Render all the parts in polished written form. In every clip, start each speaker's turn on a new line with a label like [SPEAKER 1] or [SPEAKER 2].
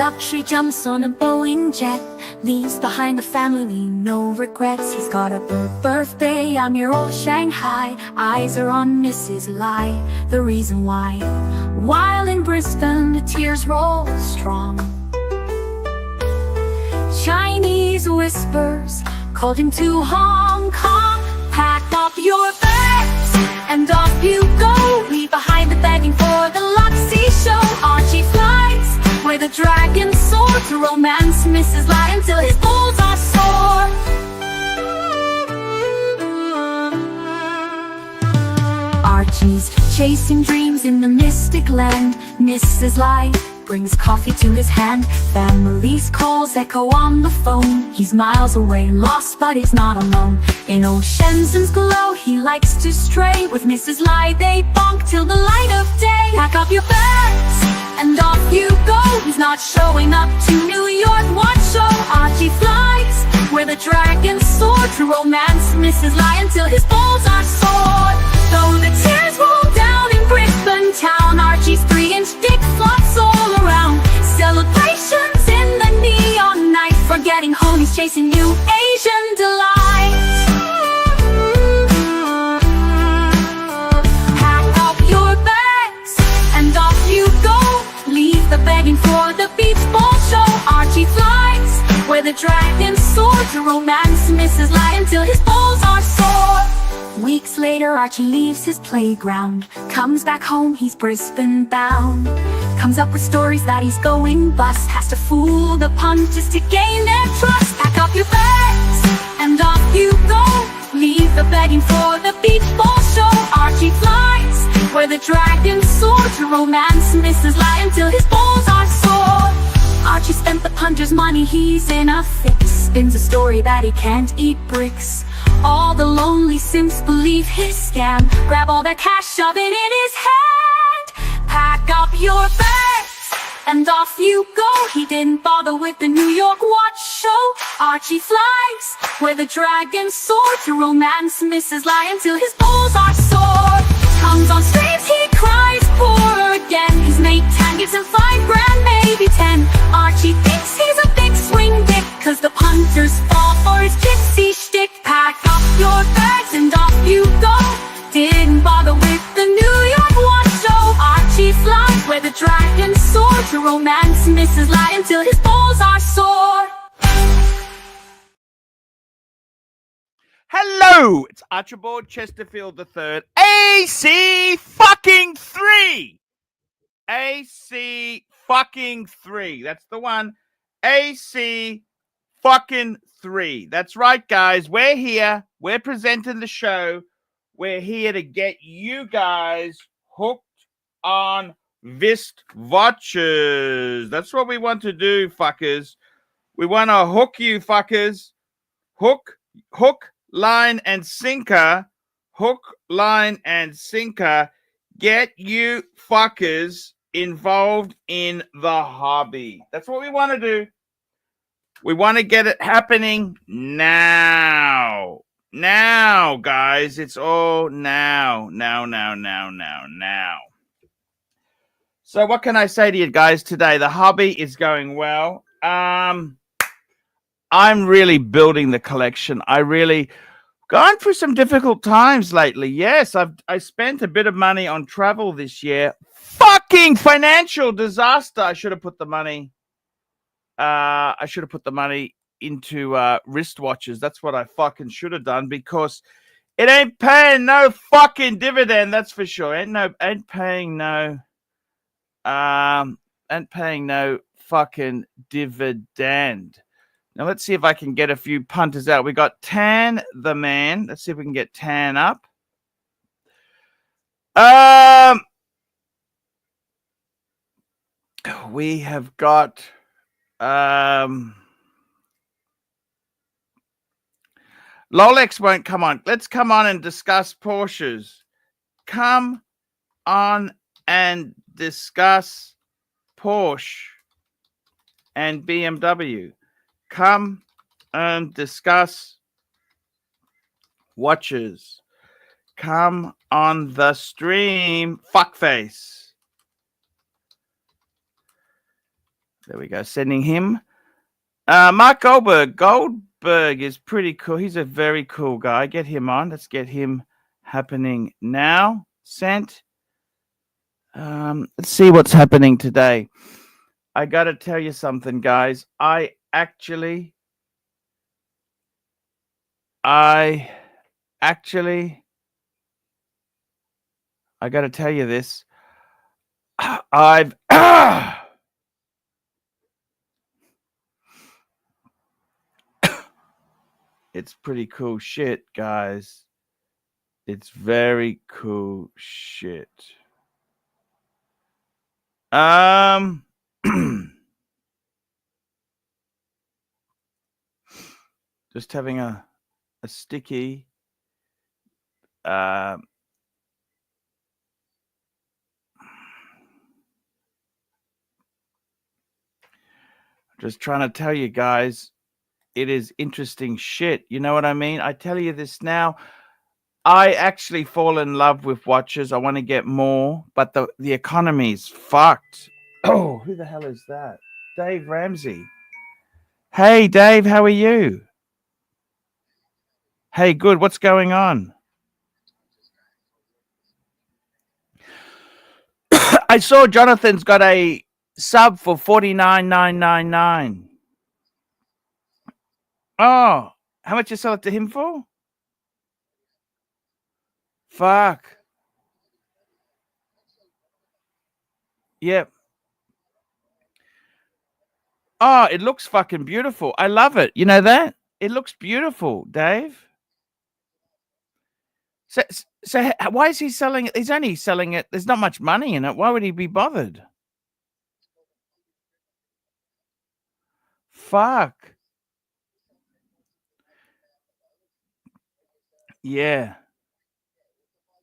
[SPEAKER 1] luxury, jumps on a Boeing jet, leaves behind a family, no regrets. He's got a birthday, I'm your old Shanghai. Eyes are on Mrs. Lai, the reason why. While in Brisbane, the tears roll strong. Chinese whispers called him to Hong Kong. Pack up your bags and off you go. Leave behind the begging for the Luxy show. Archie flies where the dragons soar to romance Mrs. Lai until his balls are sore. Archie's chasing dreams in the mystic land. Mrs. Lai brings coffee to his hand. Family's calls echo on the phone. He's miles away, lost but he's not alone. In old Shenzhen's glow, he likes to stray. With Mrs. Lai they bonk till the light of day. Pack up your bags and off you go. He's not showing up to New York, what show? Archie flies where the dragons soar to romance Mrs. Lai until his balls are sore. Though the tears roll down in Brisbane town, Archie's 3-inch dick flops all around. Celebrations in the neon night, forgetting home he's chasing new Asian delights. Pack up your bags and off you go. Leave the begging for the beach ball show. Archie flies where the dragons soar to romance Mrs. Lai until his balls are sore. Weeks later, Archie leaves his playground. Comes back home, he's Brisbane bound. Comes up with stories that he's going bust. Has to fool the punters to gain their trust. Pack up your bags and off you go. Leave the begging for the beach ball show. Archie flies where the dragons soar to romance Mrs. Lai until his balls are sore. Archie spent the punter's money, he's in a fix. Spins a story that he can't eat bricks. All the lonely simps believe his scam. Grab all that cash, shove it in his hand. Pack up your bags and off you go. He didn't bother with the New York watch show. Archie flies where the dragons soar to romance Mrs. Lai until his balls are sore. Comes on streams, he cries poor again. His mate Tan gives him $5 grand, maybe 10. Archie thinks he's a big swing dick, cause the punters fall for his gypsy shtick. Pack up your bags and off you go. Didn't bother with the New York watch show. Archie flies where the dragons soar to romance Mrs. Lai until his balls are sore.
[SPEAKER 2] Hello, it's Archibald Chesterfield III, AC fucking 3. AC fucking 3. That's the one. AC fucking 3. That's right, guys. We're here. We're presenting the show. We're here to get you guys hooked on Vist watches. That's what we want to do, fuckers. We want to hook you, fuckers. Hook, line, and sinker. Hook, line, and sinker. Get you fuckers involved in the hobby. That's what we want to do. We want to get it happening now. Now, guys. It's all now. Now. So what can I say to you guys today? The hobby is going well. I'm really building the collection. I really gone through some difficult times lately. Yes, I spent a bit of money on travel this year. Fucking financial disaster. I should have put the money into wristwatches. That's what I fucking should have done, because it ain't paying no fucking dividend, that's for sure. Ain't paying no fucking dividend. Now let's see if I can get a few punters out. We got Tan the man. Let's see if we can get Tan up. We have got Rolex won't come on. Let's come on and discuss Porsches. Come on and discuss Porsche and BMW. Come and discuss watches. Come on the stream, fuckface. There we go. Sending him. Mark Goldberg. Goldberg is pretty cool. He's a very cool guy. Get him on. Let's get him happening now. Sent. Let's see what's happening today. I got to tell you something, guys. I actually I got to tell you this. It's pretty cool shit, guys. It's very cool shit. Just having a sticky just trying to tell you guys, it is interesting shit. You know what I mean? I tell you this now. I actually fall in love with watches. I want to get more, but the economy's fucked. Oh, who the hell is that? Dave Ramsey. Hey, Dave, how are you? Hey, good. What's going on? I saw Jonathan's got a sub for 49,999. Oh, how much you sell it to him for? Fuck. Yep. Oh, it looks fucking beautiful. I love it. You know that? It looks beautiful, Dave. So why is he selling it? He's only selling it. There's not much money in it. Why would he be bothered? Fuck. Yeah.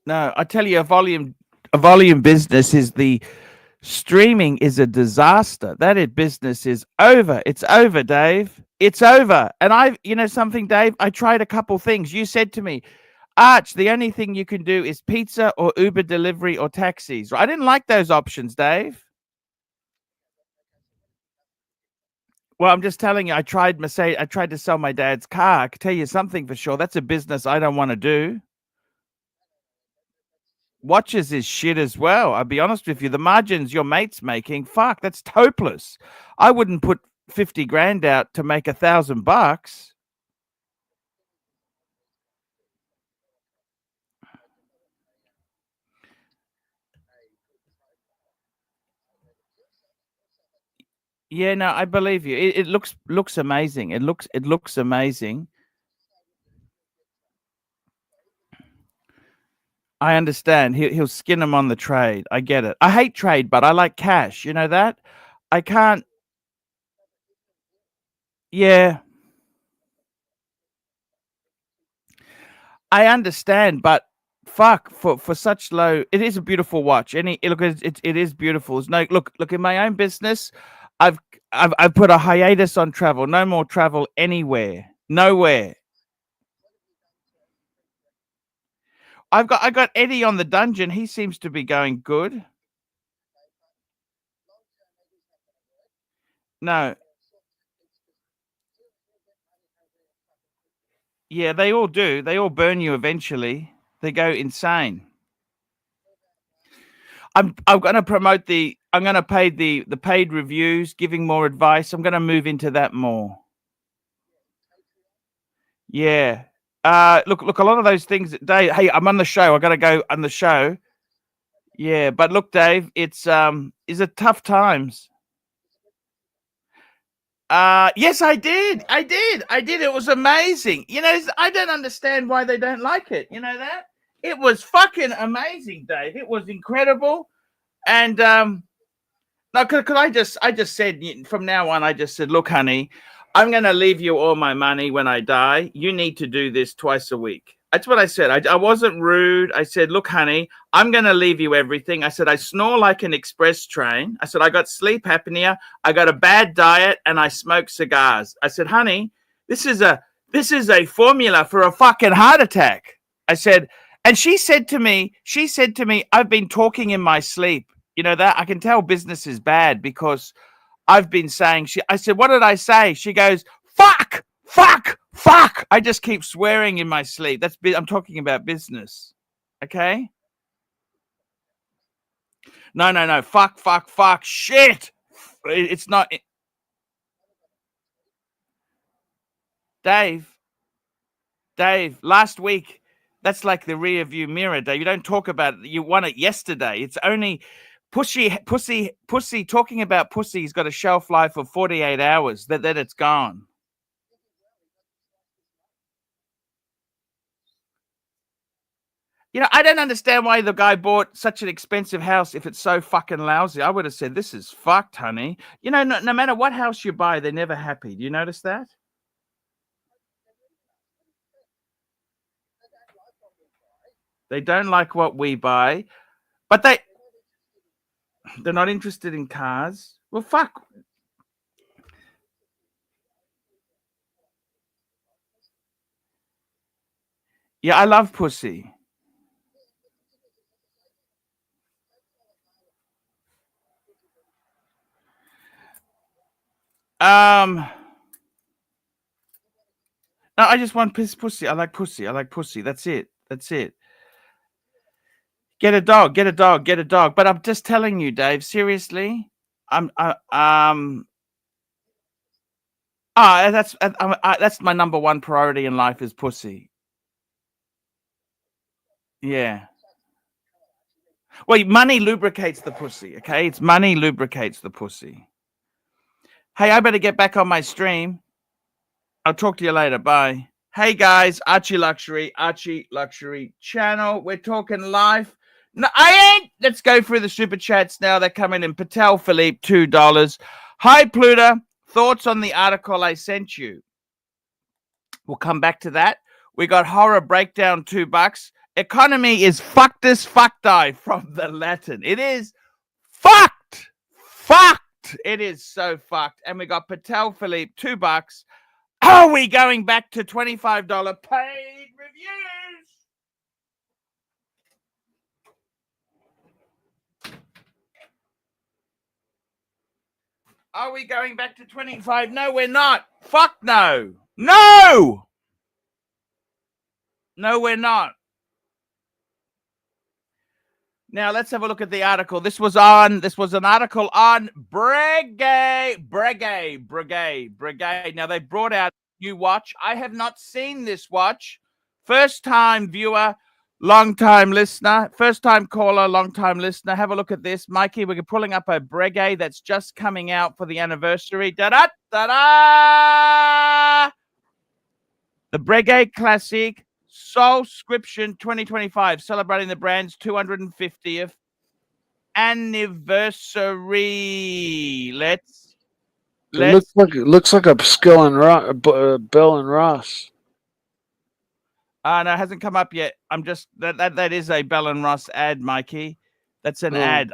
[SPEAKER 2] No, I tell you, a volume business is streaming is a disaster. That business is over. It's over, Dave. It's over. And you know something, Dave? I tried a couple things. You said to me, Arch, the only thing you can do is pizza or Uber delivery or taxis. I didn't like those options, Dave. Well, I'm just telling you, I tried to sell my dad's car. I can tell you something for sure. That's a business I don't want to do. Watches is shit as well. I'll be honest with you. The margins your mate's making, fuck, that's hopeless. I wouldn't put 50 grand out to make $1,000. Yeah, no, I believe you. It looks amazing. It looks amazing. I understand. He'll skin them on the trade. I get it. I hate trade, but I like cash. You know that? I can't. Yeah, I understand, but fuck for such low. It is a beautiful watch. It is beautiful. There's no look in my own business. I've put a hiatus on travel. No more travel anywhere. Nowhere. I got Eddie on the dungeon. He seems to be going good. No. Yeah, they all do. They all burn you eventually. They go insane. I'm going to promote I'm going to pay the paid reviews, giving more advice. I'm going to move into that more. Yeah. Look, a lot of those things, Dave. Hey, I'm on the show. I got to go on the show. Yeah, but look, Dave, is it tough times? Yes, I did. It was amazing. You know, I don't understand why they don't like it. You know that? It was fucking amazing, Dave. It was incredible. And no, cause I just said from now on, I just said, look, honey, I'm going to leave you all my money when I die. You need to do this twice a week. That's what I said. I wasn't rude. I said, look, honey, I'm going to leave you everything. I said, I snore like an express train. I said, I got sleep apnea. I got a bad diet and I smoke cigars. I said, honey, this is a formula for a fucking heart attack. I said, and she said to me, I've been talking in my sleep. You know that I can tell business is bad because I've been saying, I said, what did I say? She goes, fuck, fuck, fuck. I just keep swearing in my sleep. I'm talking about business. Okay? No. Fuck, fuck, fuck. Shit. It's not. Dave, last week, that's like the rear view mirror, Dave. You don't talk about it. You won it yesterday. It's only pussy. Talking about pussy's got a shelf life of 48 hours. Then it's gone. You know, I don't understand why the guy bought such an expensive house if it's so fucking lousy. I would have said, this is fucked, honey. You know, no matter what house you buy, they're never happy. Do you notice that? They don't like what we buy, but they're not interested in cars. Well, fuck. Yeah, I love pussy. No, I just want pussy. I like pussy. That's it. Get a dog. But I'm just telling you, Dave, seriously. That's my number one priority in life is pussy. Yeah. Well, money lubricates the pussy, okay? It's money lubricates the pussy. Hey, I better get back on my stream. I'll talk to you later. Bye. Hey, guys. ArchieLuxury channel. We're talking live. No, I ain't. Let's go through the super chats now. They're coming in. Patel Philippe, $2. Hi, Pluto. Thoughts on the article I sent you? We'll come back to that. We got Horror Breakdown, $2. Economy is fuctus fucti from the Latin. It is fucked. It is so fucked. And we got Patel Philippe, $2. Are we going back to $25 paid reviews? Are we going back to 25? No, we're not. Fuck no. No, we're not. Now let's have a look at the article. This was an article on Breguet. Now they brought out a new watch. I have not seen this watch. First time viewer, long time listener. First time caller, long time listener. Have a look at this, Mikey. We're pulling up a Breguet that's just coming out for the anniversary. Da-da, da-da! The Breguet Classic Soulscription 2025, celebrating the brand's 250th anniversary. Let's
[SPEAKER 3] it looks like a Bell and Ross.
[SPEAKER 2] No, it hasn't come up yet. I'm just that is a Bell and Ross ad, Mikey. That's an ad.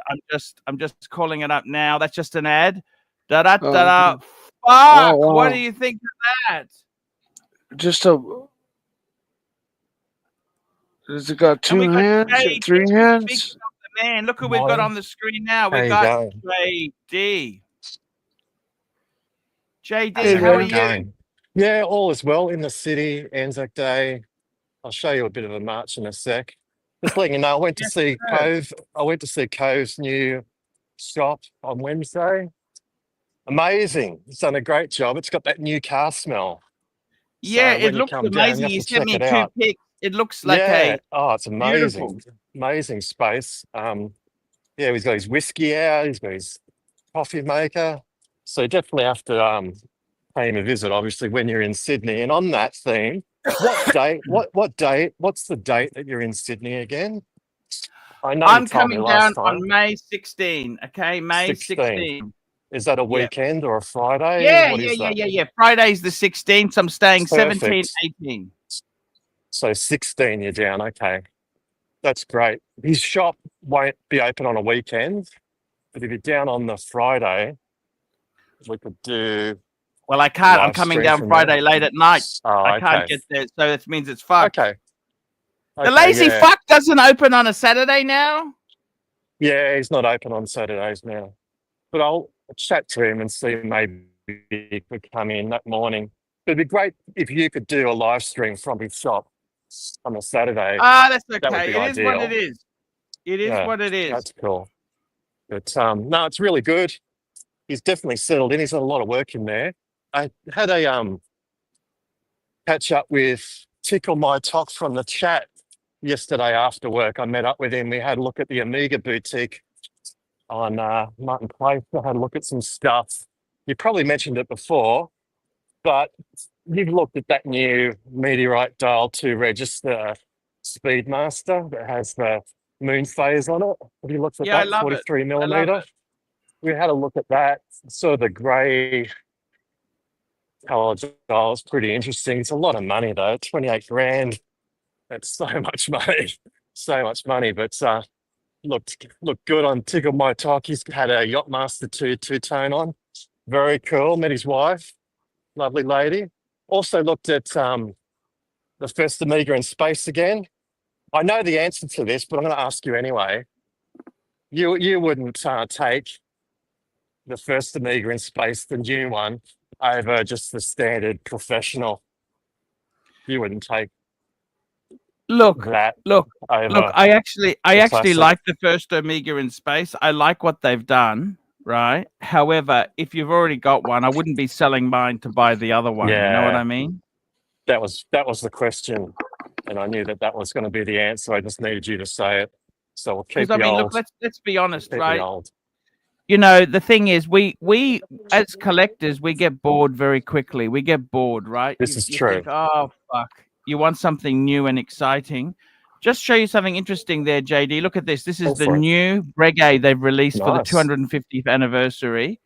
[SPEAKER 2] I'm just calling it up now. That's just an ad. Da-da, da-da.
[SPEAKER 3] Okay.
[SPEAKER 2] Fuck!
[SPEAKER 3] Oh, wow.
[SPEAKER 2] What do you think of that?
[SPEAKER 3] Has it got 2 hands or 3 hands?
[SPEAKER 2] Man, look who we've got on the screen now. We've got JD. JD, how are you?
[SPEAKER 4] Yeah, all is well in the city. Anzac Day. I'll show you a bit of a march in a sec. Just letting you know, I went to see Cove. I went to see Cove's new shop on Wednesday. Amazing. It's done a great job. It's got that new car smell.
[SPEAKER 2] Yeah,
[SPEAKER 4] So
[SPEAKER 2] it looks amazing. You sent me 2 pics. It looks like
[SPEAKER 4] it's amazing.
[SPEAKER 2] Beautiful.
[SPEAKER 4] Amazing space. Yeah, he's got his whiskey out, he's got his coffee maker. So definitely have to pay him a visit, obviously, when you're in Sydney. And on that theme, what's the date that you're in Sydney again? I know
[SPEAKER 2] I'm coming down on May 16. Okay, May 16.
[SPEAKER 4] Is that a weekend or a Friday?
[SPEAKER 2] Yeah. Friday's the 16th. I'm staying 17, 18.
[SPEAKER 4] So 16 you're down. Okay. That's great. His shop won't be open on a weekend, but if you're down on the Friday, we could do...
[SPEAKER 2] Well, I can't. I'm coming down Friday late at night. I can't get there, so that means it's fucked.
[SPEAKER 4] Okay.
[SPEAKER 2] The lazy fuck doesn't open on a Saturday now?
[SPEAKER 4] Yeah, he's not open on Saturdays now. But chat to him and see maybe he could come in that morning. It'd be great if you could do a live stream from his shop on a Saturday.
[SPEAKER 2] That's
[SPEAKER 4] That would
[SPEAKER 2] okay.
[SPEAKER 4] be
[SPEAKER 2] It is what it
[SPEAKER 4] ideal.
[SPEAKER 2] is. It is
[SPEAKER 4] Yeah,
[SPEAKER 2] what it is.
[SPEAKER 4] that's cool. But no, it's really good. He's definitely settled in. He's done a lot of work in there. I had a catch up with Tickle My Talk from the chat yesterday after work. I met up with him. We had a look at the Omega boutique on Martin Place. I had a look at some stuff. You probably mentioned it before, but you've looked at that new Meteorite dial to register Speedmaster that has the moon phase on it. Have you looked at
[SPEAKER 2] Yeah, I
[SPEAKER 4] that?
[SPEAKER 2] love it.
[SPEAKER 4] 43
[SPEAKER 2] I love
[SPEAKER 4] millimeter.
[SPEAKER 2] it.
[SPEAKER 4] We had a look at that. Saw the grey color dial. It's pretty interesting. It's a lot of money though. 28 grand. That's so much money. So much money. But looked good on Tickle My Talk. He's had a Yachtmaster 2 two-tone on. Very cool. Met his wife. Lovely lady. Also looked at the first Omega in space again. I know the answer to this, but I'm going to ask you anyway. You wouldn't take the first Omega in space, the new one, over just the standard professional. You wouldn't take
[SPEAKER 2] Look,
[SPEAKER 4] that
[SPEAKER 2] look.
[SPEAKER 4] over
[SPEAKER 2] I actually
[SPEAKER 4] classic.
[SPEAKER 2] like the first Omega in space. I like what they've done, right? However, if you've already got one, I wouldn't be selling mine to buy the other one. You know what
[SPEAKER 4] Yeah.
[SPEAKER 2] I mean?
[SPEAKER 4] That was the question, and I knew that was going to be the answer. I just needed you to say it. So we'll keep
[SPEAKER 2] Because I
[SPEAKER 4] the
[SPEAKER 2] mean,
[SPEAKER 4] old.
[SPEAKER 2] look, let's be honest,
[SPEAKER 4] Keep the
[SPEAKER 2] right?
[SPEAKER 4] old.
[SPEAKER 2] You know, the thing is, we as collectors, we get bored very quickly. We get bored, right?
[SPEAKER 4] This is
[SPEAKER 2] you
[SPEAKER 4] true.
[SPEAKER 2] think, oh fuck, you want something new and exciting. Just show you something interesting there, JD. Look at this. This is
[SPEAKER 4] Go
[SPEAKER 2] the
[SPEAKER 4] for it.
[SPEAKER 2] new Breguet they've released for the
[SPEAKER 4] Nice.
[SPEAKER 2] 250th anniversary. This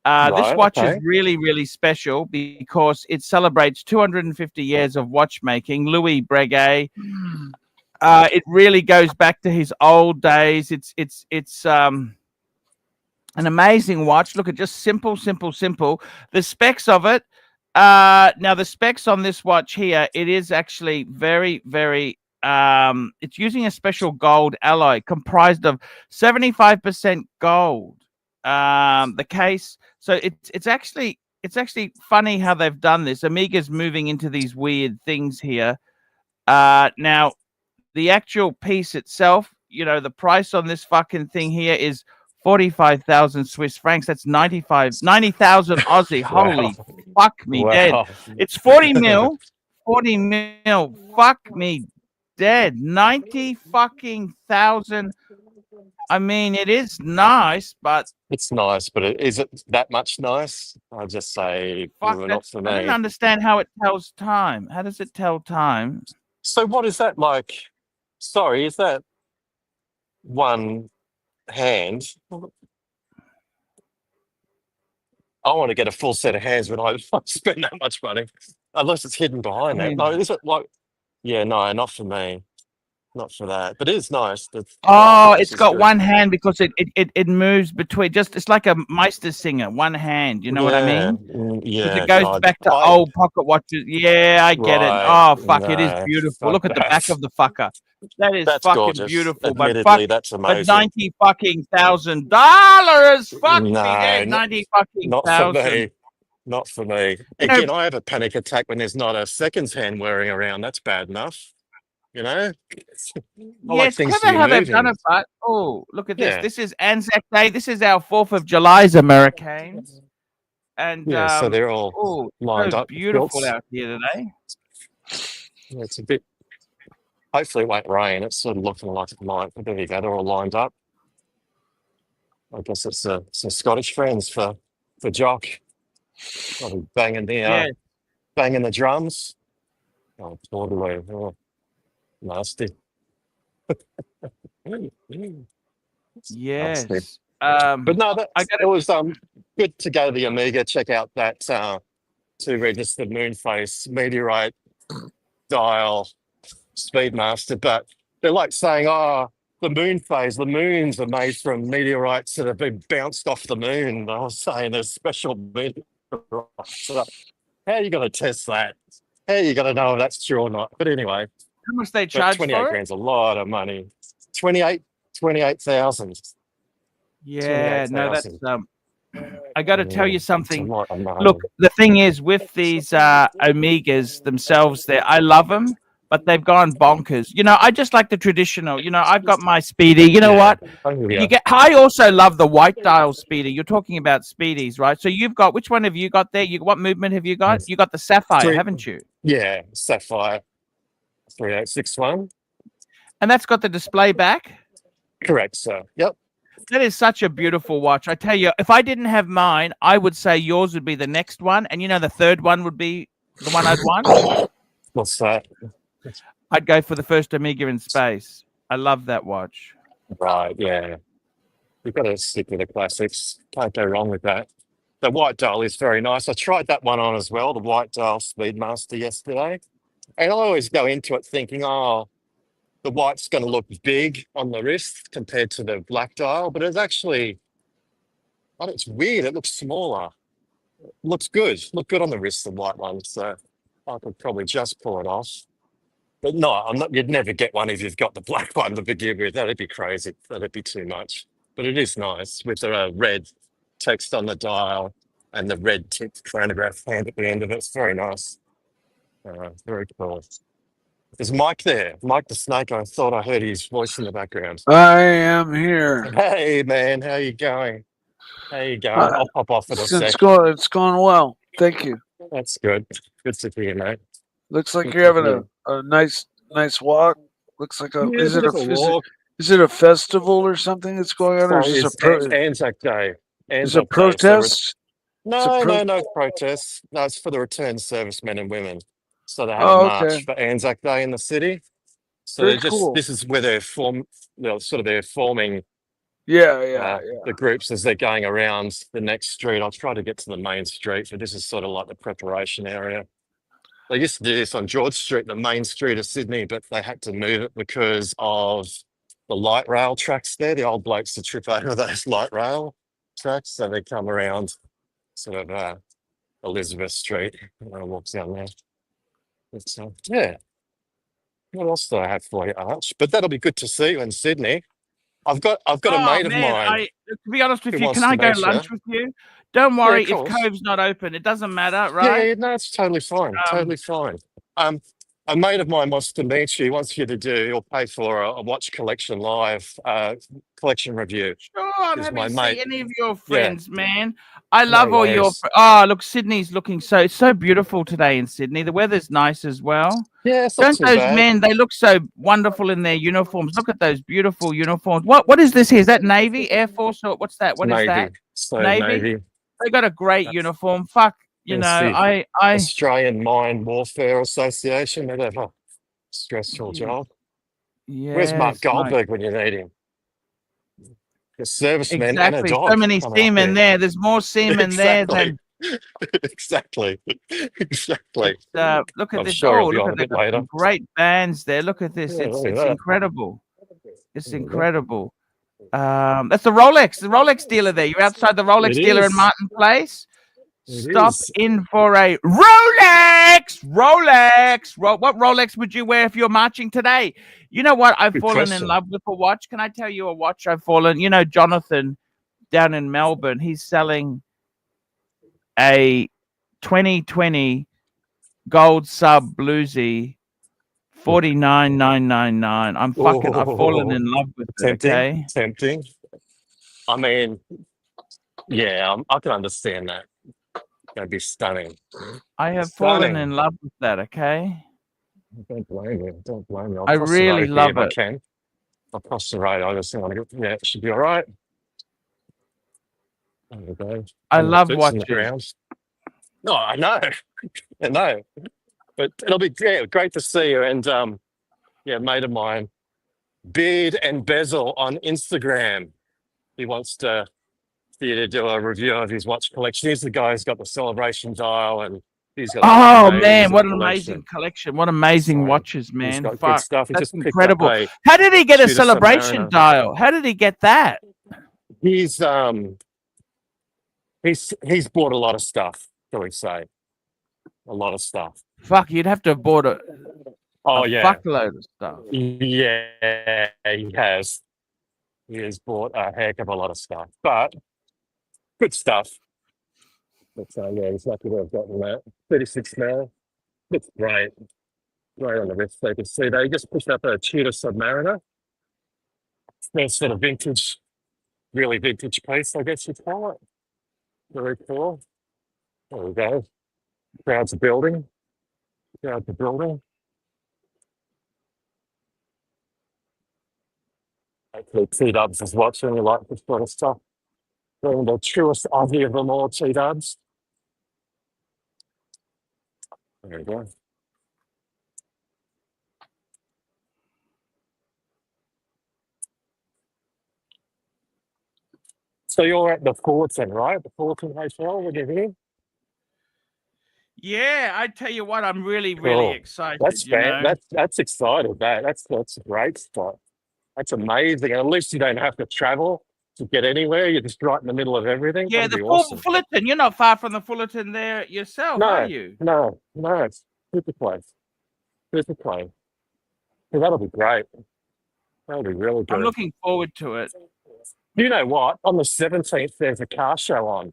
[SPEAKER 4] Right,
[SPEAKER 2] watch is
[SPEAKER 4] okay.
[SPEAKER 2] really, really special because it celebrates 250 years of watchmaking. Louis Breguet. It really goes back to his old days. It's an amazing watch. Look at just simple. The specs of it. Now the specs on this watch here, it is actually very, very. It's using a special gold alloy comprised of 75% gold. The case. So it's actually funny how they've done this. Omega's moving into these weird things here. Now the actual piece itself, you know, the price on this fucking thing here is 45,000 Swiss francs. That's 90,000 Aussie.
[SPEAKER 4] Wow.
[SPEAKER 2] Holy fuck me dead.
[SPEAKER 4] Wow.
[SPEAKER 2] It's 40 mil. 40 mil. Fuck me dead. 90 fucking thousand. I mean, it is nice, but
[SPEAKER 4] It's nice, but is it that much nice? I'll just say
[SPEAKER 2] fuck,
[SPEAKER 4] not for
[SPEAKER 2] I don't
[SPEAKER 4] me.
[SPEAKER 2] understand how it tells time. How does it tell time?
[SPEAKER 4] So what is that like? Sorry, is that one hand? I want to get a full set of hands when I spend that much money. Unless it's hidden behind
[SPEAKER 2] I
[SPEAKER 4] that.
[SPEAKER 2] mean-
[SPEAKER 4] No, is it like? Yeah, no, not for me. Not for that. But it is nice.
[SPEAKER 2] Oh,
[SPEAKER 4] This
[SPEAKER 2] it's
[SPEAKER 4] is
[SPEAKER 2] got
[SPEAKER 4] good.
[SPEAKER 2] one hand because it moves between. Just it's like a Meister singer, one hand. You know what I mean?
[SPEAKER 4] Yeah,
[SPEAKER 2] Because it goes
[SPEAKER 4] no,
[SPEAKER 2] back to old pocket watches. Yeah, I get it.
[SPEAKER 4] Right,
[SPEAKER 2] Oh fuck, it is
[SPEAKER 4] no,
[SPEAKER 2] beautiful.
[SPEAKER 4] fuck
[SPEAKER 2] Look at the back
[SPEAKER 4] that.
[SPEAKER 2] of the fucker. That is
[SPEAKER 4] That's
[SPEAKER 2] fucking
[SPEAKER 4] gorgeous.
[SPEAKER 2] beautiful. But
[SPEAKER 4] Admittedly,
[SPEAKER 2] fuck,
[SPEAKER 4] that's
[SPEAKER 2] but
[SPEAKER 4] amazing.
[SPEAKER 2] $90,000. Fuck me
[SPEAKER 4] No,
[SPEAKER 2] dead.
[SPEAKER 4] not,
[SPEAKER 2] 90 fucking
[SPEAKER 4] not for
[SPEAKER 2] thousand.
[SPEAKER 4] me. Not for me.
[SPEAKER 2] You know,
[SPEAKER 4] Again, I have a panic attack when there's not a seconds hand wearing around. That's bad enough. You know? I
[SPEAKER 2] yeah,
[SPEAKER 4] like
[SPEAKER 2] it's
[SPEAKER 4] things to
[SPEAKER 2] clever
[SPEAKER 4] be
[SPEAKER 2] how they've done
[SPEAKER 4] moving.
[SPEAKER 2] it. But oh, look at this.
[SPEAKER 4] Yeah.
[SPEAKER 2] This is Anzac Day. This is our 4th of July's Americans. And
[SPEAKER 4] Yeah, so they're all
[SPEAKER 2] oh,
[SPEAKER 4] lined
[SPEAKER 2] so
[SPEAKER 4] up.
[SPEAKER 2] beautiful
[SPEAKER 4] Quilts.
[SPEAKER 2] out here today.
[SPEAKER 4] Yeah, it's a bit. Hopefully, it won't rain. It's sort of looking like it might. But there you go. They're all lined up. I guess it's some Scottish friends for Jock. Probably banging the drums. Oh, totally. Oh, nasty.
[SPEAKER 2] Yes.
[SPEAKER 4] Nasty.
[SPEAKER 2] But
[SPEAKER 4] But no,
[SPEAKER 2] it
[SPEAKER 4] was good to go to the Omega, check out that to register Moonface Meteorite dial Speedmaster. But they're like saying, oh, the moons are made from meteorites that have been bounced off the moon. I was saying there's special meteorites. So how are you going to test that? How are you going to know if that's true or not? But anyway,
[SPEAKER 2] how much they
[SPEAKER 4] but
[SPEAKER 2] charge
[SPEAKER 4] 28
[SPEAKER 2] for it?
[SPEAKER 4] grand's a lot of money. 28,000.
[SPEAKER 2] Yeah, no, that's
[SPEAKER 4] 28,000.
[SPEAKER 2] I got to tell you
[SPEAKER 4] It's a
[SPEAKER 2] something.
[SPEAKER 4] lot of money.
[SPEAKER 2] Look, the thing is with these Omegas themselves, there, I love them, but they've gone bonkers. You know, I just like the traditional. You know, I've got my Speedy. You know what?
[SPEAKER 4] Oh, yeah.
[SPEAKER 2] You get. I also love the white dial Speedy. You're talking about Speedies, right? So you've got, which one have you got there? You what movement have you got? You got the Sapphire, haven't you?
[SPEAKER 4] Yeah, Sapphire 3861.
[SPEAKER 2] And that's got the display back.
[SPEAKER 4] Correct, sir. Yep.
[SPEAKER 2] That is such a beautiful watch. I tell you, if I didn't have mine, I would say yours would be the next one, and you know, the third one would be the one I'd want.
[SPEAKER 4] What's that?
[SPEAKER 2] I'd go for the first Omega in space. I love that watch.
[SPEAKER 4] Right, yeah. You've got to stick with the classics. Can't go wrong with that. The white dial is very nice. I tried that one on as well, the white dial Speedmaster yesterday. And I always go into it thinking, oh, the white's going to look big on the wrist compared to the black dial, but it's actually, oh, it's weird. It looks smaller. It looks good. Look good on the wrist, the white one. So I could probably just pull it off. But no, I'm not. You'd never get one if you've got the black one to begin with. That'd be crazy. That'd be too much. But it is nice with the red text on the dial and the red tipped chronograph hand at the end of it. It's very nice. Very cool. There's Mike there. Mike the Snake. I thought I heard his voice in the background.
[SPEAKER 3] I am here.
[SPEAKER 4] Hey, man. How you going? How you going? I'll pop off for a sec.
[SPEAKER 3] It's going well. Thank you.
[SPEAKER 4] That's good. Good to hear, mate.
[SPEAKER 3] Looks like
[SPEAKER 4] Good
[SPEAKER 3] you're
[SPEAKER 4] to
[SPEAKER 3] having a nice walk. Looks like a
[SPEAKER 4] Yeah,
[SPEAKER 3] is it
[SPEAKER 4] bit of a walk.
[SPEAKER 3] is it a festival or something that's going on, or
[SPEAKER 4] So
[SPEAKER 3] is
[SPEAKER 4] it's
[SPEAKER 3] this
[SPEAKER 4] Anzac Day.
[SPEAKER 3] is it a
[SPEAKER 4] Anzac Day. So
[SPEAKER 3] protest?
[SPEAKER 4] no protests. No, it's for the returned servicemen and women. So they have a
[SPEAKER 3] Oh,
[SPEAKER 4] march
[SPEAKER 3] okay.
[SPEAKER 4] for Anzac Day in the city. So
[SPEAKER 3] Very
[SPEAKER 4] they're just
[SPEAKER 3] cool.
[SPEAKER 4] this is where they're forming
[SPEAKER 3] Yeah.
[SPEAKER 4] the groups as they're going around the next street. I'll try to get to the main street, but this is sort of like the preparation area. They used to do this on George Street, the main street of Sydney, but they had to move it because of the light rail tracks there. The old blokes to trip over those light rail tracks, so they come around sort of Elizabeth Street and I walk down there. But, yeah. What else do I have for you, Arch? But that'll be good to see you in Sydney. I've got a mate of mine.
[SPEAKER 2] To be honest with
[SPEAKER 4] who
[SPEAKER 2] you,
[SPEAKER 4] wants
[SPEAKER 2] can I
[SPEAKER 4] to
[SPEAKER 2] go
[SPEAKER 4] meet you.
[SPEAKER 2] lunch with you? Don't worry
[SPEAKER 4] of
[SPEAKER 2] if
[SPEAKER 4] course.
[SPEAKER 2] Cove's not open. It doesn't matter, right?
[SPEAKER 4] Yeah, no, it's totally fine. Totally fine. A mate of mine wants to meet you. He wants you to do or pay for a watch collection live collection review.
[SPEAKER 2] Sure, I'm
[SPEAKER 4] Is
[SPEAKER 2] happy
[SPEAKER 4] my
[SPEAKER 2] to
[SPEAKER 4] mate.
[SPEAKER 2] see any of your
[SPEAKER 4] Yeah.
[SPEAKER 2] friends, man. I love all your.
[SPEAKER 4] worries.
[SPEAKER 2] Oh, look, Sydney's looking it's so beautiful today in Sydney. The weather's nice as well.
[SPEAKER 4] Yeah, it's not
[SPEAKER 2] Don't
[SPEAKER 4] too
[SPEAKER 2] those
[SPEAKER 4] bad.
[SPEAKER 2] men? They look so wonderful in their uniforms. Look at those beautiful uniforms. What is this here? Is that Navy, Air Force, or what's that? What is
[SPEAKER 4] Navy.
[SPEAKER 2] that?
[SPEAKER 4] So
[SPEAKER 2] Navy?
[SPEAKER 4] Navy.
[SPEAKER 2] They got a great
[SPEAKER 4] That's-
[SPEAKER 2] uniform. Fuck, you
[SPEAKER 4] Yes,
[SPEAKER 2] know,
[SPEAKER 4] the
[SPEAKER 2] I
[SPEAKER 4] Australian Mine Warfare Association. Whatever. Stressful job. Where's Mark
[SPEAKER 2] yes, mate.
[SPEAKER 4] Goldberg when you need him? The serviceman and a
[SPEAKER 2] Exactly.
[SPEAKER 4] dog.
[SPEAKER 2] So many
[SPEAKER 4] coming up
[SPEAKER 2] seamen there. There's more seamen there than.
[SPEAKER 4] Exactly. Exactly.
[SPEAKER 2] Look at
[SPEAKER 4] I'm
[SPEAKER 2] this.
[SPEAKER 4] sure he'll
[SPEAKER 2] Oh,
[SPEAKER 4] be
[SPEAKER 2] look
[SPEAKER 4] on
[SPEAKER 2] at
[SPEAKER 4] a bit
[SPEAKER 2] this.
[SPEAKER 4] later.
[SPEAKER 2] Some great bands there. Look at this.
[SPEAKER 4] Yeah,
[SPEAKER 2] It's
[SPEAKER 4] look at that.
[SPEAKER 2] incredible. It's
[SPEAKER 4] Look at that.
[SPEAKER 2] incredible. That's the Rolex dealer there. You're outside the Rolex
[SPEAKER 4] It
[SPEAKER 2] dealer in
[SPEAKER 4] is.
[SPEAKER 2] Martin Place.
[SPEAKER 4] It
[SPEAKER 2] Stop
[SPEAKER 4] is.
[SPEAKER 2] in for a Rolex. What Rolex would you wear if you're marching today? You know what? I've
[SPEAKER 4] Good
[SPEAKER 2] fallen in
[SPEAKER 4] question.
[SPEAKER 2] love with a watch. Can I tell you a watch I've fallen? You know, Jonathan down in Melbourne, he's selling a 2020 gold sub bluesy, 49,999. I've fallen in love with it.
[SPEAKER 4] Tempting.
[SPEAKER 2] Okay.
[SPEAKER 4] Tempting. I mean, yeah, I can understand that. That'd be stunning.
[SPEAKER 2] I have fallen
[SPEAKER 4] Stunning.
[SPEAKER 2] in love with that. Okay.
[SPEAKER 4] Don't blame you. Don't blame you. I'll
[SPEAKER 2] I
[SPEAKER 4] cross the
[SPEAKER 2] really
[SPEAKER 4] road
[SPEAKER 2] love
[SPEAKER 4] here if
[SPEAKER 2] it.
[SPEAKER 4] I can. I'll cross the road. I just want to go. Yeah, it should be all right. There we go.
[SPEAKER 2] I
[SPEAKER 4] Some
[SPEAKER 2] love
[SPEAKER 4] boots on the
[SPEAKER 2] watches.
[SPEAKER 4] ground. No, I know. I know. But it'll be great to see you. And yeah, mate of mine, Beard and Bezel on Instagram. He wants to see you to do a review of his watch collection. He's the guy who's got the celebration dial, and he's got.
[SPEAKER 2] Oh
[SPEAKER 4] an
[SPEAKER 2] man, what an
[SPEAKER 4] collection.
[SPEAKER 2] amazing collection! What amazing
[SPEAKER 4] So,
[SPEAKER 2] watches,
[SPEAKER 4] He's
[SPEAKER 2] man!
[SPEAKER 4] got good
[SPEAKER 2] Fuck,
[SPEAKER 4] stuff. He
[SPEAKER 2] that's
[SPEAKER 4] just picked
[SPEAKER 2] incredible.
[SPEAKER 4] up a
[SPEAKER 2] How did he get a
[SPEAKER 4] Shooter
[SPEAKER 2] celebration
[SPEAKER 4] Submariner.
[SPEAKER 2] dial? How did he get that?
[SPEAKER 4] He's bought a lot of stuff, shall we say? A lot of stuff.
[SPEAKER 2] Fuck, you'd have to have bought a
[SPEAKER 4] Oh yeah,
[SPEAKER 2] fuckload of stuff.
[SPEAKER 4] yeah, he has. He has bought a heck of a lot of stuff. But Good stuff. But yeah, he's lucky to have gotten that. 36 mil. Looks great. Right on the wrist. So you can see they just pushed up a Tudor Submariner. Nice sort of vintage, really vintage piece, I guess you'd call it. Very cool. There we go. Crowds are building. Crowds are building. Hopefully T-Dubs is watching. You like this sort of stuff. Being the truest Aussie of them all, T-Dubs. There we go. So you're at the Fullerton, right? The Fullerton Hotel, when you're here?
[SPEAKER 2] Yeah, I tell you what, I'm really
[SPEAKER 4] Cool.
[SPEAKER 2] excited.
[SPEAKER 4] That's
[SPEAKER 2] you know?
[SPEAKER 4] that's exciting. That's a great spot. That's amazing. And at least you don't have to travel to get anywhere. You're just right in the middle of everything.
[SPEAKER 2] Yeah,
[SPEAKER 4] That'd
[SPEAKER 2] the
[SPEAKER 4] be awesome.
[SPEAKER 2] Fullerton. You're not far from the Fullerton there yourself, are you?
[SPEAKER 4] No. It's super place. Super place. So that'll be great. That'll be really good.
[SPEAKER 2] I'm looking forward to it.
[SPEAKER 4] You know what? On the 17th, there's a car show on.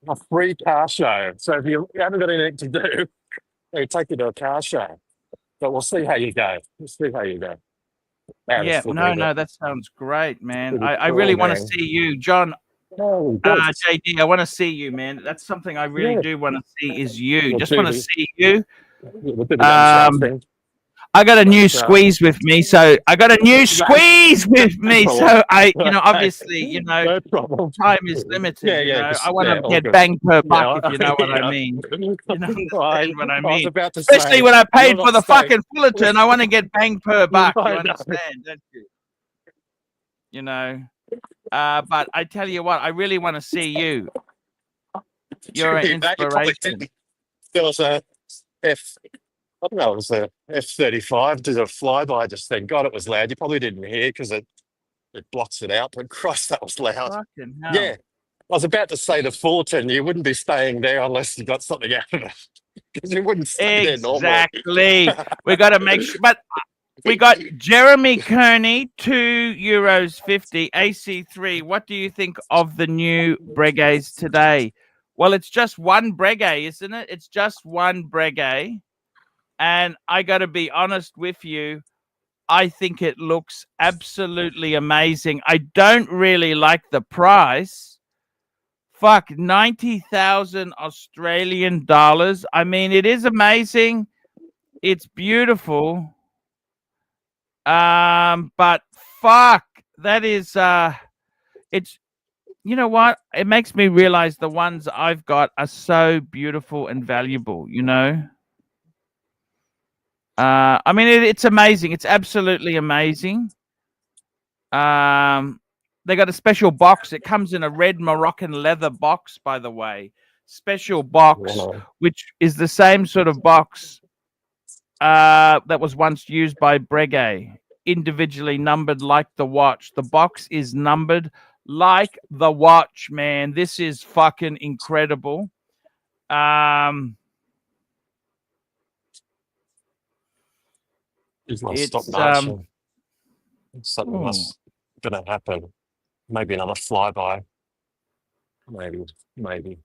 [SPEAKER 4] A free car show. So if you haven't got anything to do, they take you to a car show. But we'll see how you go. We'll see how you go.
[SPEAKER 2] Yeah, no, that sounds great, man.
[SPEAKER 4] Pretty
[SPEAKER 2] I really
[SPEAKER 4] cool,
[SPEAKER 2] want to
[SPEAKER 4] man.
[SPEAKER 2] see you, John.
[SPEAKER 4] Oh, good.
[SPEAKER 2] JD, I want to see you, man. That's something I really
[SPEAKER 4] Yeah.
[SPEAKER 2] do want to see is you.
[SPEAKER 4] Well,
[SPEAKER 2] Just want to
[SPEAKER 4] Judy.
[SPEAKER 2] see you.
[SPEAKER 4] We'll do the guns thing.
[SPEAKER 2] I got a new
[SPEAKER 4] That's right.
[SPEAKER 2] squeeze with me, so obviously,
[SPEAKER 4] No problem.
[SPEAKER 2] time is limited.
[SPEAKER 4] Yeah,
[SPEAKER 2] you know?
[SPEAKER 4] just-
[SPEAKER 2] I want to
[SPEAKER 4] all
[SPEAKER 2] get
[SPEAKER 4] good.
[SPEAKER 2] bang per buck,
[SPEAKER 4] Yeah,
[SPEAKER 2] if you know what I
[SPEAKER 4] yeah.
[SPEAKER 2] mean. You understand what I
[SPEAKER 4] was
[SPEAKER 2] mean?
[SPEAKER 4] about to
[SPEAKER 2] Especially
[SPEAKER 4] say,
[SPEAKER 2] when I paid
[SPEAKER 4] you're
[SPEAKER 2] for the
[SPEAKER 4] not staying.
[SPEAKER 2] fucking Fullerton, I want to get bang per buck. You
[SPEAKER 4] I know.
[SPEAKER 2] understand, don't you? You know. But I tell you what, I really want to see you. You're an
[SPEAKER 4] Judy, that you probably
[SPEAKER 2] inspiration.
[SPEAKER 4] didn't. There was a I don't know, it was a F-35 did a flyby just then. God, it was loud. You probably didn't hear because it blocks it out, but Christ, that was loud.
[SPEAKER 2] Fucking hell.
[SPEAKER 4] Yeah. I was about to say the Fullerton, you wouldn't be staying there unless you got something out of it. Because you wouldn't stay there normally.
[SPEAKER 2] Exactly. We got to make sure. But we got Jeremy Kearney, €2.50, AC3. What do you think of the new Breguets today? Well, it's just one Breguet, isn't it? It's just one Breguet. And I got to be honest with you, I think it looks absolutely amazing. I don't really like the price. Fuck, 90,000 Australian dollars. I mean, it is amazing. It's beautiful. But fuck, that is it's, you know what? It makes me realize the ones I've got are so beautiful and valuable, you know? I mean, it's amazing. It's absolutely amazing. They got a special box. It comes in a red Moroccan leather box, by the way. Special box, which is the same sort of box that was once used by Breguet. Individually numbered like the watch. The box is numbered like the watch, man. This is fucking incredible.
[SPEAKER 4] It's not
[SPEAKER 2] It's,
[SPEAKER 4] stop marching. Something must gonna happen. Maybe another flyby. Maybe.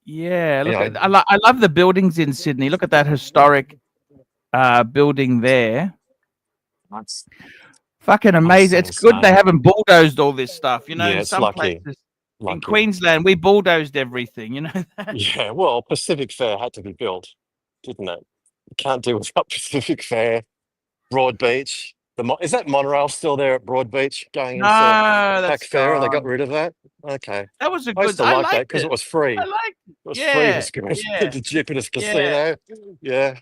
[SPEAKER 2] Yeah, look,
[SPEAKER 4] Anyway.
[SPEAKER 2] I love the buildings in Sydney. Look at that historic building there.
[SPEAKER 4] That's
[SPEAKER 2] Fucking amazing. It's good they haven't bulldozed all this stuff. You know,
[SPEAKER 4] Yeah,
[SPEAKER 2] in
[SPEAKER 4] it's
[SPEAKER 2] some
[SPEAKER 4] lucky.
[SPEAKER 2] places in
[SPEAKER 4] lucky.
[SPEAKER 2] Queensland, we bulldozed everything. You know that?
[SPEAKER 4] Yeah, well, Pacific Fair had to be built, didn't it? You can't do without Pacific Fair. Broad Beach. Is that monorail still there at Broad Beach going
[SPEAKER 2] No,
[SPEAKER 4] into
[SPEAKER 2] that's
[SPEAKER 4] Pac Fair and they got
[SPEAKER 2] gone.
[SPEAKER 4] rid of that? Okay.
[SPEAKER 2] That was a
[SPEAKER 4] I used
[SPEAKER 2] good.
[SPEAKER 4] to
[SPEAKER 2] I
[SPEAKER 4] like that
[SPEAKER 2] liked
[SPEAKER 4] because
[SPEAKER 2] it.
[SPEAKER 4] it was free.
[SPEAKER 2] I liked it.
[SPEAKER 4] It was free.
[SPEAKER 2] Yeah,
[SPEAKER 4] It was good.
[SPEAKER 2] yeah,
[SPEAKER 4] The Jupiter's
[SPEAKER 2] yeah.
[SPEAKER 4] Casino. Yeah.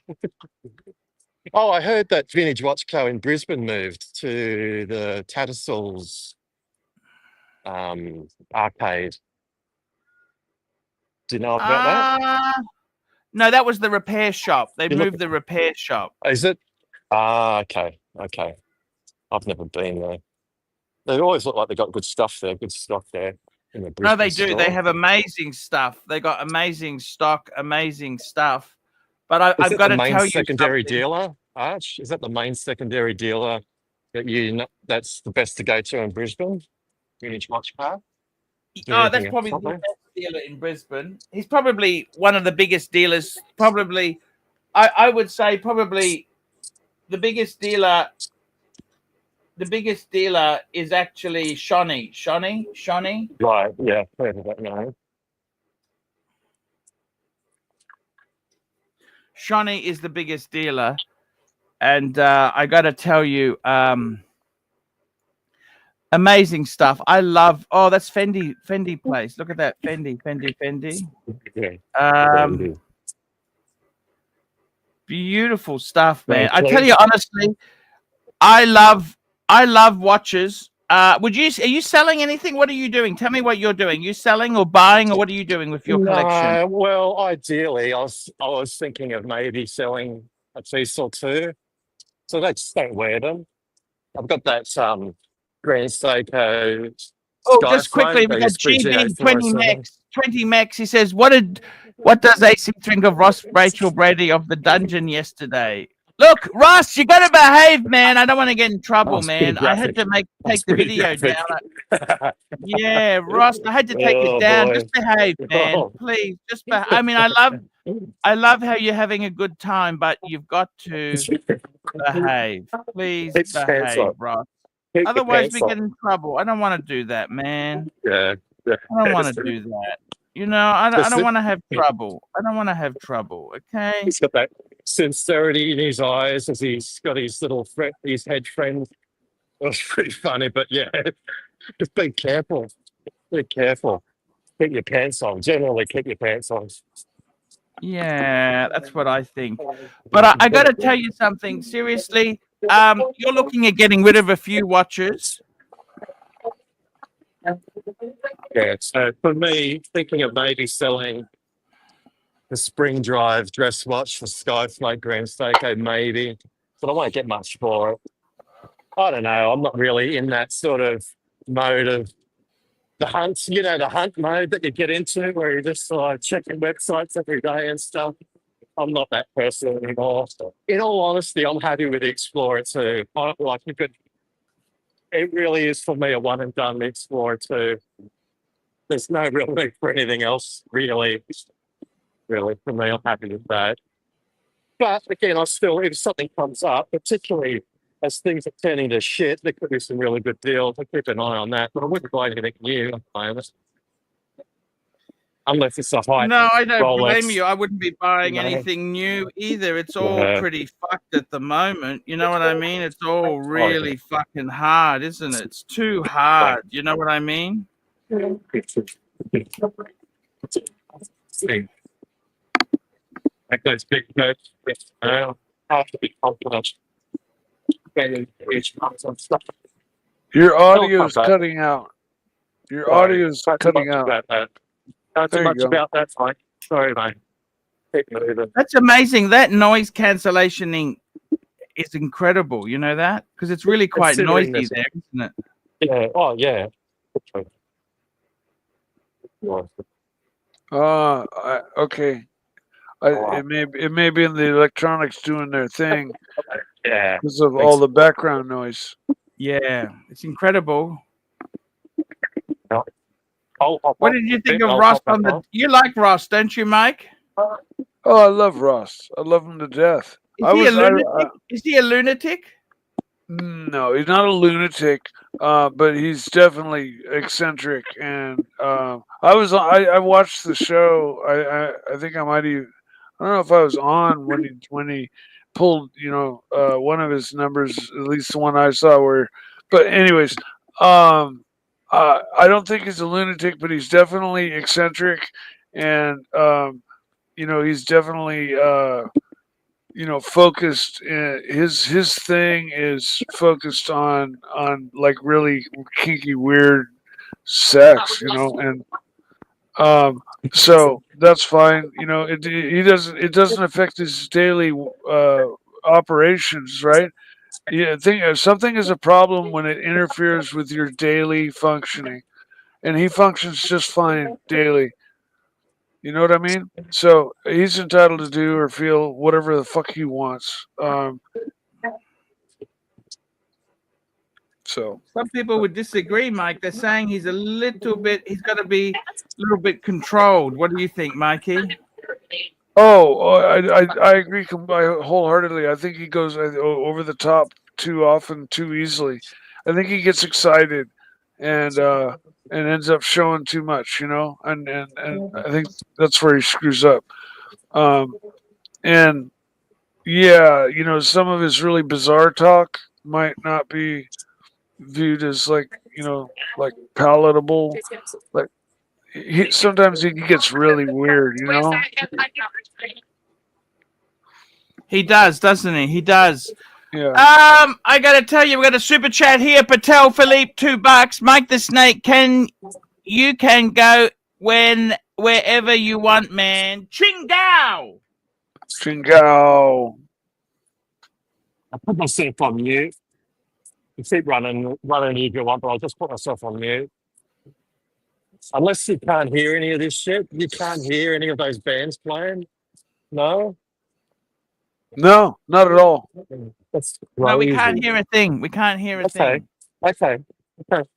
[SPEAKER 4] Oh, I heard that Vintage Watch Co in Brisbane moved to the Tattersalls arcade. Do you know about that?
[SPEAKER 2] No, that was the repair shop. They
[SPEAKER 4] You look-
[SPEAKER 2] moved the repair shop.
[SPEAKER 4] Is it? Okay. I've never been there. They always look like they got good stuff there, good stock there. In the
[SPEAKER 2] No,
[SPEAKER 4] Brisbane
[SPEAKER 2] they do.
[SPEAKER 4] store.
[SPEAKER 2] They have amazing stuff. They got amazing stock, amazing stuff. But
[SPEAKER 4] Is
[SPEAKER 2] I've
[SPEAKER 4] it
[SPEAKER 2] got
[SPEAKER 4] the
[SPEAKER 2] to
[SPEAKER 4] main
[SPEAKER 2] tell you
[SPEAKER 4] secondary
[SPEAKER 2] something.
[SPEAKER 4] dealer, Arch? Is that the main secondary dealer that that's the best to go to in Brisbane? Vintage Watch Car?
[SPEAKER 2] Oh, that's
[SPEAKER 4] Anything else?
[SPEAKER 2] probably the best dealer in Brisbane. He's probably one of the biggest dealers. Probably, I would say probably the biggest dealer. The biggest dealer is actually Shawnee.
[SPEAKER 4] Right, yeah, heard of that name.
[SPEAKER 2] Shawnee is the biggest dealer, and I got to tell you, amazing stuff. I love. Oh, that's Fendi place. Look at that Fendi.
[SPEAKER 4] Yeah.
[SPEAKER 2] Beautiful stuff, man.
[SPEAKER 4] Thank
[SPEAKER 2] I tell
[SPEAKER 4] you.
[SPEAKER 2] you honestly, I love watches. Are you selling anything? What are you doing? Tell me what you're doing. You selling or buying, or what are you doing with your collection?
[SPEAKER 4] No, well, ideally, I was thinking of maybe selling a piece or two. So they just don't wear them. I've got that Grand Seiko
[SPEAKER 2] Oh, just quickly,
[SPEAKER 4] Skyflame.
[SPEAKER 2] we
[SPEAKER 4] They
[SPEAKER 2] got
[SPEAKER 4] used to be
[SPEAKER 2] GB 20
[SPEAKER 4] GA407.
[SPEAKER 2] Max. 20 Max. He says, what does AC think of Rachel Brady of the dungeon yesterday? Look, Ross, you got to behave, man. I don't want to get in trouble,
[SPEAKER 4] That's pretty
[SPEAKER 2] man. I had
[SPEAKER 4] graphic.
[SPEAKER 2] to take the
[SPEAKER 4] Pretty
[SPEAKER 2] video
[SPEAKER 4] graphic.
[SPEAKER 2] down. Yeah, Ross, I had to take it
[SPEAKER 4] Oh
[SPEAKER 2] down.
[SPEAKER 4] boy.
[SPEAKER 2] Just behave, man.
[SPEAKER 4] Oh.
[SPEAKER 2] Please, just behave. I mean, I love how you're having a good time, but you've got to behave. Please
[SPEAKER 4] Keep your pants
[SPEAKER 2] behave,
[SPEAKER 4] up.
[SPEAKER 2] Ross.
[SPEAKER 4] Keep your
[SPEAKER 2] Otherwise,
[SPEAKER 4] pants
[SPEAKER 2] we
[SPEAKER 4] up.
[SPEAKER 2] get in trouble. I don't want to do that, man.
[SPEAKER 4] Yeah.
[SPEAKER 2] I don't want to do that. You know, I don't want to have
[SPEAKER 4] Yeah.
[SPEAKER 2] trouble. I don't want to have trouble. Okay.
[SPEAKER 4] He's got that sincerity in his eyes as he's got his little his head friend. It was pretty funny, but yeah, just be careful. Be careful. Keep your pants on. Generally, keep your pants on.
[SPEAKER 2] Yeah, that's what I think. But I got to tell you something. Seriously, you're looking at getting rid of a few watches.
[SPEAKER 4] Yeah. So for me, thinking of maybe selling the spring drive dress watch for Skyflake Grand Seiko, maybe, but I won't get much for it. I don't know. I'm not really in that sort of mode of the hunt, the hunt mode that you get into where you're just checking websites every day and stuff. I'm not that person anymore. In all honesty, I'm happy with the Explorer 2. It really is for me a one and done Explorer 2. There's no real need for anything else, really. Really, for me, I'm happy with that. But again, if something comes up, particularly as things are turning to shit, there could be some really good deals. I keep an eye on that, but I wouldn't buy anything new at the moment. Unless it's a high
[SPEAKER 2] No, I don't blame
[SPEAKER 4] Rolex.
[SPEAKER 2] you. I wouldn't be buying
[SPEAKER 4] No.
[SPEAKER 2] anything new either. It's all
[SPEAKER 4] Yeah.
[SPEAKER 2] pretty fucked at the moment. You know what I mean? It's all really fucking hard, isn't it? It's too hard. You know what I mean?
[SPEAKER 4] Like those big notes, have to be confident.
[SPEAKER 3] Your audio is cutting out. Your audio is cutting out.
[SPEAKER 4] Not too
[SPEAKER 3] There you
[SPEAKER 4] much
[SPEAKER 3] go.
[SPEAKER 4] about that, fine. Sorry, mate. Keep moving.
[SPEAKER 2] That's amazing. That noise cancellation is incredible. You know that? Because it's really quite
[SPEAKER 4] Considering
[SPEAKER 2] noisy
[SPEAKER 4] this-
[SPEAKER 2] there, isn't it?
[SPEAKER 4] Yeah. Oh, yeah.
[SPEAKER 3] Okay. It may be in the electronics doing their thing
[SPEAKER 4] Yeah.
[SPEAKER 3] because of all the background noise.
[SPEAKER 2] Yeah, it's incredible.
[SPEAKER 4] What
[SPEAKER 2] What did you think of Ross on the? You like Ross, don't you, Mike?
[SPEAKER 3] Oh, I love Ross. I love him to death.
[SPEAKER 2] Is he a lunatic? Is he a lunatic?
[SPEAKER 3] No, he's not a lunatic, but he's definitely eccentric. And I watched the show. I think I might even. I don't know if I was on when he pulled one of his numbers, at least the one I saw. But anyways, I don't think he's a lunatic, but he's definitely eccentric, and he's definitely focused. His thing is focused on like really kinky, weird sex, and so that's fine. It doesn't affect his daily operations, right? Yeah, something is a problem when it interferes with your daily functioning, and he functions just fine daily. You know what I mean? So he's entitled to do or feel whatever the fuck he wants. So
[SPEAKER 2] Some people would disagree, Mike. They're saying he's got to be a little bit controlled. What do you think, Mikey?
[SPEAKER 3] I agree wholeheartedly. I think he goes over the top too often, too easily. I think he gets excited and ends up showing too much, and I think that's where he screws up. And yeah, some of his really bizarre talk might not be viewed as like palatable. Like sometimes he gets really weird,
[SPEAKER 2] He does, doesn't he? He does.
[SPEAKER 3] Yeah.
[SPEAKER 2] I gotta tell you, we got a super chat here. Patel Philippe, $2. Mike the Snake, you can go wherever you want, man. Chingao.
[SPEAKER 3] Chingao.
[SPEAKER 4] I put myself on mute. You keep running if you want, but I'll just put myself on mute. Unless you can't hear any of this shit, you can't hear any of those bands playing. No,
[SPEAKER 3] No, not at all.
[SPEAKER 4] that's
[SPEAKER 2] No, we can't
[SPEAKER 4] crazy.
[SPEAKER 2] hear a thing. We can't hear a
[SPEAKER 4] Okay,
[SPEAKER 2] thing.
[SPEAKER 4] okay, okay.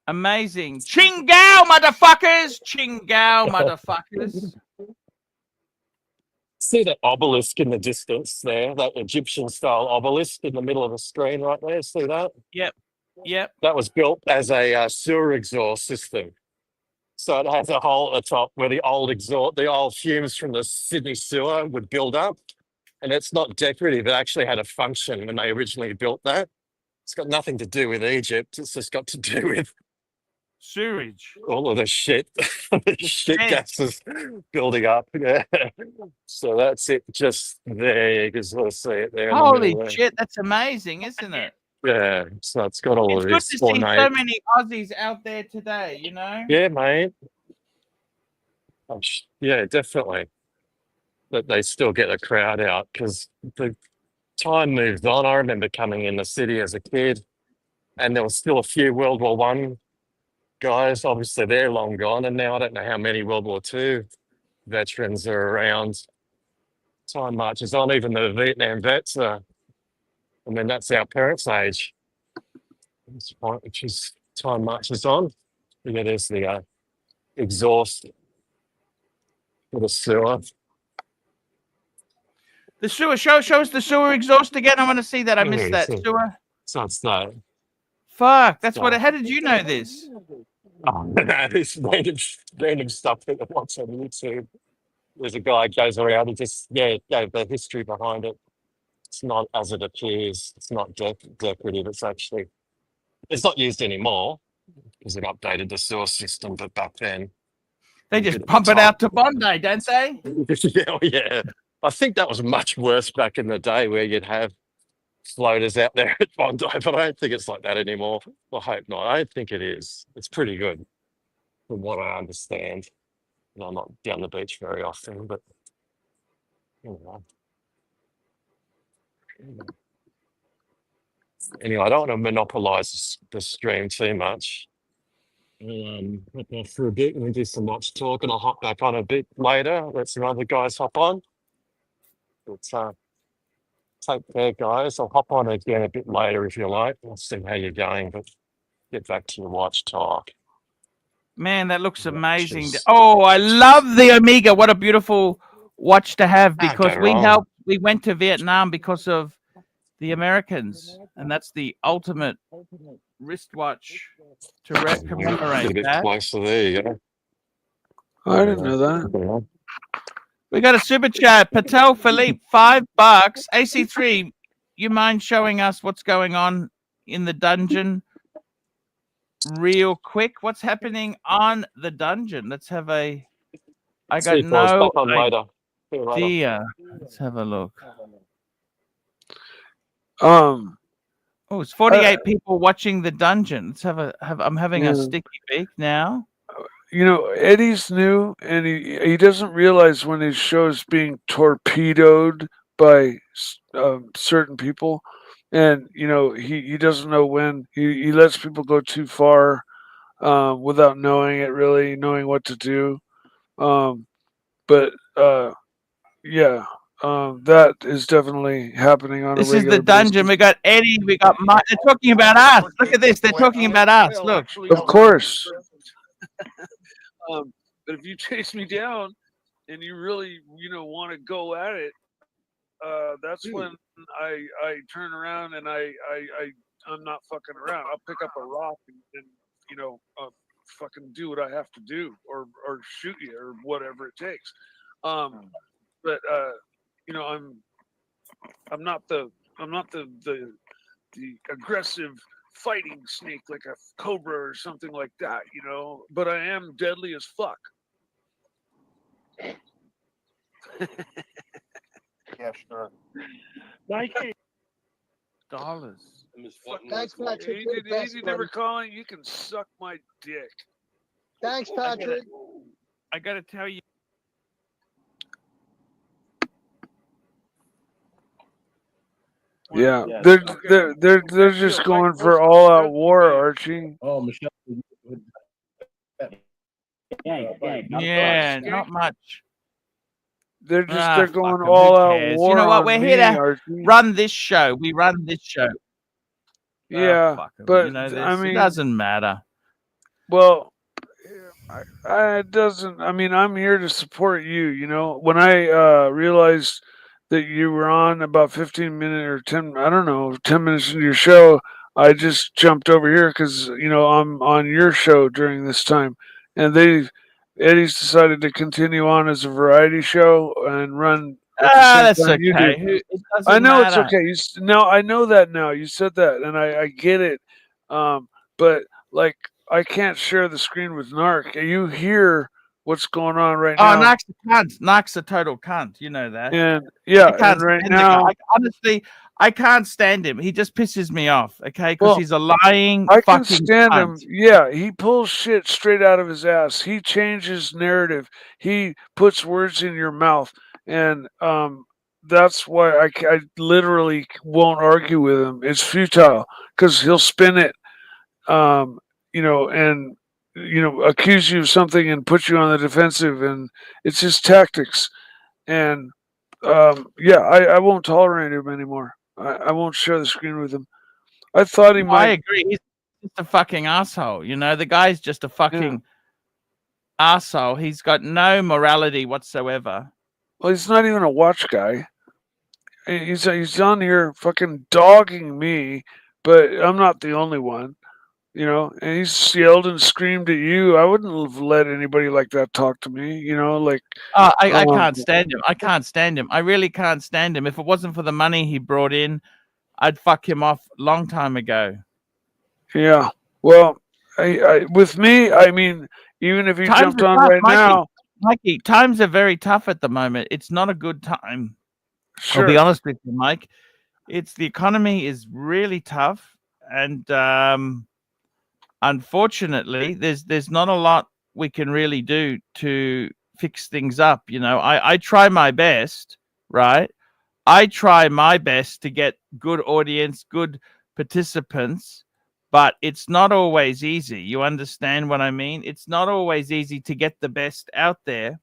[SPEAKER 2] Amazing. Chingao, motherfuckers. Chingao, motherfuckers.
[SPEAKER 4] See that obelisk in the distance there, that Egyptian style obelisk in the middle of the screen right there? See that?
[SPEAKER 2] Yep.
[SPEAKER 4] That was built as a sewer exhaust system. So it has a hole at the top where the old fumes from the Sydney sewer would build up. And it's not decorative. It actually had a function when they originally built that. It's got nothing to do with Egypt. It's just got to do with
[SPEAKER 2] Sewage.
[SPEAKER 4] all of the shit, the shit
[SPEAKER 2] Yeah.
[SPEAKER 4] gases building up. Yeah. So that's it. Just there, you can sort of see it there. In the
[SPEAKER 2] Holy
[SPEAKER 4] middle there.
[SPEAKER 2] shit, that's amazing, isn't it?
[SPEAKER 4] Yeah. So it's got all
[SPEAKER 2] It's
[SPEAKER 4] of
[SPEAKER 2] good
[SPEAKER 4] this
[SPEAKER 2] to see
[SPEAKER 4] ornate.
[SPEAKER 2] so many Aussies out there today,
[SPEAKER 4] Yeah, mate. Yeah, definitely. That they still get the crowd out because the time moves on. I remember coming in the city as a kid, and there was still a few World War One guys. Obviously, they're long gone, and now I don't know how many World War Two veterans are around. Time marches on. Even the Vietnam vets are. I mean, that's our parents' age. That's the point, which is time marches on. Yeah, there's the exhaust for the sewer.
[SPEAKER 2] The sewer, show us the sewer exhaust again. I want to see that. I missed that.
[SPEAKER 4] So,
[SPEAKER 2] Sewer.
[SPEAKER 4] so it's that.
[SPEAKER 2] Fuck, that's what. How did you know this?
[SPEAKER 4] Oh, no, this random stuff that I watch on YouTube. There's a guy goes around and just gave the history behind it. It's not as it appears. It's not decorative. It's not used anymore because they've updated the sewer system. But back then,
[SPEAKER 2] They just pump it out to Bondi, don't they?
[SPEAKER 4] yeah. I think that was much worse back in the day where you'd have floaters out there at Bondi, but I don't think it's like that anymore. I hope not. I don't think it is. It's pretty good from what I understand. And I'm not down the beach very often, but anyway, I don't want to monopolize the stream too much. Hop off for a bit and we do some watch talk, and I'll hop back on a bit later. Let some other guys hop on. But take care, guys. I'll hop on again a bit later if you like. We'll see how you're going, but get back to your watch talk.
[SPEAKER 2] Man, that looks amazing. Oh, I love the Omega. What a beautiful watch to have, because we went to Vietnam because of the Americans, and that's the ultimate wristwatch to commemorate
[SPEAKER 4] Get a bit
[SPEAKER 2] that.
[SPEAKER 4] closer. There you go.
[SPEAKER 3] I didn't know that.
[SPEAKER 2] We got a super chat. Patel Philippe, $5. AC3, you mind showing us what's going on in the dungeon real quick? What's happening on the dungeon? Let's have a. I got no idea. Let's have a look. Oh, it's 48 people watching the dungeon. Let's I'm having a sticky beak now.
[SPEAKER 3] Eddie's new, and he doesn't realize when his show's being torpedoed by certain people, and he doesn't know when. He lets people go too far without knowing it, really knowing what to do. Um, but yeah, that is definitely happening on a
[SPEAKER 2] This is the
[SPEAKER 3] regular basis.
[SPEAKER 2] dungeon. We got Eddie. We got Mike. They're talking about us. Look at this. They're talking about us. Look.
[SPEAKER 3] Of course. But if you chase me down and you really, want to go at it, that's when I turn around and I'm not fucking around. I'll pick up a rock and fucking do what I have to do, or shoot you, or whatever it takes. But I'm not the aggressive fighting snake like a cobra or something like that, But I am deadly as fuck.
[SPEAKER 5] Yeah, sure.
[SPEAKER 3] Nike.
[SPEAKER 2] Dollars.
[SPEAKER 6] Thanks, Patrick.
[SPEAKER 3] He
[SPEAKER 6] You're the best,
[SPEAKER 3] never
[SPEAKER 6] buddy.
[SPEAKER 3] calling. You can suck my dick.
[SPEAKER 6] Thanks, Patrick.
[SPEAKER 2] I got to tell you.
[SPEAKER 3] Yeah, they're just going for all out war, Archie.
[SPEAKER 5] Oh, Michelle.
[SPEAKER 2] Yeah, not much.
[SPEAKER 3] They're
[SPEAKER 2] Fuck
[SPEAKER 3] going
[SPEAKER 2] 'em,
[SPEAKER 3] all
[SPEAKER 2] who
[SPEAKER 3] out
[SPEAKER 2] cares?
[SPEAKER 3] war.
[SPEAKER 2] You know what?
[SPEAKER 3] on
[SPEAKER 2] We're
[SPEAKER 3] me,
[SPEAKER 2] here to
[SPEAKER 3] Archie.
[SPEAKER 2] run this show. We run this show.
[SPEAKER 3] Yeah,
[SPEAKER 2] Fuck 'em,
[SPEAKER 3] but
[SPEAKER 2] you know this.
[SPEAKER 3] I mean,
[SPEAKER 2] it doesn't matter.
[SPEAKER 3] well, it doesn't. I mean, I'm here to support you. When I realized that you were on about 15 minutes or 10, I don't know, 10 minutes into your show, I just jumped over here because I'm on your show during this time, and Eddie's decided to continue on as a variety show and run at the same
[SPEAKER 2] That's
[SPEAKER 3] time you do.
[SPEAKER 2] okay. It doesn't
[SPEAKER 3] I know
[SPEAKER 2] matter.
[SPEAKER 3] it's okay. I know that now. You said that, and I get it. But like, I can't share the screen with Narc. You hear what's going on right
[SPEAKER 2] Oh,
[SPEAKER 3] now?
[SPEAKER 2] Narc's a cunt. Narc's a total cunt. You know that.
[SPEAKER 3] And yeah,
[SPEAKER 2] I can't
[SPEAKER 3] and right
[SPEAKER 2] stand the guy.
[SPEAKER 3] now,
[SPEAKER 2] Honestly, I can't stand him. He just pisses me off. Okay, because
[SPEAKER 3] well,
[SPEAKER 2] he's a lying
[SPEAKER 3] I can
[SPEAKER 2] fucking
[SPEAKER 3] stand
[SPEAKER 2] cunt.
[SPEAKER 3] him. Yeah, he pulls shit straight out of his ass. He changes narrative. He puts words in your mouth, and that's why I literally won't argue with him. It's futile because he'll spin it, and accuse you of something and put you on the defensive, and it's his tactics. And yeah, I won't tolerate him anymore. I won't share the screen with him. I thought he
[SPEAKER 2] No, I
[SPEAKER 3] might.
[SPEAKER 2] agree. He's just a fucking asshole. The guy's just a fucking asshole. He's got no morality whatsoever.
[SPEAKER 3] Well, he's not even a watch guy. He's on here fucking dogging me, but I'm not the only one. And he's yelled and screamed at you. I wouldn't have let anybody like that talk to me. Like.
[SPEAKER 2] Oh, I can't stand him. I can't stand him. I really can't stand him. If it wasn't for the money he brought in, I'd fuck him off long time ago.
[SPEAKER 3] Yeah. Well, with me, I mean, even if he
[SPEAKER 2] Times
[SPEAKER 3] jumped
[SPEAKER 2] are
[SPEAKER 3] on
[SPEAKER 2] tough,
[SPEAKER 3] right now,
[SPEAKER 2] Mikey, times are very tough at the moment. It's not a good time.
[SPEAKER 3] sure.
[SPEAKER 2] I'll be honest with you, Mike. The economy is really tough, and unfortunately, there's not a lot we can really do to fix things up. I try my best, right? I try my best to get good audience, good participants, but it's not always easy. You understand what I mean? It's not always easy to get the best out there.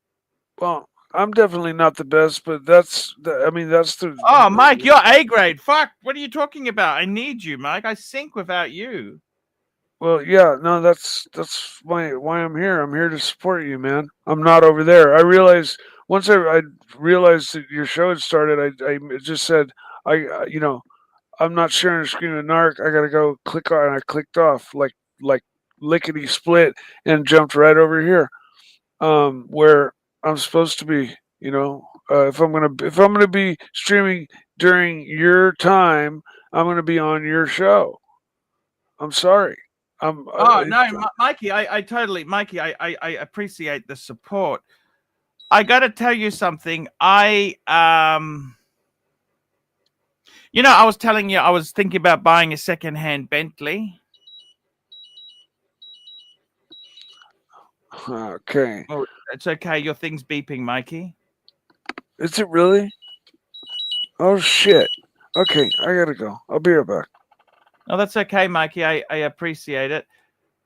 [SPEAKER 3] Well, I'm definitely not the best, but that's the.
[SPEAKER 2] Oh, Mike, you're A grade. Fuck. What are you talking about? I need you, Mike. I sink without you.
[SPEAKER 3] Well, yeah, no, that's why I'm here. I'm here to support you, man. I'm not over there. I realized once I realized that your show had started, I just said I'm not sharing a screen with Narc. I gotta go click on, and I clicked off like lickety split and jumped right over here, where I'm supposed to be. If I'm gonna be streaming during your time, I'm gonna be on your show. I'm sorry.
[SPEAKER 2] Oh no, Mikey, I totally, Mikey, I appreciate the support. I got to tell you something. I was telling you I was thinking about buying a second-hand Bentley.
[SPEAKER 3] Okay.
[SPEAKER 2] Oh, it's okay. Your thing's beeping, Mikey.
[SPEAKER 3] Is it really? Oh shit! Okay, I gotta go. I'll be right back.
[SPEAKER 2] Oh, that's okay, Mikey. I appreciate it.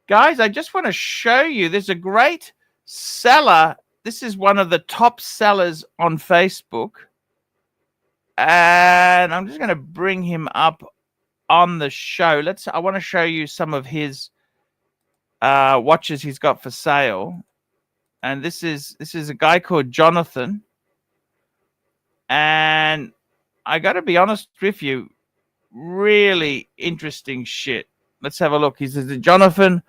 [SPEAKER 2] Guys, I just want to show you. There's a great seller. This is one of the top sellers on Facebook. And I'm just going to bring him up on the show. I want to show you some of his watches he's got for sale. And this is a guy called Jonathan. And I got to be honest with you, really interesting shit. Let's have a look. He's the Jonathan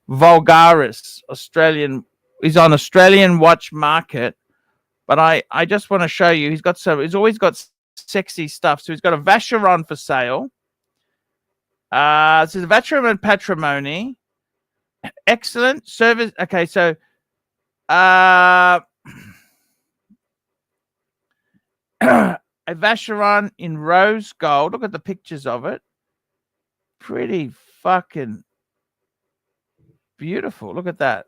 [SPEAKER 2] Vulgaris, Australian. He's on Australian Watch Market. But I just want to show you. He's always got sexy stuff. So he's got a Vacheron for sale. This is a Vacheron Patrimony. Excellent service. Okay, so a Vacheron in rose gold. Look at the pictures of it. Pretty fucking beautiful. Look at that.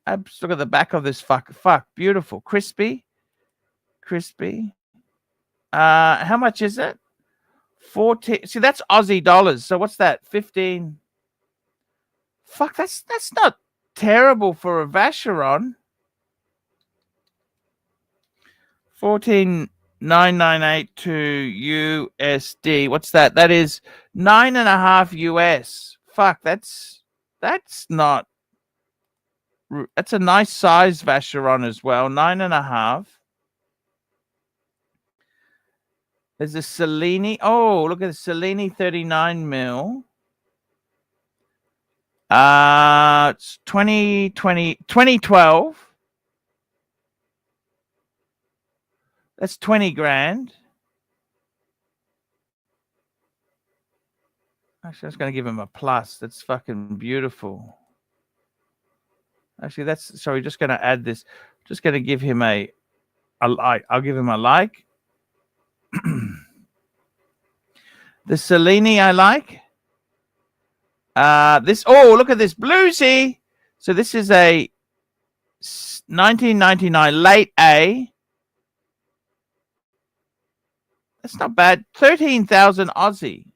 [SPEAKER 2] Look at the back of this fuck. Beautiful. Crispy. How much is it? 14. See, that's Aussie dollars. So what's that? 15. Fuck, that's not terrible for a Vacheron. 14,998 USD. What's that? That is 9.5 US. Fuck, that's not. That's a nice size Vacheron as well. 9.5. There's a Cellini. Oh, look at the Cellini 39 mil. It's 2012. That's 20 grand. Actually, I was going to give him a plus. That's fucking beautiful. Actually, sorry, just going to add this. Just going to give him a like. I'll give him a like. The Cellini I like. Look at this bluesy. So this is a 1999 late A. That's not bad. 13,000 Aussie.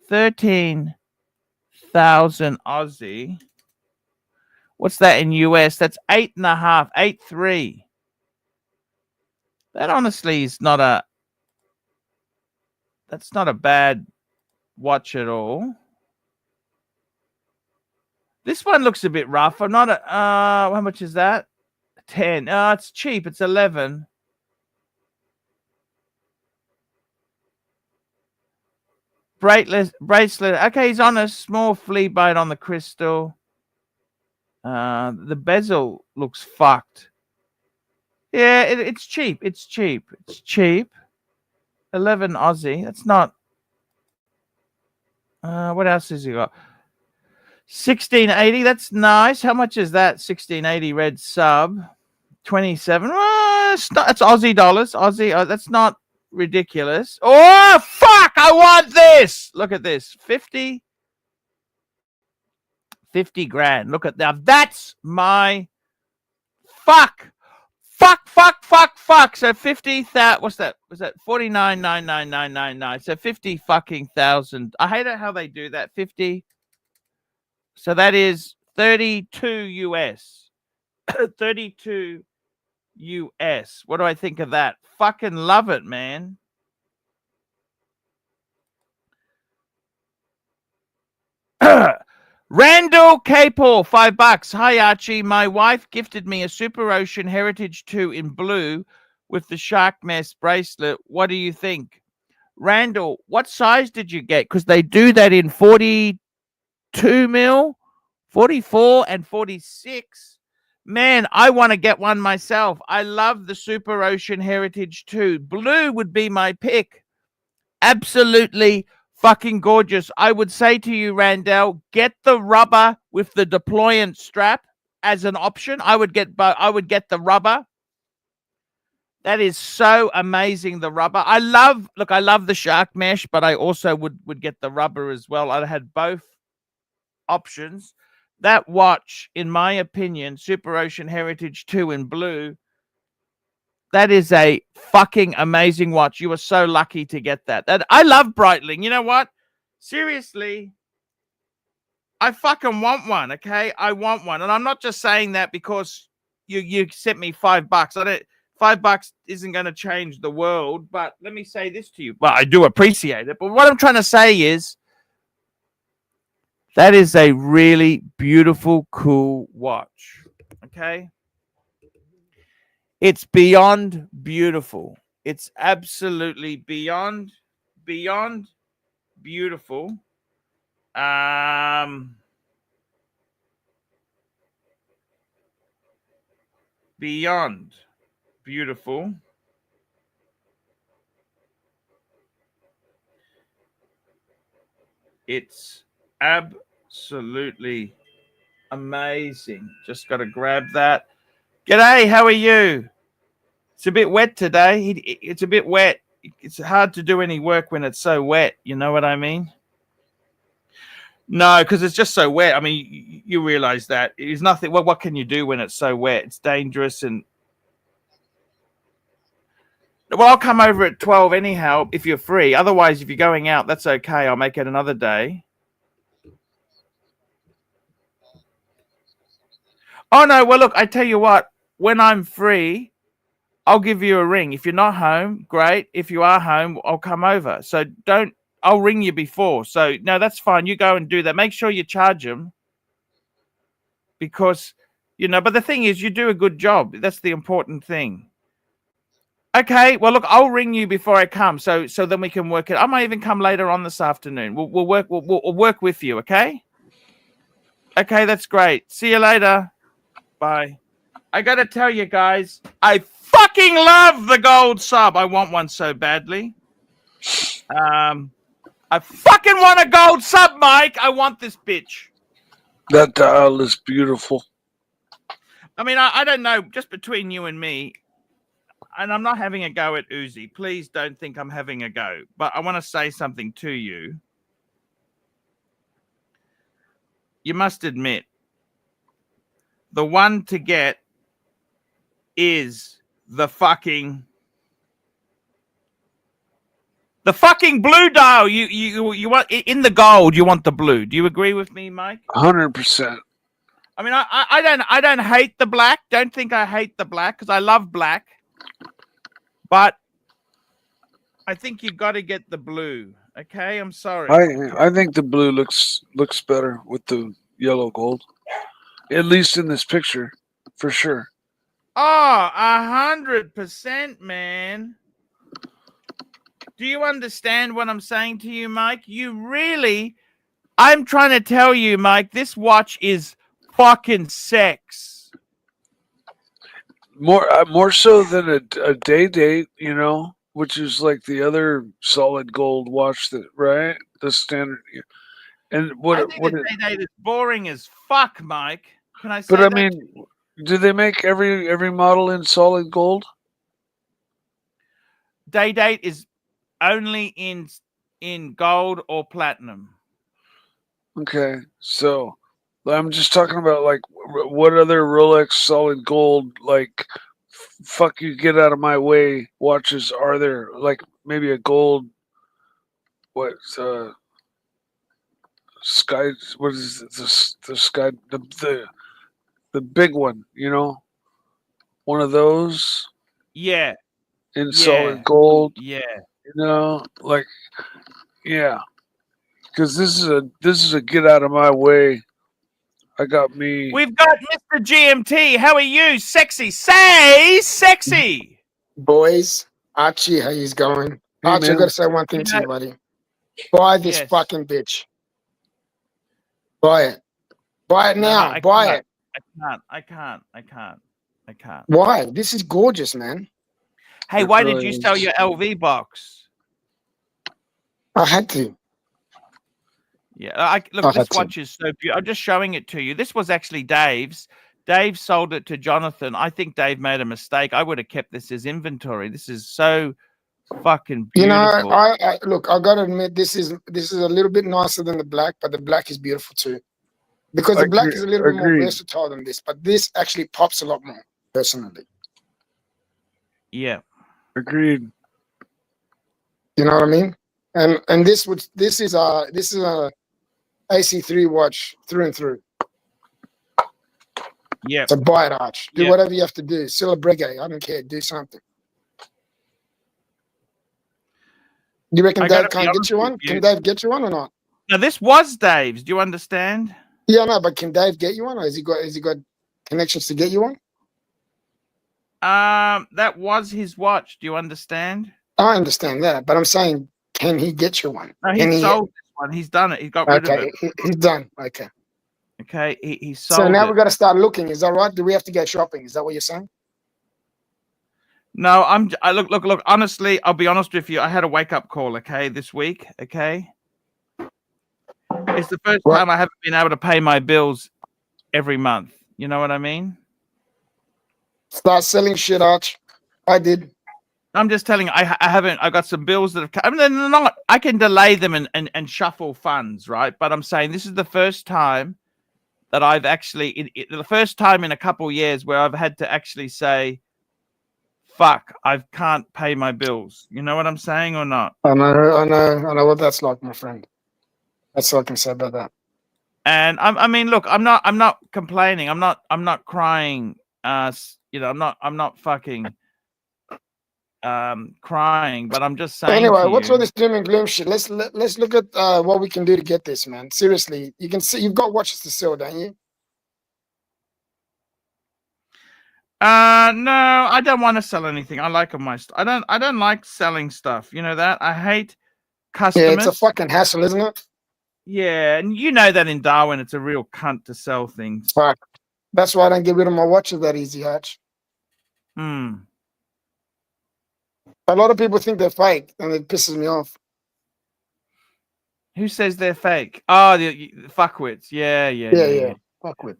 [SPEAKER 2] 13,000 Aussie. What's that in US? That's 8.5, 8.3. That honestly is not a. That's not a bad watch at all. This one looks a bit rough. I'm not how much is that? 10. It's cheap. It's 11. Bracelet. Okay, he's on a small flea bite on the crystal. The bezel looks fucked. Yeah, it's cheap. It's cheap. 11 Aussie. That's not. What else has he got? 1680. That's nice. How much is that? 1680 red sub. 27. It's Aussie dollars. Aussie. That's not ridiculous. Oh fuck! I want this. Look at this. 50 grand. Look at that. That's my fuck. So 50,000. What's that? Was that 49,99999? So 50 fucking thousand. I hate it how they do that. 50. So that is 32 US. 32 US. What do I think of that? Fucking love it, man. Randall Capel, $5. Hi, Archie. My wife gifted me a Super Ocean Heritage 2 in blue with the shark mess bracelet. What do you think? Randall, what size did you get? Because they do that in 42 mil, 44, and 46. Man, I want to get one myself. I love the Super Ocean Heritage 2. Blue would be my pick. Absolutely fucking gorgeous. I would say to you, Randall, get the rubber with the deployant strap as an option. I would get the rubber. That is so amazing, the rubber. I love the shark mesh, but I also would get the rubber as well. I had both options. That watch, in my opinion, Super Ocean Heritage 2 in blue, That is a fucking amazing watch. You were so lucky to get that. I love Breitling. You know what? Seriously, I fucking want one. Okay, I want one, and I'm not just saying that because you sent me $5. I don't. $5 isn't going to change the world, but let me say this to you. Well, I do appreciate it, but what I'm trying to say is that is a really beautiful, cool watch. Okay. It's beyond beautiful. It's absolutely beyond beautiful. Beyond beautiful. It's absolutely amazing. Just got to grab that. G'day, how are you? It's a bit wet today. It's a bit wet. It's hard to do any work when it's so wet. You know what I mean? No, because it's just so wet. I mean, you realize that. It's nothing. Well, what can you do when it's so wet? It's dangerous. And well, I'll come over at 12 anyhow if you're free. Otherwise, if you're going out, that's okay. I'll make it another day. Oh, no. Well, look, I tell you what. When I'm free, I'll give you a ring. If you're not home, great. If you are home, I'll come over. So I'll ring you before. So, no, that's fine. You go and do that. Make sure you charge them. Because, but the thing is, you do a good job. That's the important thing. Okay, well, look, I'll ring you before I come, so then we can work it. I might even come later on this afternoon. We'll work with you, okay? Okay, that's great. See you later. Bye. I gotta tell you guys, I fucking love the gold sub. I want one so badly. I fucking want a gold sub, Mike. I want this bitch.
[SPEAKER 3] That dial is beautiful.
[SPEAKER 2] I mean, I don't know, just between you and me. And I'm not having a go at Uzi. Please don't think I'm having a go. But I want to say something to you. You must admit, the one to get is the fucking blue dial. You want in the gold. You want the blue. Do you agree with me, Mike?
[SPEAKER 3] 100%.
[SPEAKER 2] I mean, I don't hate the black. Don't think I hate the black because I love black. But I think you got to get the blue. Okay, I'm sorry.
[SPEAKER 3] I think the blue looks better with the yellow gold, at least in this picture, for sure.
[SPEAKER 2] Oh, 100%, man. Do you understand what I'm saying to you, Mike? I'm trying to tell you, Mike, this watch is fucking sex.
[SPEAKER 3] More so than a day date, which is like the other solid gold watch right? The standard. And
[SPEAKER 2] I think a day date is boring as fuck, Mike. Can I say
[SPEAKER 3] But I
[SPEAKER 2] that?
[SPEAKER 3] mean, do they make every model in solid gold?
[SPEAKER 2] Day date is only in gold or platinum.
[SPEAKER 3] Okay, so I'm just talking about like what other Rolex solid gold like fuck you get out of my way watches are there? Like maybe a gold sky, what is it, the sky, the big one, one of those
[SPEAKER 2] Yeah.
[SPEAKER 3] in solid gold,
[SPEAKER 2] Yeah.
[SPEAKER 3] like yeah, because this is a get out of my way. I got me.
[SPEAKER 2] We've got Mr. GMT. How are you? Sexy. Say sexy.
[SPEAKER 5] Boys, Archie, how you going?
[SPEAKER 3] Hey,
[SPEAKER 5] Archie, I
[SPEAKER 3] man.
[SPEAKER 5] gotta say one thing to you, buddy. Buy this
[SPEAKER 2] Yes.
[SPEAKER 5] fucking bitch. Buy it. Buy it now.
[SPEAKER 2] I
[SPEAKER 5] Buy
[SPEAKER 2] can't.
[SPEAKER 5] it.
[SPEAKER 2] I can't.
[SPEAKER 5] Why? This is gorgeous, man.
[SPEAKER 2] Hey,
[SPEAKER 3] It
[SPEAKER 2] why
[SPEAKER 3] really
[SPEAKER 2] did you sell
[SPEAKER 3] is.
[SPEAKER 2] your LV box?
[SPEAKER 5] I had to.
[SPEAKER 2] Yeah, look,
[SPEAKER 5] I
[SPEAKER 2] this
[SPEAKER 5] had to.
[SPEAKER 2] watch is so beautiful. I'm just showing it to you. This was actually Dave's. Dave sold it to Jonathan. I think Dave made a mistake. I would have kept this as inventory. This is so fucking beautiful.
[SPEAKER 5] You know, I look, I gotta admit this is a little bit nicer than the black, but the black is beautiful too. Because the black is a little bit more
[SPEAKER 3] Agreed.
[SPEAKER 5] versatile than this, but this actually pops a lot more, personally.
[SPEAKER 2] Yeah.
[SPEAKER 3] Agreed.
[SPEAKER 5] You know what I mean? And this is a AC3 watch through and through.
[SPEAKER 2] Yeah.
[SPEAKER 5] So buy it, Arch. Do
[SPEAKER 2] Yeah.
[SPEAKER 5] whatever you have to do. Still a Breguet. I don't care. Do something. You reckon
[SPEAKER 2] I
[SPEAKER 5] Dave
[SPEAKER 2] gotta be
[SPEAKER 5] can't get
[SPEAKER 2] honest
[SPEAKER 5] you
[SPEAKER 2] with
[SPEAKER 5] one?
[SPEAKER 2] you.
[SPEAKER 5] Can Dave get you one or not?
[SPEAKER 2] Now this was Dave's. Do you understand?
[SPEAKER 5] Yeah, no, but can Dave get you one, or has he got connections to get you one?
[SPEAKER 2] That was his watch. Do you understand?
[SPEAKER 5] I understand that, but I'm saying, can he get you one?
[SPEAKER 2] No,
[SPEAKER 5] Can
[SPEAKER 2] he
[SPEAKER 5] he?
[SPEAKER 2] sold this one. He's done it. He got rid of
[SPEAKER 5] Okay,
[SPEAKER 2] it.
[SPEAKER 5] he's done. Okay.
[SPEAKER 2] Okay, he
[SPEAKER 5] So
[SPEAKER 2] sold
[SPEAKER 5] now
[SPEAKER 2] it.
[SPEAKER 5] we got to start looking. Is that right? Do we have to go shopping? Is that what you're saying?
[SPEAKER 2] No, I look. Honestly, I'll be honest with you. I had a wake up call. Okay, this week. Okay, it's the first
[SPEAKER 5] What?
[SPEAKER 2] time I haven't been able to pay my bills every month. You know what I mean?
[SPEAKER 5] Start selling shit, Arch. I did.
[SPEAKER 2] I'm just telling you, I haven't. I got some bills that have come. I mean, they're not. I can delay them and shuffle funds, right? But I'm saying this is the first time that I've actually, the first time in a couple of years where I've had to actually say, "Fuck, I can't pay my bills." You know what I'm saying or not?
[SPEAKER 5] I know what that's like, my friend. That's all I can say about that.
[SPEAKER 2] And I mean, look, I'm not complaining. I'm not crying. You know, I'm not fucking crying, but I'm just saying.
[SPEAKER 5] Anyway,
[SPEAKER 2] to
[SPEAKER 5] what's
[SPEAKER 2] you,
[SPEAKER 5] all this doom and gloom shit? Let's look at what we can do to get this, man. Seriously, you can see you've got watches to sell, don't you?
[SPEAKER 2] No, I don't want to sell anything. I like my I don't like selling stuff. You know that? I hate customers.
[SPEAKER 5] Yeah, it's a fucking hassle, isn't it?
[SPEAKER 2] Yeah, and you know that in Darwin, it's a real cunt to sell things.
[SPEAKER 5] Fuck. That's why I don't get rid of my watches that easy, Hutch.
[SPEAKER 2] Hmm.
[SPEAKER 5] A lot of people think they're fake, and it pisses me off.
[SPEAKER 2] Who says they're fake? Oh, the fuckwits. Yeah.
[SPEAKER 5] Fuck with.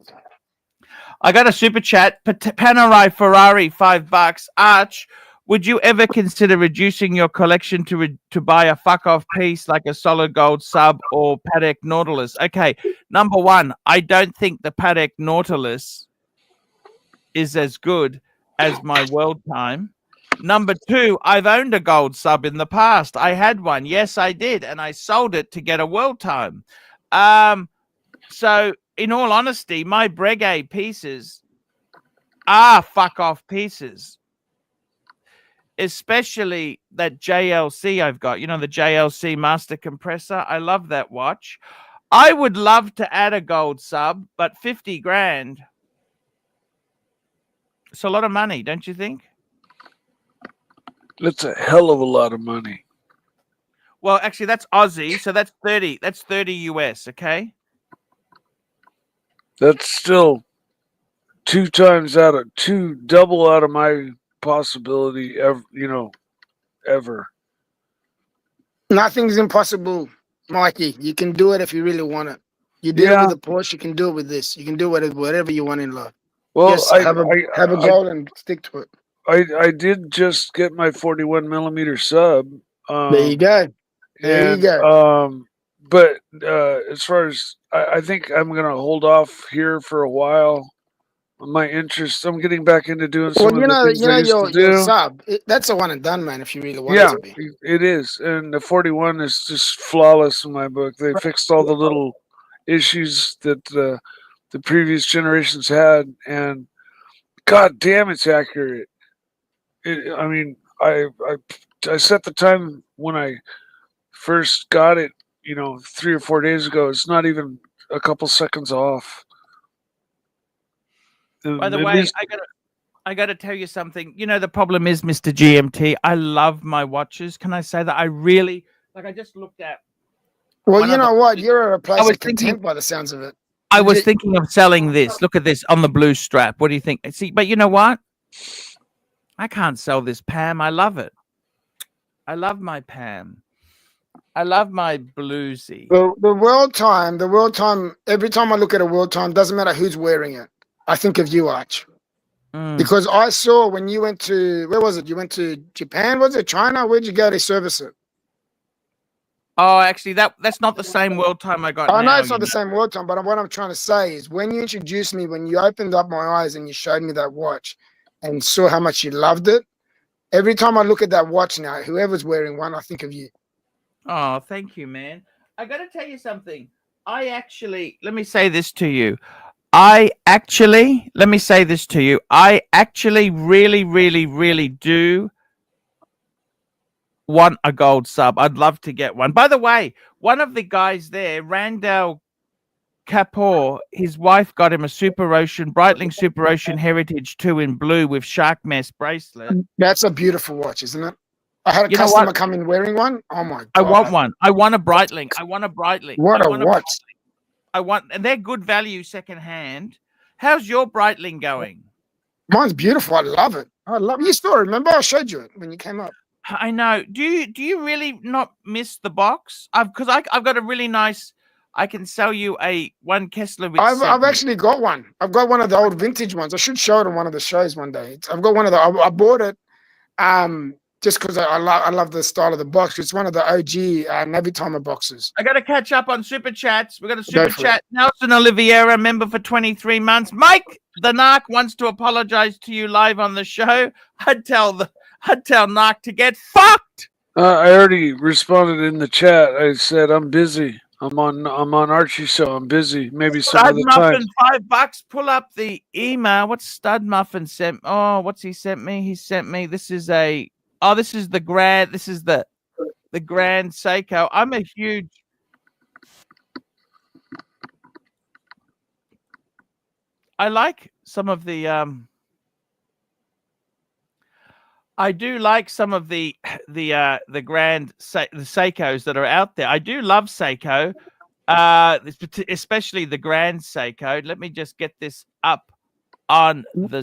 [SPEAKER 2] I got a super chat. Panerai Ferrari, $5. Arch, would you ever consider reducing your collection to buy a fuck off piece like a solid gold sub or Patek Nautilus? Okay, number one, I don't think the Patek Nautilus is as good as my world time. Number two, I've owned a gold sub in the past. I had one. Yes, I did. And I sold it to get a world time. So in all honesty, my Breguet pieces are fuck off pieces. Especially that JLC I've got. You know, the JLC Master Compressor. I love that watch. I would love to add a gold sub, but 50 grand. It's a lot of money, don't you think?
[SPEAKER 3] That's a hell of a lot of money.
[SPEAKER 2] Well, actually, that's Aussie, so that's 30. That's 30 US, okay?
[SPEAKER 3] That's still double out of my possibility ever.
[SPEAKER 5] Nothing's impossible, Mikey. You can do it if you really want it. You did it with the Porsche. You can do it with this. You can do whatever you want in life.
[SPEAKER 3] Well,
[SPEAKER 5] Just have a goal and stick to it.
[SPEAKER 3] I did just get my 41 millimeter sub.
[SPEAKER 5] There you go. There you go.
[SPEAKER 3] But as far as I think I'm gonna hold off here for a while. My interest, I'm getting back into doing some of the things I used to do.
[SPEAKER 5] Your sub, that's a one and done, man. If you really want it to be.
[SPEAKER 3] It is, and the 41 is just flawless in my book. They fixed all the little issues that the previous generations had, and god damn, it's accurate. I mean, I set the time when I first got it, 3 or 4 days ago. It's not even a couple seconds off.
[SPEAKER 2] By the way, I gotta tell you something. You know, the problem is, Mr. GMT, I love my watches. Can I say that? I really I just looked at.
[SPEAKER 5] Well, you know what? You're a place of content by the sounds of it.
[SPEAKER 2] I was thinking of selling this. Look at this on the blue strap. What do you think? See, but you know what? I can't sell this Pam. I love it. I love my Pam. I love my bluesy.
[SPEAKER 5] The world time, every time I look at a world time, doesn't matter who's wearing it. I think of you, Arch. Because I saw when you went to, where was it? You went to Japan? Was it China? Where'd you go to service it?
[SPEAKER 2] Oh, actually, that's not the same world time I got.
[SPEAKER 5] I know it's not the same world time, but what I'm trying to say is when you introduced me, when you opened up my eyes and you showed me that watch and saw how much you loved it, Every time I look at that watch now, whoever's wearing one, I think of you.
[SPEAKER 2] Oh, thank you, man. I got to tell you something. Let me say this to you. Let me say this to you. I actually really, really, really do want a gold sub. I'd love to get one. By the way, one of the guys there, Randall Kapoor, his wife got him a Breitling Super Ocean Heritage 2 in blue with shark mess bracelet.
[SPEAKER 5] That's a beautiful watch, isn't it? I had a
[SPEAKER 2] You know
[SPEAKER 5] customer
[SPEAKER 2] what?
[SPEAKER 5] come in wearing one. Oh my god!
[SPEAKER 2] I want one. I want a Breitling.
[SPEAKER 5] What a watch!
[SPEAKER 2] And they're good value second hand. How's your Breitling going?
[SPEAKER 5] Mine's beautiful. I love it. You still remember? I showed you it when you came up.
[SPEAKER 2] I know. Do you really not miss the box? I've got a really nice. I can sell you one Kessler.
[SPEAKER 5] I've actually got one. I've got one of the old vintage ones. I should show it on one of the shows one day. I've got one of the. I bought it, just because I love the style of the box. It's one of the OG Navitimer boxes.
[SPEAKER 2] I got to catch up on super chats. We got a super chat. Nelson Oliveira, member for 23 months. Mike the Narc wants to apologize to you live on the show. I'd tell Narc to get fucked.
[SPEAKER 3] I already responded in the chat. I said I'm busy. I'm on Archie, so I'm busy. Maybe some
[SPEAKER 2] Stud
[SPEAKER 3] other
[SPEAKER 2] Muffin,
[SPEAKER 3] time.
[SPEAKER 2] $5. Pull up the email. What's Stud Muffin sent? Oh, what's he sent me? He sent me. This is the Grand. This is the Grand Seiko. I'm a huge. I like some of the. I do like some of the Grand the Seikos that are out there. I do love Seiko, especially the Grand Seiko. Let me just get this up on the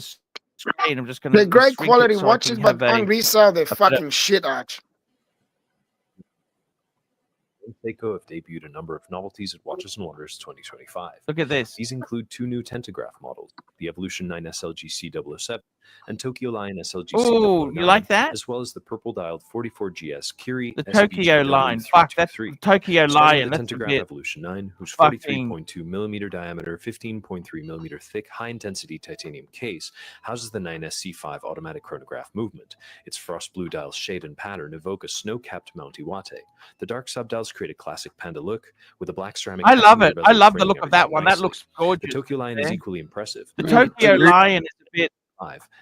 [SPEAKER 2] screen. I'm just going to.
[SPEAKER 5] They're great quality watches, but on resale they're fucking shit, Arch.
[SPEAKER 7] Seiko have debuted a number of novelties at Watches and Wonders 2025.
[SPEAKER 2] Look at this.
[SPEAKER 7] These include 2 new Tentograph models, the Evolution 9 SLG C007 and Tokyo Line SLG C009.
[SPEAKER 2] Oh, you like that?
[SPEAKER 7] As well as the purple-dialed 44GS Curie.
[SPEAKER 2] The Tokyo Line. Fuck, that's Tokyo Lion.
[SPEAKER 7] The
[SPEAKER 2] That's a
[SPEAKER 7] Tentograph
[SPEAKER 2] bit
[SPEAKER 7] Evolution 9, whose 43.2 millimeter diameter, 15.3 millimeter thick, high-intensity titanium case houses the 9S C5 automatic chronograph movement. Its frost blue dials shade and pattern evoke a snow-capped Mount Iwate. The dark subdials create a classic panda look with a black ceramic.
[SPEAKER 2] I love it. I love the look of that one. That looks gorgeous.
[SPEAKER 7] The Tokyo Line is equally impressive.
[SPEAKER 2] The Tokyo Lion is a bit.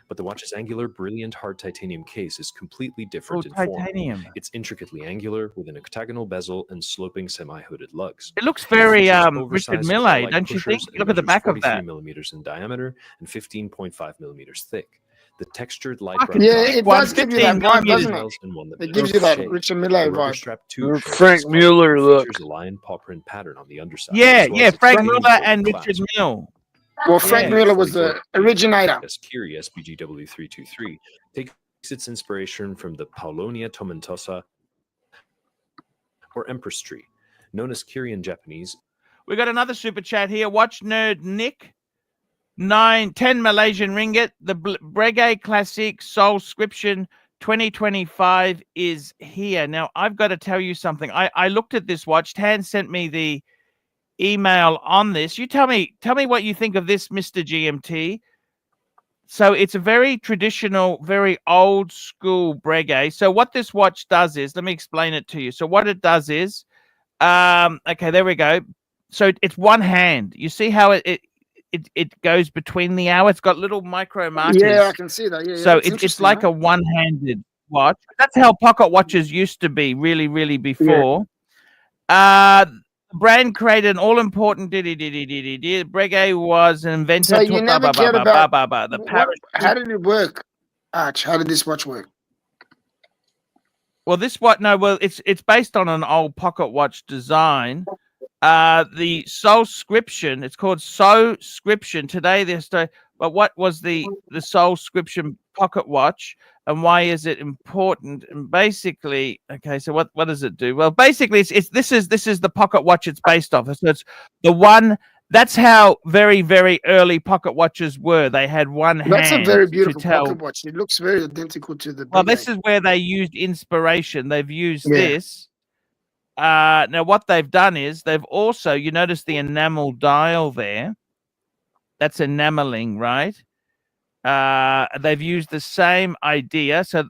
[SPEAKER 7] But the watch's angular, brilliant, hard titanium case is completely different in
[SPEAKER 2] titanium.
[SPEAKER 7] form. It's intricately angular with an octagonal bezel and sloping semi-hooded lugs.
[SPEAKER 2] It looks very Richard Mille, don't you think? Look at the back of that.
[SPEAKER 7] 43 millimeters in diameter and 15.5 millimeters thick. The textured light brown.
[SPEAKER 5] Yeah, it does give you that vibe, doesn't it? It gives you that Richard Mille vibe.
[SPEAKER 3] Frank Mueller look.
[SPEAKER 7] Features a lion paw print pattern on the underside.
[SPEAKER 2] Yeah, Frank Mueller and Richard Mille.
[SPEAKER 5] Well, Frank Mueller was the originator.
[SPEAKER 7] Curie SBGW323 takes its inspiration from the Paulonia tomentosa or Empress tree, known as Curie in Japanese.
[SPEAKER 2] We got another super chat here. Watch nerd Nick, 10 Malaysian ringgit. The Breguet Classic Soulscription 2025 is here. Now, I've got to tell you something. I looked at this watch. Tan sent me the email on this. You tell me what you think of this, Mr. GMT. So it's a very traditional, very old school Breguet. So what this watch does is, let me explain it to you. So what it does is, okay, there we go. So it's one hand. You see how it goes between the hour. It's got little micro markers.
[SPEAKER 5] Yeah, I can see that. Yeah,
[SPEAKER 2] so it's like a one-handed watch. That's how pocket watches used to be, really before. Yeah. Brand created an all-important Breguet was invented.
[SPEAKER 5] So you never cared about how did it work, Arch? How did this watch work?
[SPEAKER 2] Well, it's based on an old pocket watch design. The Soulscription, it's called Soulscription. Today but what was the Soulscription pocket watch and why is it important? And basically, okay, so what does it do? Well, basically this is the pocket watch it's based off. So it's the one. That's how very early pocket watches were. They had one hand.
[SPEAKER 5] That's a very beautiful pocket watch. It looks very identical to the.
[SPEAKER 2] Well, this is where they used inspiration. They've used this. Now what they've done is they've also, you notice the enamel dial there. That's enameling, right? They've used the same idea. So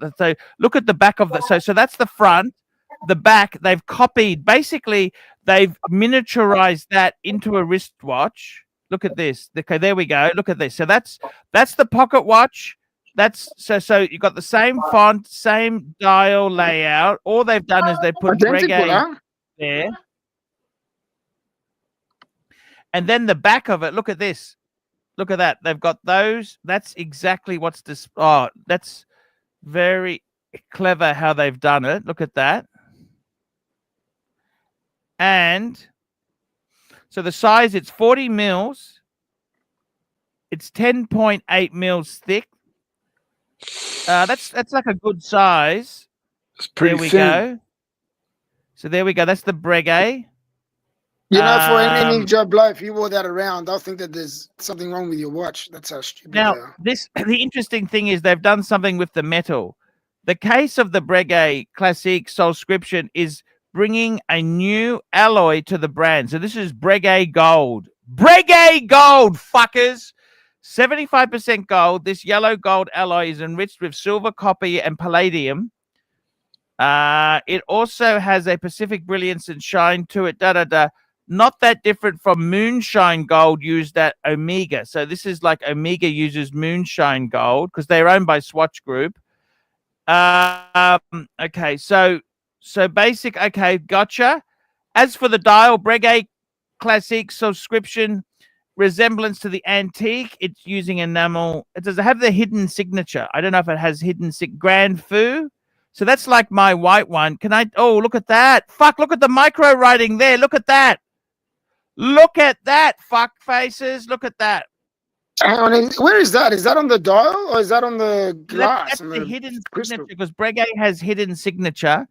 [SPEAKER 2] look at the back of the. So that's the front. The back, they've copied. Basically, they've miniaturized that into a wristwatch. Look at this. Okay, there we go. Look at this. So that's the pocket watch. That's so you got the same font, same dial layout. All they've done is they put
[SPEAKER 5] Identical,
[SPEAKER 2] Breguet
[SPEAKER 5] huh?
[SPEAKER 2] there. And then the back of it, look at this. Look at that. They've got those. That's exactly what's this. Oh, that's very clever how they've done it. Look at that. And so the size, it's 40 mils. It's 10.8 mils thick. That's like a good size.
[SPEAKER 3] It's pretty
[SPEAKER 2] there we
[SPEAKER 3] thin.
[SPEAKER 2] go. So there we go. That's the Breguet.
[SPEAKER 5] You know, for any Joe Blow, if you wore that around, they'll think that there's something wrong with your watch. That's how stupid
[SPEAKER 2] Now,
[SPEAKER 5] they are.
[SPEAKER 2] the interesting thing is they've done something with the metal. The case of the Breguet Classique Subscription is bringing a new alloy to the brand. So this is Breguet Gold. Breguet Gold, fuckers! 75% gold. This yellow gold alloy is enriched with silver, copper, and palladium. It also has a Pacific brilliance and shine to it. Not that different from moonshine gold used at Omega. So this is like Omega uses moonshine gold because they're owned by Swatch Group. Okay, so basic. Okay, gotcha. As for the dial, Breguet Classique Subscription resemblance to the antique. It's using enamel. It does have the hidden signature. I don't know if it has hidden Grand Fou. So that's like my white one. Can I? Oh, look at that. Fuck, look at the micro writing there. Look at that. Look at that, fuck faces. Look at that.
[SPEAKER 5] Hang on, where is that? Is that on the dial or is that on the glass?
[SPEAKER 2] That's the hidden signature because Breguet has hidden signature.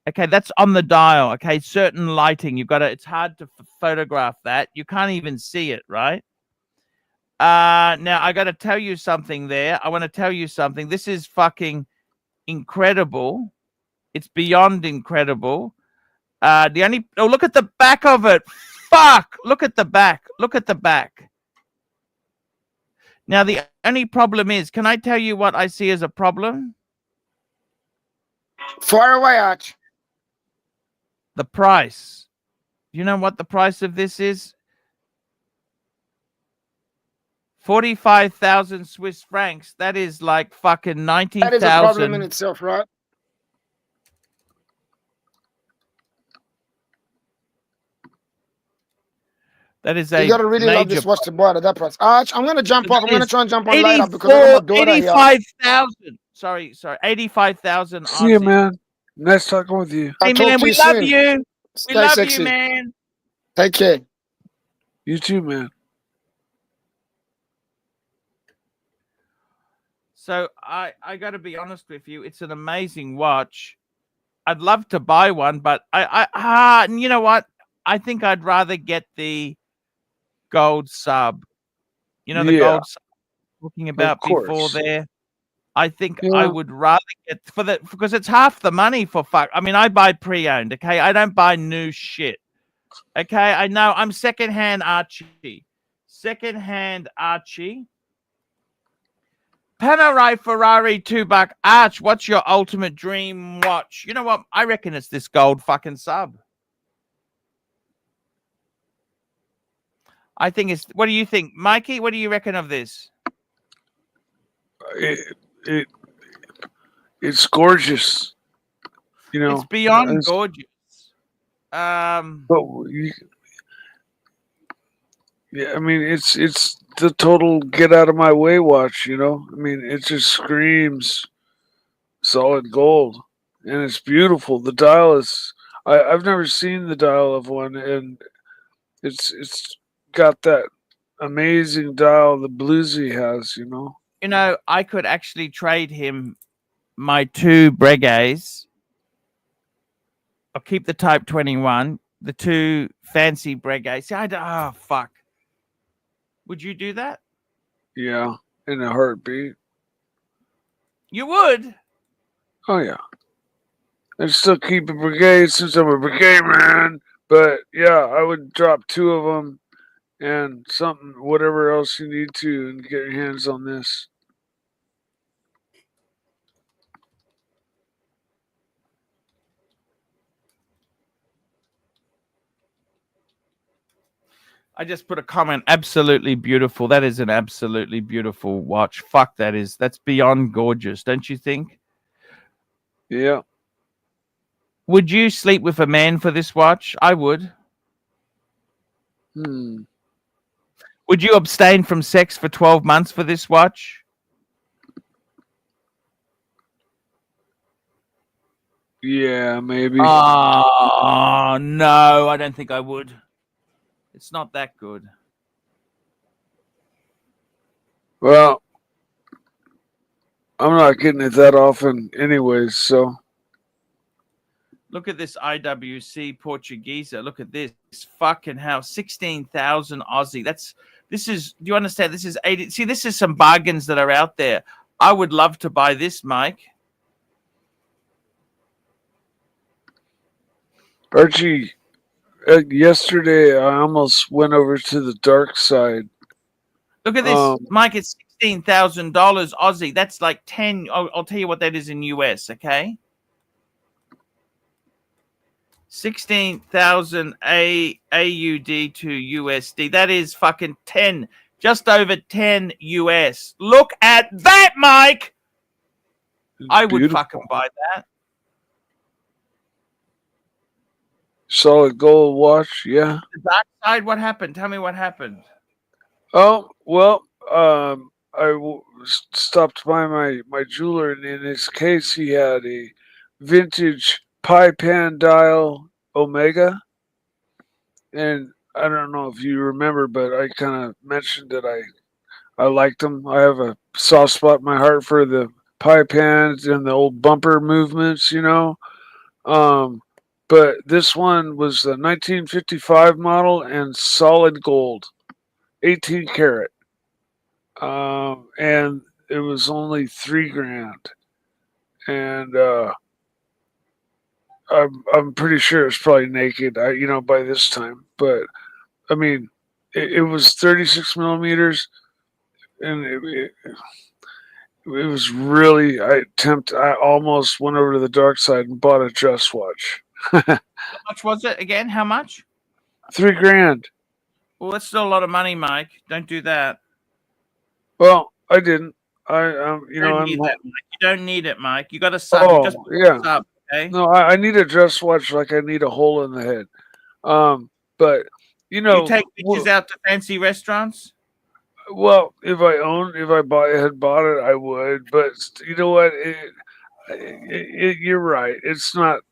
[SPEAKER 2] Okay, that's on the dial. Okay, certain lighting. You've got to. It's hard to photograph that. You can't even see it, right? Now I got to tell you something. There, I want to tell you something. This is fucking incredible. It's beyond incredible. Look at the back of it. Fuck! Look at the back. Look at the back. Now, the only problem is, can I tell you what I see as a problem?
[SPEAKER 5] Far away, Arch.
[SPEAKER 2] The price. You know what the price of this is? 45,000 Swiss francs. That is like fucking 90,000.
[SPEAKER 5] That is a problem in itself, right?
[SPEAKER 2] That is
[SPEAKER 5] You gotta really love this watch to buy it at that price. Arch, I'm gonna jump off. I'm gonna try and jump on later because I got my daughter
[SPEAKER 2] 85,000. Sorry, 85,000.
[SPEAKER 3] See you, man. Nice talking with you.
[SPEAKER 2] Hey, man, we love you. We love
[SPEAKER 5] sexy.
[SPEAKER 2] you, man.
[SPEAKER 5] Take care.
[SPEAKER 3] You too, man.
[SPEAKER 2] So I got to be honest with you. It's an amazing watch. I'd love to buy one, but you know what? I think I'd rather get the gold sub. You know, the gold sub talking about before there. I think I would rather get because it's half the money for fuck. I mean, I buy pre-owned, okay? I don't buy new shit. Okay, I know I'm secondhand Archie. Secondhand Archie. Panerai Ferrari $2. Arch, what's your ultimate dream watch? You know what? I reckon it's this gold fucking sub. I think it's. What do you think, Mikey? What do you reckon of this?
[SPEAKER 3] It's gorgeous. You know,
[SPEAKER 2] it's beyond gorgeous.
[SPEAKER 3] But yeah, I mean, it's the total get out of my way watch. You know, I mean, it just screams solid gold, and it's beautiful. The dial is. I've never seen the dial of one, and it's got that amazing dial the bluesy has. You know.
[SPEAKER 2] You know, I could actually trade him my 2 Breguets. I'll keep the Type 21, the 2 fancy Breguets. See, fuck. Would you do that?
[SPEAKER 3] Yeah, in a heartbeat.
[SPEAKER 2] You would?
[SPEAKER 3] Oh, yeah. I'd still keep a Breguet since I'm a Breguet man. But, yeah, I would drop 2 of them and something, whatever else you need to, and get your hands on this.
[SPEAKER 2] I just put a comment. Absolutely beautiful. That is an absolutely beautiful watch. Fuck, that's beyond gorgeous, don't you think?
[SPEAKER 3] Yeah.
[SPEAKER 2] Would you sleep with a man for this watch? I would.
[SPEAKER 3] Hmm.
[SPEAKER 2] Would you abstain from sex for 12 months for this watch?
[SPEAKER 3] Yeah, maybe.
[SPEAKER 2] Oh, no, I don't think I would. It's not that good.
[SPEAKER 3] Well, I'm not getting it that often anyways, so
[SPEAKER 2] Look at this IWC Portuguese. Look at this. Fucking hell. 16,000 Aussie. Do you understand? This is 80. See, this is some bargains that are out there. I would love to buy this, Mike.
[SPEAKER 3] Archie, yesterday I almost went over to the dark side.
[SPEAKER 2] Look at this, Mike. It's $16,000 Aussie. That's like 10. I'll tell you what that is in US, okay? 16,000 AUD to USD. That is fucking 10, just over 10 US. Look at that, Mike. I would fucking buy that.
[SPEAKER 3] Solid gold watch, yeah.
[SPEAKER 2] The dark side, what happened? Tell me what happened.
[SPEAKER 3] Oh, well, stopped by my jeweler, and in his case, he had a vintage pie pan dial Omega. And I don't know if you remember, but I kind of mentioned that I liked them. I have a soft spot in my heart for the pie pans and the old bumper movements, you know. But this one was the 1955 model and solid gold, 18 karat. And it was only $3,000. And I'm pretty sure it's probably naked, by this time. But I mean, it was 36 millimeters, and it was really. I almost went over to the dark side and bought a dress watch.
[SPEAKER 2] How much was it again? How much?
[SPEAKER 3] $3,000.
[SPEAKER 2] Well, that's still a lot of money, Mike. Don't do that.
[SPEAKER 3] Well, I didn't. You
[SPEAKER 2] don't need it, Mike. You got a sub.
[SPEAKER 3] Oh,
[SPEAKER 2] You just
[SPEAKER 3] yeah.
[SPEAKER 2] sub, okay?
[SPEAKER 3] No, I need a dress watch like I need a hole in the head. But
[SPEAKER 2] you take bitches out to fancy restaurants.
[SPEAKER 3] Well, if I had bought it, I would. But you know what? You're right. It's not.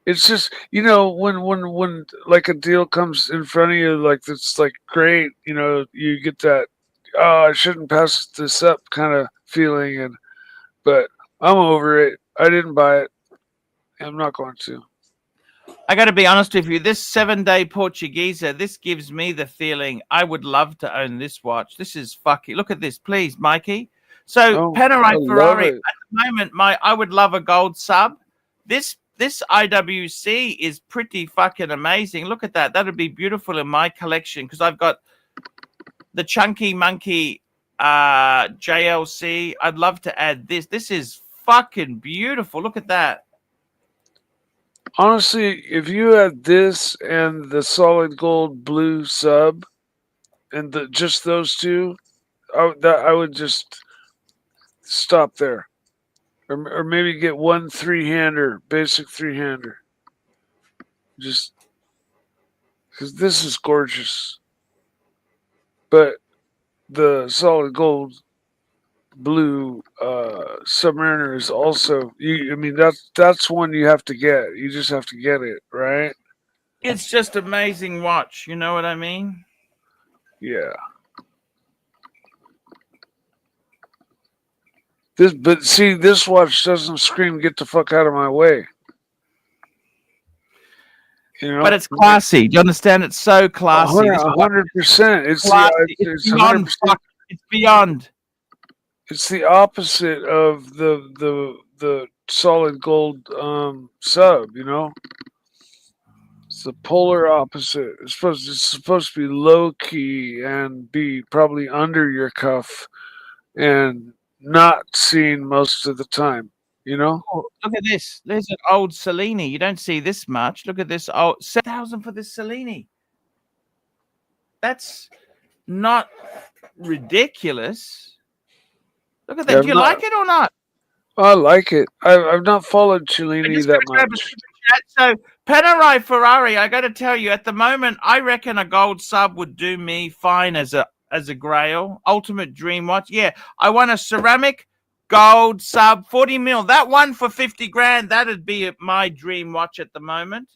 [SPEAKER 3] It's just when like a deal comes in front of you, like it's like great. You get that. Oh, I shouldn't pass this up kind of feeling, but I'm over it. I didn't buy it. I'm not going to.
[SPEAKER 2] I got to be honest with you. This 7-day Portuguese, this gives me the feeling I would love to own this watch. This is fucking. Look at this, please, Mikey. So Panerai Ferrari at the moment, I would love a gold sub. This IWC is pretty fucking amazing. Look at that. That would be beautiful in my collection because I've got the Chunky Monkey JLC. I'd love to add this. This is fucking beautiful. Look at that.
[SPEAKER 3] Honestly, if you had this and the solid gold blue sub, and just those two, I would just stop there, or maybe get one 3-hander, basic 3-hander, just because this is gorgeous. But the solid gold blue Submariner is also that's one you have to get. You just have to get it, right?
[SPEAKER 2] It's just amazing watch, you know what I mean?
[SPEAKER 3] Yeah. This watch doesn't scream get the fuck out of my way.
[SPEAKER 2] But it's classy. Do you understand? It's so classy.
[SPEAKER 3] 100%.
[SPEAKER 2] It's beyond. It's beyond.
[SPEAKER 3] It's the opposite of the solid gold sub. It's the polar opposite. It's supposed to be low key and be probably under your cuff and not seen most of the time.
[SPEAKER 2] Oh, look at this. There's an old Cellini. You don't see this much. Look at this. Oh, 7,000 for this Cellini. That's not ridiculous. Look at
[SPEAKER 3] Yeah,
[SPEAKER 2] that. Do you like it or not?
[SPEAKER 3] I like it. I've not followed
[SPEAKER 2] I
[SPEAKER 3] Cellini
[SPEAKER 2] just
[SPEAKER 3] that
[SPEAKER 2] gotta grab a
[SPEAKER 3] much.
[SPEAKER 2] super chat. So Panerai Ferrari, I got to tell you, at the moment, I reckon a gold sub would do me fine as a Grail ultimate dream watch. Yeah, I want a ceramic gold sub 40 mil. That one for 50 grand. That'd be my dream watch at the moment.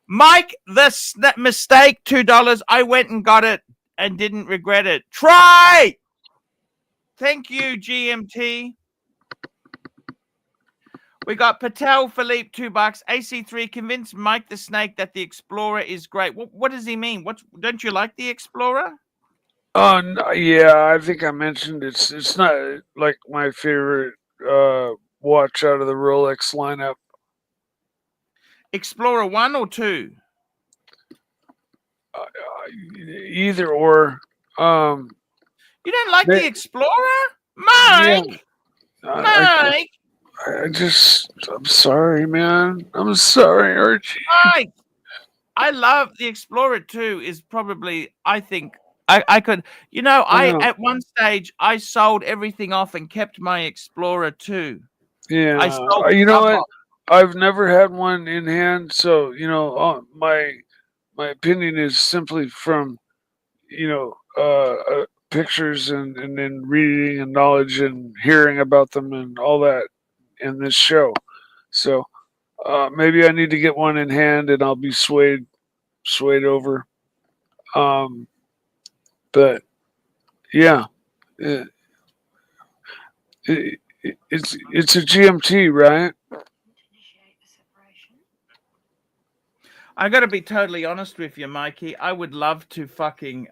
[SPEAKER 2] Mike, that mistake, $2. I went and got it and didn't regret it. Try. Thank you, GMT. We got Patel Philippe, $2. AC3 convinced Mike the Snake that the Explorer is great. What does he mean? Don't you like the Explorer?
[SPEAKER 3] Oh yeah, I think I mentioned it's not like my favorite watch out of the Rolex lineup.
[SPEAKER 2] Explorer 1 or 2?
[SPEAKER 3] Either or.
[SPEAKER 2] You don't like
[SPEAKER 3] They-
[SPEAKER 2] the Explorer?
[SPEAKER 3] Yeah,
[SPEAKER 2] Mike!
[SPEAKER 3] I
[SPEAKER 2] Mike!
[SPEAKER 3] I'm sorry, man. I'm sorry, Archie.
[SPEAKER 2] Mike! I love the Explorer 2 is probably, I think, I could,
[SPEAKER 3] Yeah.
[SPEAKER 2] at one stage, I sold everything off and kept my Explorer 2.
[SPEAKER 3] Yeah,
[SPEAKER 2] I sold
[SPEAKER 3] you
[SPEAKER 2] the
[SPEAKER 3] know
[SPEAKER 2] top
[SPEAKER 3] what?
[SPEAKER 2] off.
[SPEAKER 3] I've never had one in hand, so my opinion is simply from pictures and then reading and knowledge and hearing about them and all that in this show. So maybe I need to get one in hand and I'll be swayed over. But yeah, it, it's a GMT, right?
[SPEAKER 2] I got to be totally honest with you, Mikey. I would love to fucking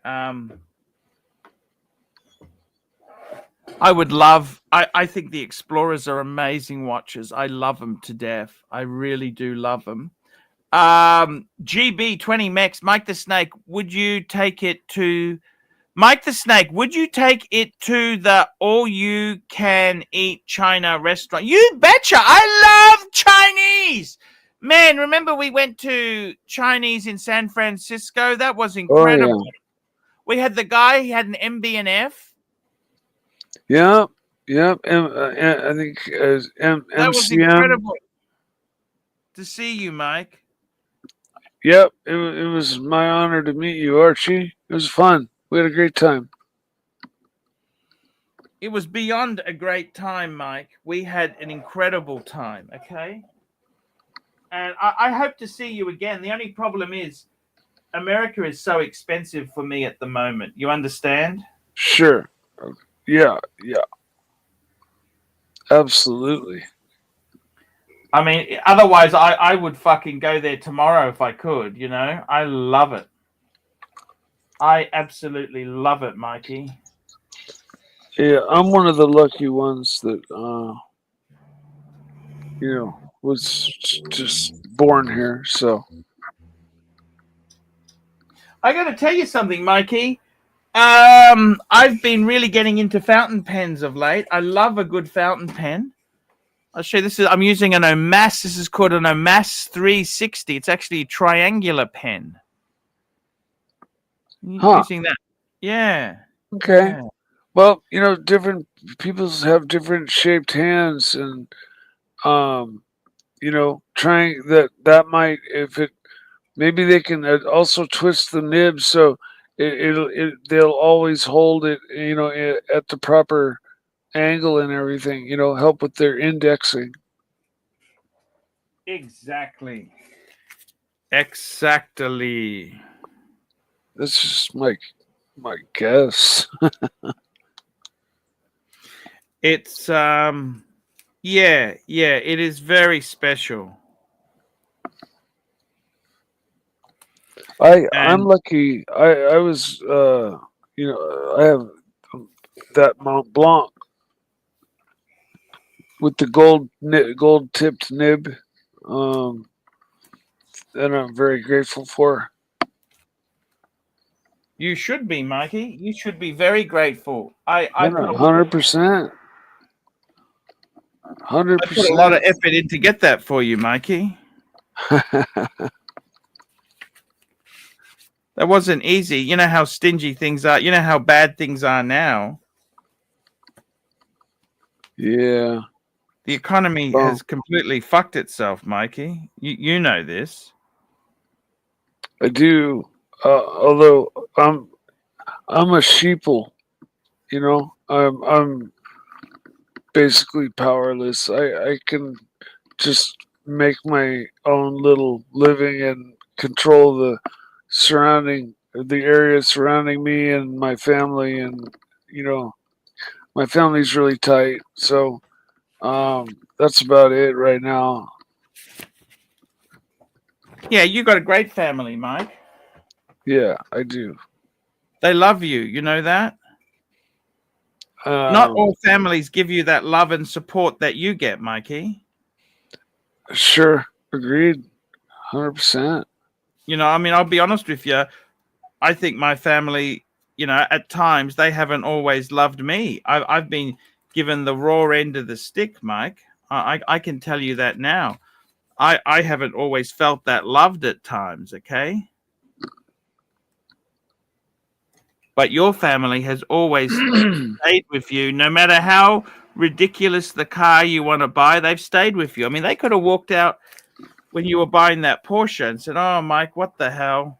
[SPEAKER 2] I think the Explorers are amazing watches. I love them to death. I really do love them. GB20 Mex, Mike the Snake, would you take it to the all-you-can-eat China restaurant? You betcha! I love Chinese! Man, remember we went to Chinese in San Francisco? That was incredible.
[SPEAKER 3] Oh,
[SPEAKER 2] We had the guy, he had an MB&F.
[SPEAKER 3] yeah. I think
[SPEAKER 2] That was
[SPEAKER 3] MCM.
[SPEAKER 2] incredible to see you, Mike.
[SPEAKER 3] Yep, it was my honor to meet you, Archie. It was fun. We had a great time.
[SPEAKER 2] It was beyond a great time, Mike. We had an incredible time, okay? And I hope to see you again. The only problem is America is so expensive for me at the moment. You understand?
[SPEAKER 3] Sure. Yeah. Absolutely.
[SPEAKER 2] I mean, otherwise I would fucking go there tomorrow if I could, I love it. I absolutely love it, Mikey.
[SPEAKER 3] Yeah, I'm one of the lucky ones that was just born here, so
[SPEAKER 2] I got to tell you something, Mikey. I've been really getting into fountain pens of late. I love a good fountain pen. I'll show you. I'm using an OMMANEY. This is called an OMMANEY 360. It's actually a triangular pen. Using that. Yeah.
[SPEAKER 3] Okay.
[SPEAKER 2] Yeah.
[SPEAKER 3] Well, different people have different shaped hands, and trying that might, if it, maybe they can also twist the nib so they'll always hold it, at the proper angle and everything. Help with their indexing.
[SPEAKER 2] Exactly.
[SPEAKER 3] That's just my guess.
[SPEAKER 2] It's it is very special.
[SPEAKER 3] I'm lucky. I was I have that Mont Blanc with the gold tipped nib, that I'm very grateful for.
[SPEAKER 2] You should be, Mikey. You should be very grateful. I put
[SPEAKER 3] 100%. 100%.
[SPEAKER 2] I put a lot of effort in to get that for you, Mikey. That wasn't easy. You know how stingy things are. You know how bad things are now.
[SPEAKER 3] Yeah.
[SPEAKER 2] The economy
[SPEAKER 3] Well,
[SPEAKER 2] has completely fucked itself, Mikey. You know this.
[SPEAKER 3] I do. Although I'm a sheeple, you know. I'm basically powerless. I can just make my own little living and control the area surrounding me and my family, and you know, my family's really tight. So that's about it right now.
[SPEAKER 2] Yeah, you got a great family, Mike.
[SPEAKER 3] Yeah, I do.
[SPEAKER 2] They love you. You know that? Not
[SPEAKER 3] Um,
[SPEAKER 2] all families give you that love and support that you get, Mikey.
[SPEAKER 3] sure, agreed, 100%.
[SPEAKER 2] You know, I mean, I'll be honest with you. I think my family, you know, at times they haven't always loved me. I've been given the raw end of the stick, Mike. I can tell you that now. I haven't always felt that loved at times, okay? But your family has always stayed with you, no matter how ridiculous the car you want to buy, they've stayed with you. I mean, they could have walked out when you were buying that Porsche and said, "Oh, Mike, what the hell?"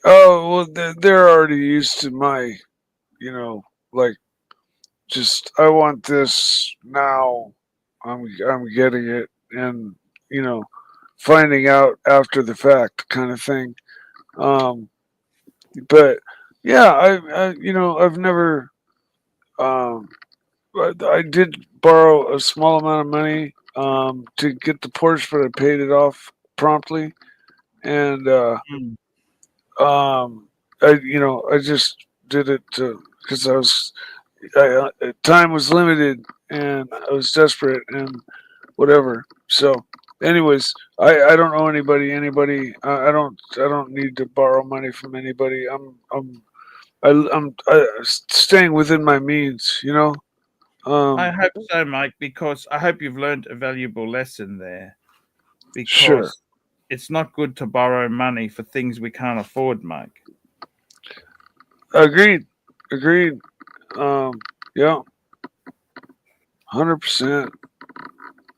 [SPEAKER 3] Oh well, they're already used to my, you know, like just I want this now. I'm getting it, and you know, finding out after the fact kind of thing. Um, but yeah, you know I've never I did borrow a small amount of money to get the Porsche, but I paid it off promptly, and
[SPEAKER 2] Mm.
[SPEAKER 3] I just did it because time was limited and I was desperate and whatever. So, anyways, I don't owe anybody. I don't need to borrow money from anybody. I'm staying within my means. You know.
[SPEAKER 2] I
[SPEAKER 3] Um,
[SPEAKER 2] hope so, Mike, because I hope you've learned a valuable lesson there.
[SPEAKER 3] sure.
[SPEAKER 2] Because it's not good to borrow money for things we can't afford, Mike.
[SPEAKER 3] Agreed. Agreed. Yeah. 100%.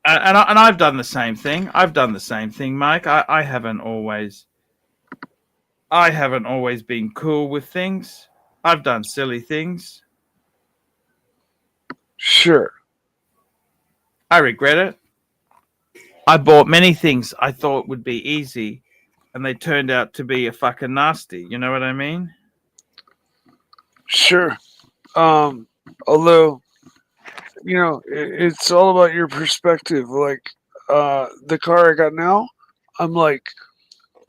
[SPEAKER 2] And I've done the same thing. I've done the same thing, Mike. I haven't always been cool with things. I've done silly things.
[SPEAKER 3] Sure.
[SPEAKER 2] I regret it. I bought many things I thought would be easy, and they turned out to be a fucking nasty. You know what I mean?
[SPEAKER 3] Sure. Although you know, it's all about your perspective. Like, the car I got now, I'm like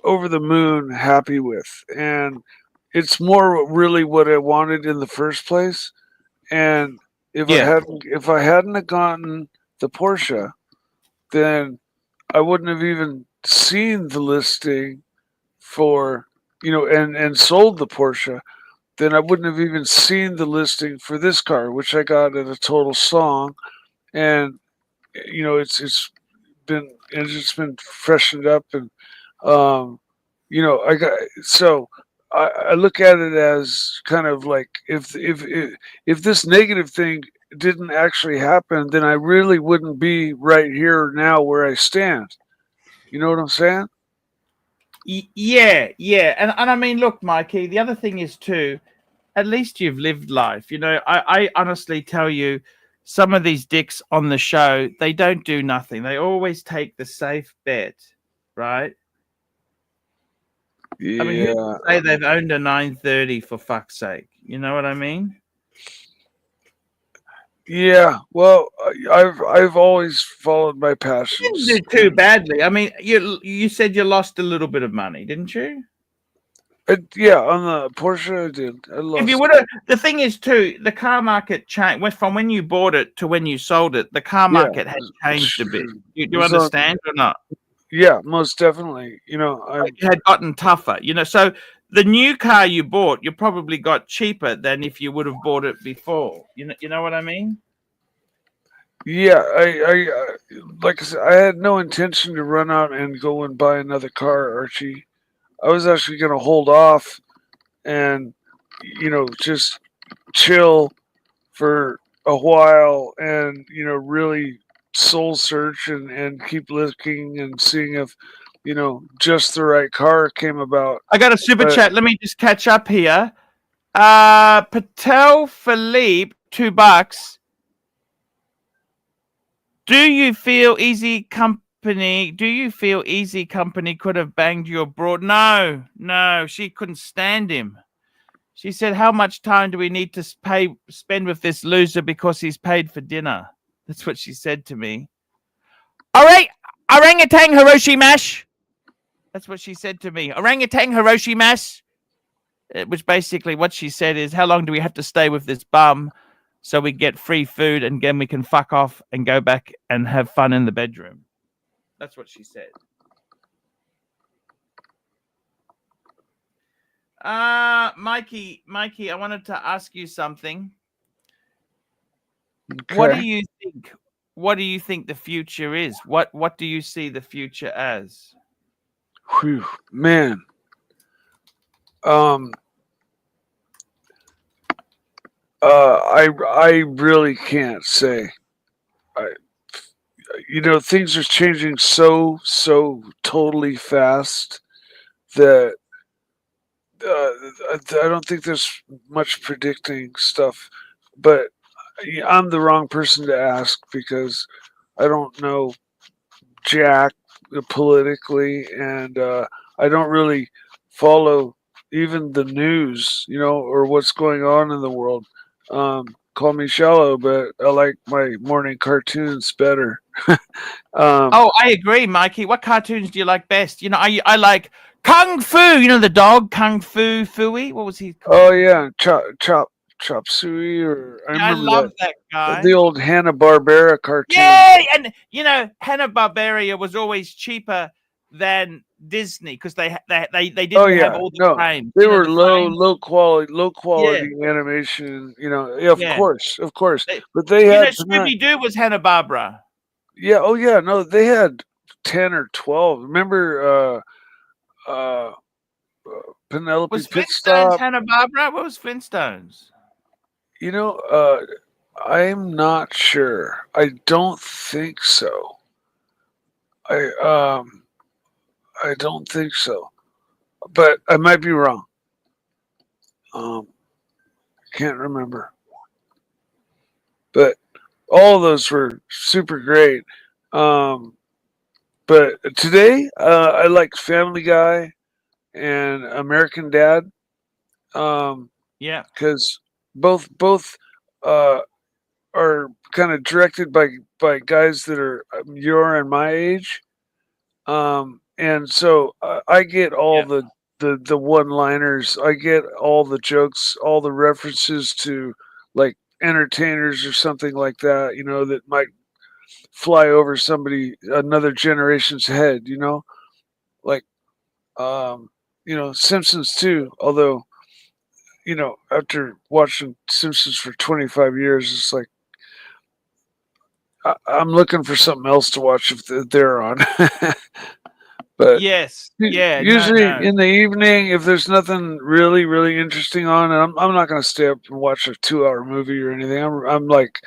[SPEAKER 3] over the moon happy with, and it's more really what I wanted in the first place. And
[SPEAKER 2] Yeah.
[SPEAKER 3] if I hadn't have gotten the Porsche, then I wouldn't have even seen the listing for and sold the Porsche. Then I wouldn't have even seen the listing for this car, which I got at a total song, and it's been freshened up, and I got so I look at it as kind of like if this negative thing didn't actually happen, then I really wouldn't be right here now where I stand. You know what I'm saying?
[SPEAKER 2] Yeah, yeah. And I mean, look, Mikey, the other thing is too, at least you've lived life. You know, I honestly tell you, some of these dicks on the show, they don't do nothing. They always take the safe bet, right? I mean, who
[SPEAKER 3] Yeah,
[SPEAKER 2] can say they've owned a 930 for fuck's sake? You know what I mean?
[SPEAKER 3] yeah. Well, I've always followed my
[SPEAKER 2] Didn't do
[SPEAKER 3] passions.
[SPEAKER 2] too badly. I mean, you said you lost a little bit of money, didn't you?
[SPEAKER 3] Yeah, on the Porsche, I did. I
[SPEAKER 2] If you
[SPEAKER 3] lost.
[SPEAKER 2] would have, the thing is too, the car market changed went from when you bought it to when you sold it. The car
[SPEAKER 3] Yeah,
[SPEAKER 2] market had changed a bit. You
[SPEAKER 3] it
[SPEAKER 2] do
[SPEAKER 3] was on.
[SPEAKER 2] understand or not?
[SPEAKER 3] Yeah, most definitely. You know, I
[SPEAKER 2] It had gotten tougher. You know, so the new car you bought, you probably got cheaper than if you would have bought it before. You know what I mean?
[SPEAKER 3] yeah, like I said, I had no intention to run out and go and buy another car, Archie. I was actually going to hold off and, just chill for a while and, really soul search and keep looking and seeing if, just the right car came about.
[SPEAKER 2] I got a super
[SPEAKER 3] But-
[SPEAKER 2] chat. Let me just catch up here. Patel Philippe, $2. Do you feel Easy Company could have banged you abroad? No, she couldn't stand him. She said, how much time do we need to spend with this loser because he's paid for dinner? That's what she said to me. All right, orangutan Hiroshi mash. That's what she said to me. Orangutan Hiroshi mash. Which basically what she said is, how long do we have to stay with this bum so we get free food and then we can fuck off and go back and have fun in the bedroom? That's what she said. Mikey, I wanted to ask you something.
[SPEAKER 3] Okay.
[SPEAKER 2] What do you think the future is? What do you see the future as?
[SPEAKER 3] Whew, man. I really can't say. Things are changing so totally fast that I don't think there's much predicting stuff. But I'm the wrong person to ask because I don't know jack politically, and I don't really follow even the news, or what's going on in the world. Call me shallow, but I like my morning cartoons better.
[SPEAKER 2] I agree, Mikey. What cartoons do you like best? I like Kung Fu. The dog Kung Fu Fooey. What was he called?
[SPEAKER 3] Oh yeah, Chop Suey, or
[SPEAKER 2] I love that guy.
[SPEAKER 3] the old Hanna-Barbera cartoon.
[SPEAKER 2] Yeah, and Hanna-Barbera was always cheaper than Disney because they didn't have all the frames.
[SPEAKER 3] They were low quality animation. Of
[SPEAKER 2] Yeah.
[SPEAKER 3] course,
[SPEAKER 2] They-
[SPEAKER 3] but they had
[SPEAKER 2] Scooby Doo was Hanna-Barbera.
[SPEAKER 3] Yeah. Oh yeah. No, they had 10 or 12. Remember, Penelope
[SPEAKER 2] Was
[SPEAKER 3] Pit
[SPEAKER 2] Flintstones
[SPEAKER 3] Stop.
[SPEAKER 2] Hanna-Barbera? What was Flintstones?
[SPEAKER 3] I'm not sure. I don't think so. I don't think so, but I might be wrong. Can't remember. But all of those were super great. But today, I like Family Guy and American Dad.
[SPEAKER 2] Yeah.
[SPEAKER 3] Because both are kind of directed by guys that are your and my age. And so I get all the one-liners. I get all the jokes, all the references to like entertainers or something like that, that might fly over another generation's head, like, Simpsons too. Although, after watching Simpsons for 25 years, it's like, I'm looking for something else to watch if they're on. But
[SPEAKER 2] yes, yeah.
[SPEAKER 3] usually
[SPEAKER 2] no.
[SPEAKER 3] in the evening, if there's nothing really, really interesting on, and I'm not going to stay up and watch a 2-hour movie or anything. I'm like,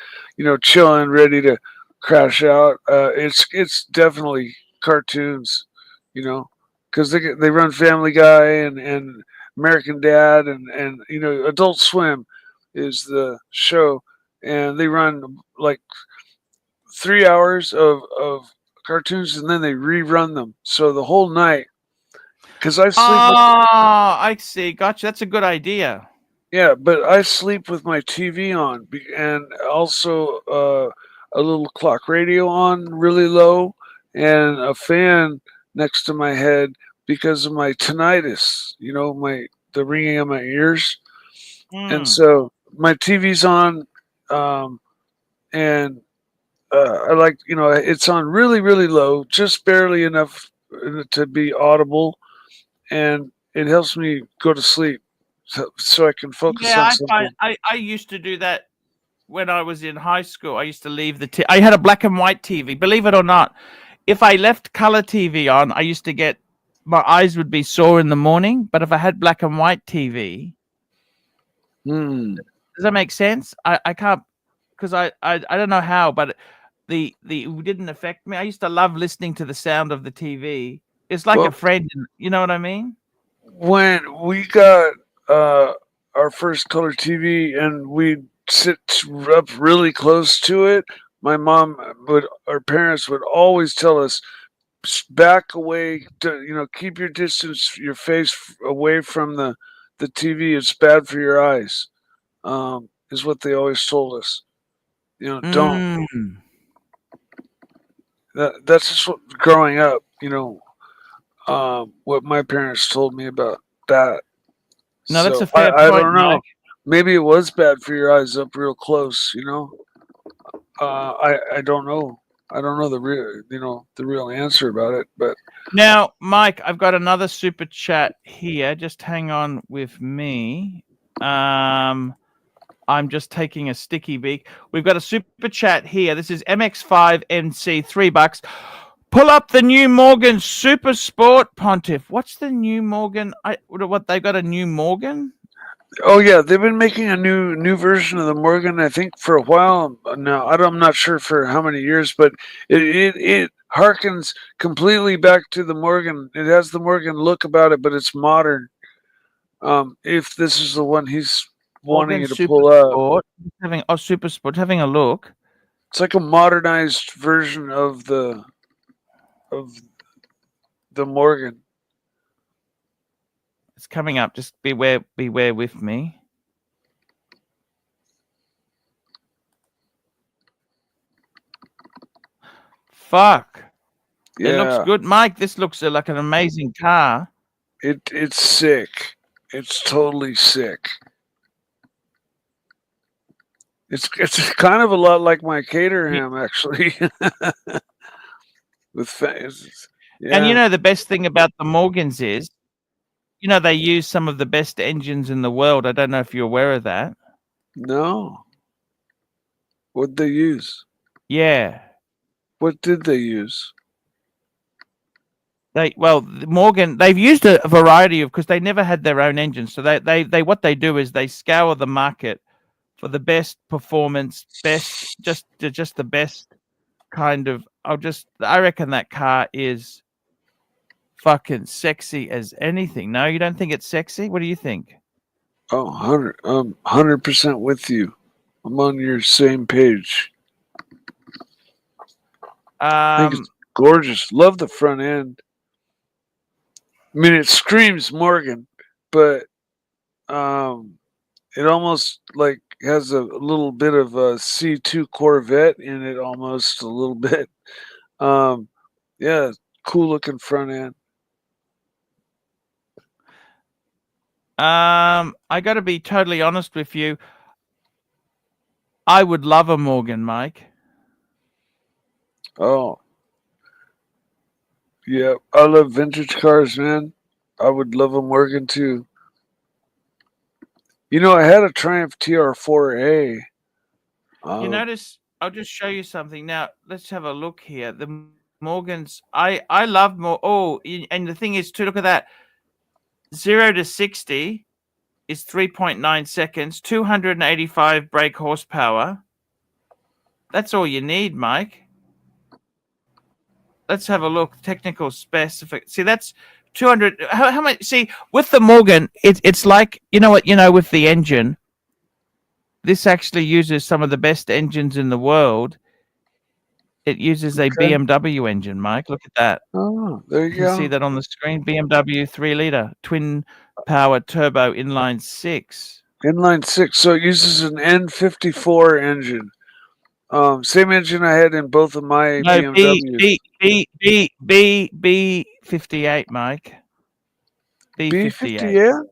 [SPEAKER 3] chilling, ready to crash out. It's definitely cartoons, because they run Family Guy and American Dad and Adult Swim is the show, and they run like 3 hours of cartoons, and then they rerun them. So the whole night, because I sleep.
[SPEAKER 2] I see. Gotcha. That's a good idea.
[SPEAKER 3] Yeah, but I sleep with my TV on, and also a little clock radio on really low, and a fan next to my head because of my tinnitus. The ringing in my ears, and so my TV's on, and I like, it's on really, really low, just barely enough to be audible, and it helps me go to sleep so I can focus on something.
[SPEAKER 2] I used to do that when I was in high school. I used to leave I had a black and white TV. Believe it or not, if I left color TV on, I used to get my eyes would be sore in the morning. But if I had black and white TV,
[SPEAKER 3] Hmm.
[SPEAKER 2] does that make sense? I can't, because I don't know how, but it didn't affect me. I used to love listening to the sound of the TV. It's like a
[SPEAKER 3] Well,
[SPEAKER 2] friend, you know what I mean?
[SPEAKER 3] when we got our first color TV and we'd sit up really close to it, my mom our parents would always tell us, back away, keep your distance, your face away from the TV. It's bad for your eyes. Is what they always told us. Don't.
[SPEAKER 2] Mm.
[SPEAKER 3] That's just growing up. What my parents told me about that.
[SPEAKER 2] No, that's a
[SPEAKER 3] So
[SPEAKER 2] fair
[SPEAKER 3] I
[SPEAKER 2] point,
[SPEAKER 3] don't know.
[SPEAKER 2] Mike.
[SPEAKER 3] Maybe it was bad for your eyes up real close. I don't know. I don't know the real answer about it, but
[SPEAKER 2] Now, Mike, I've got another super chat here. Just hang on with me. I'm just taking a sticky beak. We've got a super chat here. This is MX5NC, $3. Pull up the new Morgan Super Sport Pontiff. What's the new Morgan? What they got a new Morgan?
[SPEAKER 3] oh yeah, they've been making a new version of the Morgan. I think for a while now. I'm not sure for how many years, but it harkens completely back to the Morgan. It has the Morgan look about it, but it's modern. If this is the one he's wanting
[SPEAKER 2] Morgan
[SPEAKER 3] you to
[SPEAKER 2] Super
[SPEAKER 3] pull up,
[SPEAKER 2] Sport. Super Sport. Having a look.
[SPEAKER 3] it's like a modernized version of the Morgan.
[SPEAKER 2] It's coming up. Just beware with me. Fuck.
[SPEAKER 3] Yeah,
[SPEAKER 2] It looks good, Mike. This looks like an amazing car.
[SPEAKER 3] it's sick. It's totally sick. It's kind of a lot like my Caterham, actually. With fans. Yeah.
[SPEAKER 2] And the best thing about the Morgans is, they use some of the best engines in the world. I don't know if you're aware of that.
[SPEAKER 3] No. What'd they use?
[SPEAKER 2] Yeah.
[SPEAKER 3] What did they use?
[SPEAKER 2] Morgan, they've used a variety of, because they never had their own engines. So they what they do is they scour the market for the best performance, just the best kind of. I reckon that car is fucking sexy as anything. No, you don't think it's sexy? What do you think?
[SPEAKER 3] Oh, 100% with you. I'm on your same page. I think it's gorgeous. Love the front end. I mean, it screams Morgan, but it almost like has a little bit of a C2 Corvette in it, almost a little bit. Yeah, cool looking front end.
[SPEAKER 2] I got to be totally honest with you. I would love a Morgan, Mike.
[SPEAKER 3] Oh, yeah, I love vintage cars, man. I would love a Morgan too. I had a Triumph TR4A.
[SPEAKER 2] You notice? I'll just show you something. Now, let's have a look here. The Morgans, I love more. Oh, and the thing is, to look at that, 0 to 60 is 3.9 seconds, 285 brake horsepower. That's all you need, Mike. Let's have a look. Technical specific. See, that's 200. How much? See, with the Morgan, it's like, with the engine, this actually uses some of the best engines in the world. It uses a BMW engine, Mike. Look at that.
[SPEAKER 3] Oh, there you
[SPEAKER 2] You
[SPEAKER 3] go.
[SPEAKER 2] can see that on the screen. BMW 3-liter twin power turbo inline 6.
[SPEAKER 3] Inline 6. So it uses an N54 engine. Same engine I had in both of my
[SPEAKER 2] No,
[SPEAKER 3] BMWs.
[SPEAKER 2] B58, Mike.
[SPEAKER 3] B58?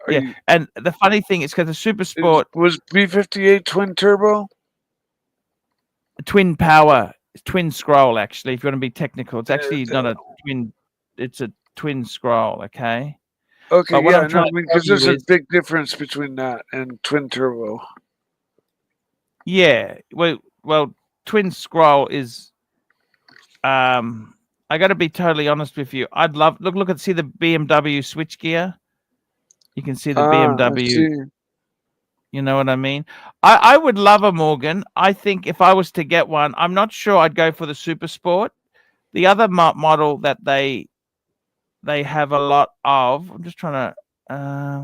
[SPEAKER 2] Yeah, and the funny thing is, because the Super Sport
[SPEAKER 3] Was B58 twin turbo?
[SPEAKER 2] twin power, twin scroll, actually, if you want to be technical. It's actually not a twin, it's a twin scroll, okay?
[SPEAKER 3] Okay,
[SPEAKER 2] But what
[SPEAKER 3] yeah,
[SPEAKER 2] I'm trying to
[SPEAKER 3] because
[SPEAKER 2] tell
[SPEAKER 3] there's
[SPEAKER 2] you
[SPEAKER 3] a
[SPEAKER 2] is-
[SPEAKER 3] big difference between that and twin turbo.
[SPEAKER 2] Yeah, well, twin scroll is I got to be totally honest with you. I'd love look at see the BMW switchgear. You can see the
[SPEAKER 3] Ah, I
[SPEAKER 2] BMW.
[SPEAKER 3] see.
[SPEAKER 2] You know what I mean? I would love a Morgan. I think if I was to get one, I'm not sure I'd go for the Super Sport. The other model that they have a lot of. I'm just trying to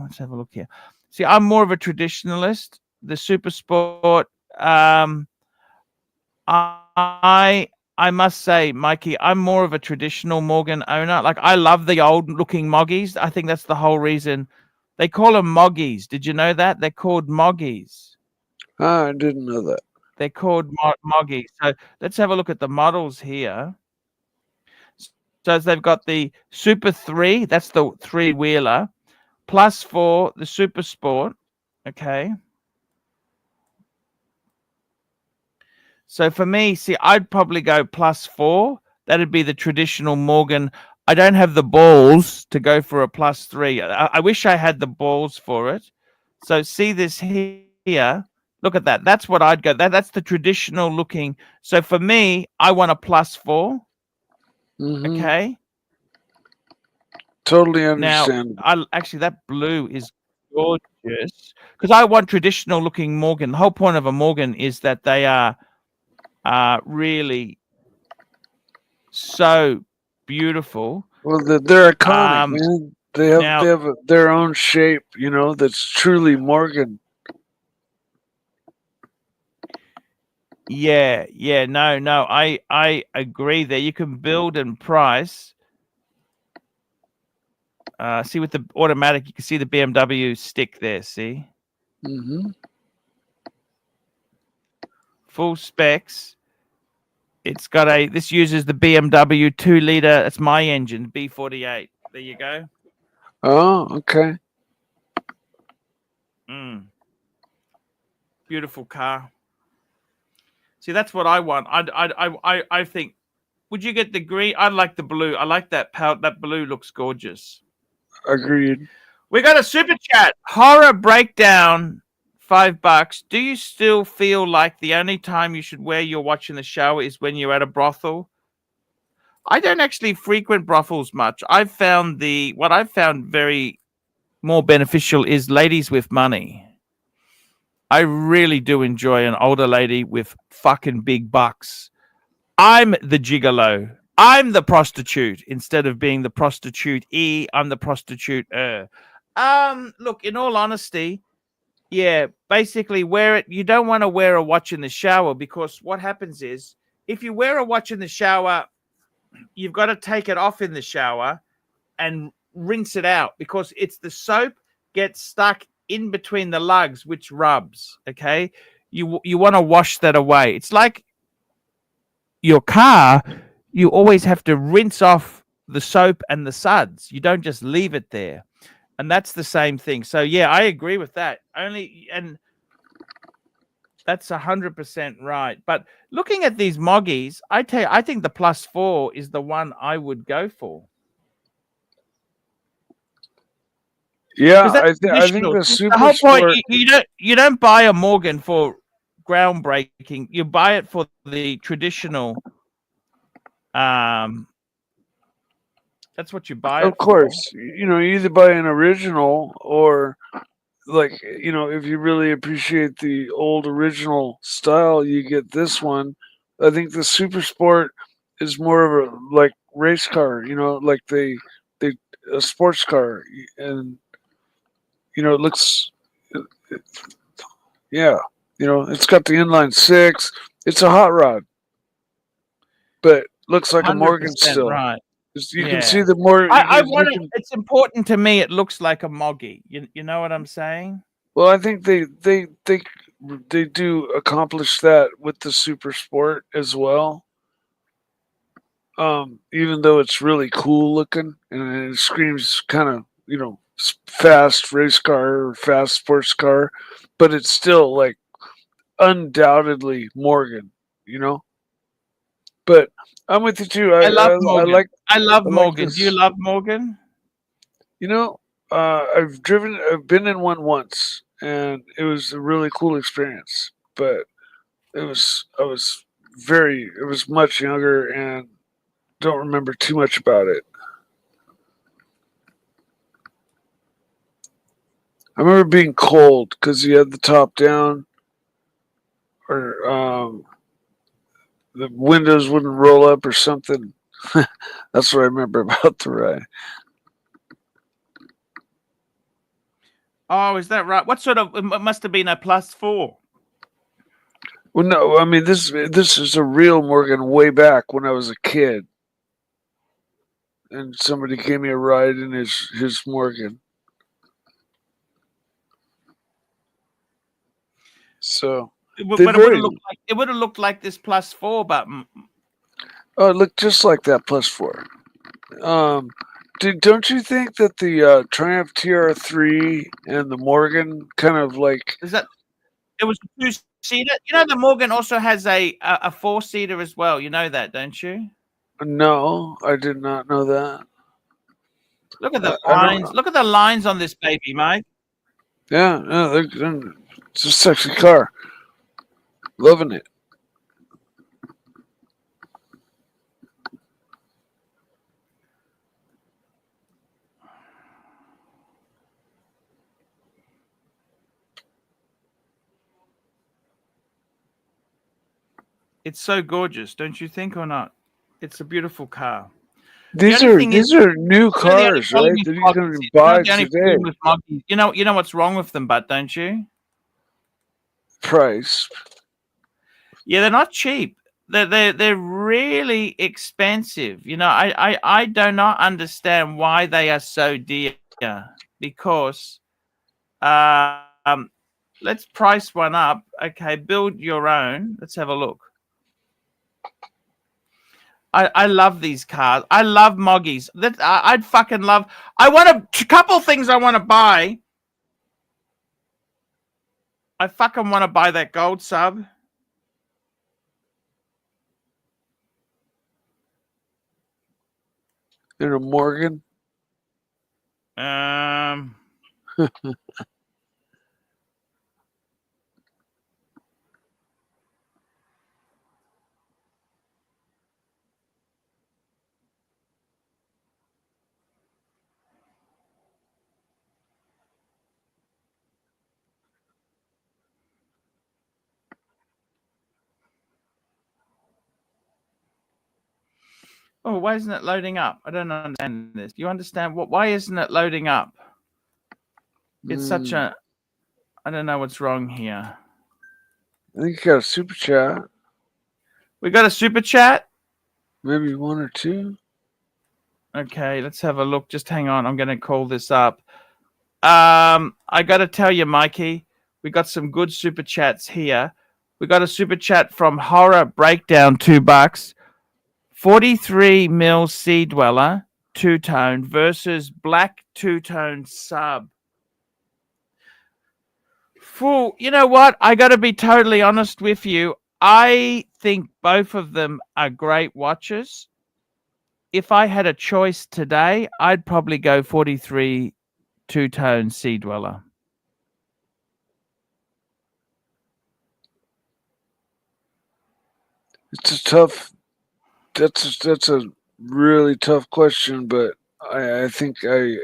[SPEAKER 2] let's have a look here. See, I'm more of a traditionalist. The Super Sport. I I must say, Mikey, I'm more of a traditional Morgan owner. Like I love the old looking Moggies. I think that's the whole reason they call them Moggies. Did you know that they're called Moggies?
[SPEAKER 3] Ah, I didn't know that.
[SPEAKER 2] They're called Moggies. So let's have a look at the models here. So they've got the Super 3, that's the three-wheeler, +4, the Super Sport. Okay. So for me, see, I'd probably go +4. That'd be the traditional Morgan. I don't have the balls to go for a +3. I wish I had the balls for it. So see this here. Look at that. That's what I'd go. That's the traditional looking. So for me, I want a +4. Okay.
[SPEAKER 3] Totally
[SPEAKER 2] Now,
[SPEAKER 3] understandable.
[SPEAKER 2] actually that blue is gorgeous because I want traditional looking Morgan. The whole point of a Morgan is that they are really so beautiful.
[SPEAKER 3] Well, they're iconic,
[SPEAKER 2] Um,
[SPEAKER 3] man.
[SPEAKER 2] now,
[SPEAKER 3] They have their own shape, you know, that's truly Morgan.
[SPEAKER 2] yeah, no, I agree there. You can build and price. See with the automatic, you can see the BMW stick there. See, full specs. It's got this uses the BMW 2-liter. That's my engine, B48. There you go.
[SPEAKER 3] Oh, okay.
[SPEAKER 2] Beautiful car. See, that's what I want. I think. Would you get the green? I like the blue. I like that powder. That blue looks gorgeous.
[SPEAKER 3] Agreed.
[SPEAKER 2] We got a super chat. Horror breakdown. $5. Do you still feel like the only time you should wear your watch in the shower is when you're at a brothel? I don't actually frequent brothels much. I've found what I've found very more beneficial is ladies with money. I really do enjoy an older lady with fucking big bucks. I'm the gigolo. I'm the prostitute instead of being the prostitute. I'm the prostitute. Look, in all honesty, yeah, basically wear it. You don't want to wear a watch in the shower because what happens is if you wear a watch in the shower, you've got to take it off in the shower and rinse it out because it's the soap gets stuck in between the lugs, which rubs. Okay, you want to wash that away. It's like your car. You always have to rinse off the soap and the suds. You don't just leave it there, and that's the same thing. So yeah, I agree with that. And that's 100% right. But looking at these Moggies, I think the +4 is the one I would go for.
[SPEAKER 3] Yeah,
[SPEAKER 2] That's
[SPEAKER 3] I think
[SPEAKER 2] traditional.
[SPEAKER 3] the
[SPEAKER 2] The
[SPEAKER 3] Super
[SPEAKER 2] whole point,
[SPEAKER 3] Sport.
[SPEAKER 2] you don't buy a Morgan for groundbreaking. You buy it for the traditional. That's what you buy
[SPEAKER 3] Of
[SPEAKER 2] it for.
[SPEAKER 3] course, you know, you either buy an original or, like, you know, if you really appreciate the old original style, you get this one. I think the Super Sport is more of a like race car, you know, like they a sports car, and you know, it looks, yeah, you know, it's got the inline six. It's a hot rod, but looks like a Morgan
[SPEAKER 2] 100%
[SPEAKER 3] still.
[SPEAKER 2] right.
[SPEAKER 3] You can see
[SPEAKER 2] Yeah.
[SPEAKER 3] the more.
[SPEAKER 2] I
[SPEAKER 3] You
[SPEAKER 2] want it.
[SPEAKER 3] can,
[SPEAKER 2] It's important to me. It looks like a Moggy. You know what I'm saying?
[SPEAKER 3] well, I think they do accomplish that with the Super Sport as well. Even though it's really cool looking and it screams kind of, you know, fast race car or fast sports car, but it's still like undoubtedly Morgan, you know. But I'm with you too.
[SPEAKER 2] I love
[SPEAKER 3] I
[SPEAKER 2] Morgan. I love
[SPEAKER 3] I like
[SPEAKER 2] Morgan. Do you
[SPEAKER 3] this.
[SPEAKER 2] love Morgan?
[SPEAKER 3] You know, I've been in one once, and it was a really cool experience. But I was much younger, and don't remember too much about it. I remember being cold because you had the top down, or the windows wouldn't roll up or something. That's what I remember about the ride.
[SPEAKER 2] Oh, is that right? What sort of? It must have been a +4.
[SPEAKER 3] Well, no, I mean this is a real Morgan way back when I was a kid, and somebody gave me a ride in his Morgan. So
[SPEAKER 2] But
[SPEAKER 3] they
[SPEAKER 2] it would
[SPEAKER 3] very
[SPEAKER 2] have looked like this +4, but
[SPEAKER 3] oh, it looked just like that +4. Don't you think that the Triumph TR3 and the Morgan kind of like
[SPEAKER 2] is that it was a 2-seater? You know, the Morgan also has a 4-seater as well. You know that, don't you?
[SPEAKER 3] no, I did not know that.
[SPEAKER 2] Look at the
[SPEAKER 3] I don't
[SPEAKER 2] lines.
[SPEAKER 3] know.
[SPEAKER 2] Look at the lines on this baby, mate.
[SPEAKER 3] Yeah, no, it's a sexy car. Loving it.
[SPEAKER 2] It's so gorgeous, don't you think, or not? It's a beautiful car.
[SPEAKER 3] These
[SPEAKER 2] only
[SPEAKER 3] are
[SPEAKER 2] thing is,
[SPEAKER 3] these are new
[SPEAKER 2] You know, the only
[SPEAKER 3] cars,
[SPEAKER 2] problem
[SPEAKER 3] right?
[SPEAKER 2] with
[SPEAKER 3] That you
[SPEAKER 2] Moggies-
[SPEAKER 3] can
[SPEAKER 2] you know
[SPEAKER 3] buy
[SPEAKER 2] the only
[SPEAKER 3] today.
[SPEAKER 2] problem with Moggies- you know what's wrong with them, but don't you?
[SPEAKER 3] Price.
[SPEAKER 2] Yeah, they're not cheap. They're really expensive. You know, I do not understand why they are so dear. Because, let's price one up. Okay, build your own. Let's have a look. I love these cars. I love Moggies. That I'd fucking love. I want a couple things I want to buy. I fucking want to buy that gold sub.
[SPEAKER 3] In a Morgan.
[SPEAKER 2] Um, oh, why isn't it loading up? I don't understand this. Do you understand what? Why isn't it loading up? It's such a. I don't know what's wrong here.
[SPEAKER 3] I think you got a super chat.
[SPEAKER 2] We got a super chat.
[SPEAKER 3] Maybe one or two.
[SPEAKER 2] Okay, let's have a look. Just hang on. I'm going to call this up. I got to tell you, Mikey, we got some good super chats here. We got a super chat from Horror Breakdown, $2. 43 mil Sea Dweller, two-tone versus black two-tone sub. Fool, you know what? I got to be totally honest with you. I think both of them are great watches. If I had a choice today, I'd probably go 43 two-tone Sea Dweller.
[SPEAKER 3] It's a tough. That's a really tough question, but I think I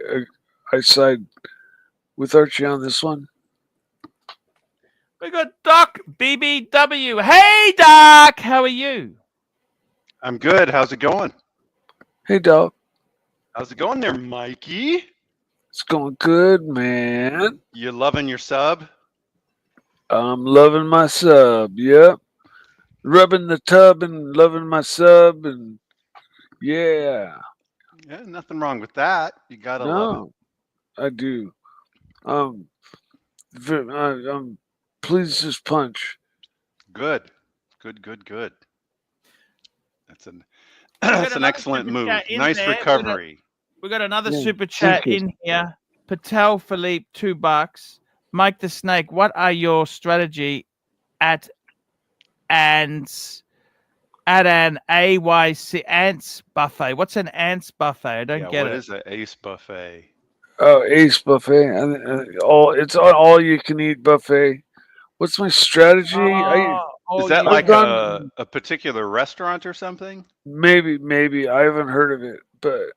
[SPEAKER 3] side with Archie on this one.
[SPEAKER 2] We got Doc BBW. Hey, Doc, how are you?
[SPEAKER 8] I'm good. How's it going?
[SPEAKER 3] Hey, Doc.
[SPEAKER 8] How's it going there, Mikey?
[SPEAKER 3] It's going good, man.
[SPEAKER 8] You loving your sub?
[SPEAKER 3] I'm loving my sub. Yep. Rubbing the tub and loving my sub, and yeah.
[SPEAKER 8] Yeah, nothing wrong with that. You gotta love
[SPEAKER 3] No, I do. I'm pleased as punch.
[SPEAKER 8] it. Good. Good. That's an
[SPEAKER 2] got
[SPEAKER 8] that's an
[SPEAKER 2] another
[SPEAKER 8] excellent
[SPEAKER 2] super
[SPEAKER 8] move.
[SPEAKER 2] chat in
[SPEAKER 8] Nice
[SPEAKER 2] there.
[SPEAKER 8] recovery.
[SPEAKER 2] We got another
[SPEAKER 3] Yeah,
[SPEAKER 2] super chat
[SPEAKER 3] you.
[SPEAKER 2] in here. Patel Philippe, $2. Mike the Snake, what are your strategy at an AYC ants buffet? What's an ants buffet? I don't get
[SPEAKER 8] What
[SPEAKER 2] it.
[SPEAKER 8] is an ace buffet?
[SPEAKER 3] Oh, Ace buffet, and all you can eat buffet. What's my strategy?
[SPEAKER 2] all
[SPEAKER 8] that
[SPEAKER 2] year
[SPEAKER 8] like
[SPEAKER 2] round.
[SPEAKER 8] a particular restaurant or something?
[SPEAKER 3] Maybe I haven't heard of it, but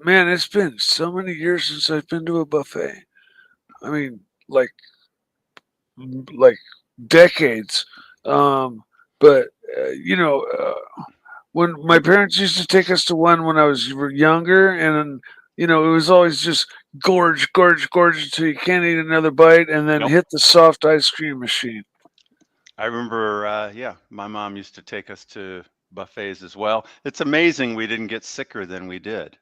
[SPEAKER 3] man, it's been so many years since I've been to a buffet. I mean, like decades. But when my parents used to take us to one when I was younger, and it was always just gorge until you can't eat another bite, and then
[SPEAKER 8] Nope.
[SPEAKER 3] hit the soft ice cream machine.
[SPEAKER 8] I remember, yeah, my mom used to take us to buffets as well. It's amazing we didn't get sicker than we did.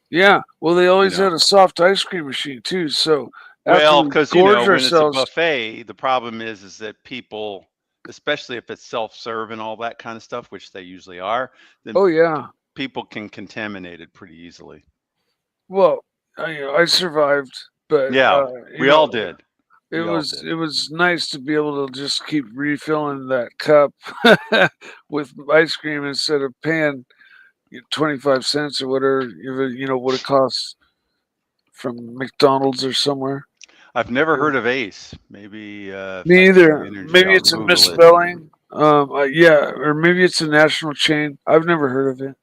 [SPEAKER 3] Yeah, well, they always
[SPEAKER 8] know.
[SPEAKER 3] had a soft ice cream machine too. So after
[SPEAKER 8] Well,
[SPEAKER 3] we
[SPEAKER 8] because
[SPEAKER 3] gorged
[SPEAKER 8] when it's a
[SPEAKER 3] ourselves,
[SPEAKER 8] buffet, the problem is that people, especially if it's self-serve and all that kind of stuff, which they usually are, then
[SPEAKER 3] oh yeah.
[SPEAKER 8] people can contaminate it pretty easily.
[SPEAKER 3] Well, I survived, but
[SPEAKER 8] Yeah, we all did.
[SPEAKER 3] It
[SPEAKER 8] We all
[SPEAKER 3] was
[SPEAKER 8] did.
[SPEAKER 3] it was nice to be able to just keep refilling that cup with ice cream instead of paying 25 cents or whatever what it costs from McDonald's or somewhere.
[SPEAKER 8] I've never heard of Ace. Maybe if
[SPEAKER 3] Me
[SPEAKER 8] I have
[SPEAKER 3] either.
[SPEAKER 8] energy,
[SPEAKER 3] Maybe
[SPEAKER 8] I'll
[SPEAKER 3] it's a
[SPEAKER 8] Google it.
[SPEAKER 3] misspelling. Yeah, or maybe it's a national chain. I've never heard of it.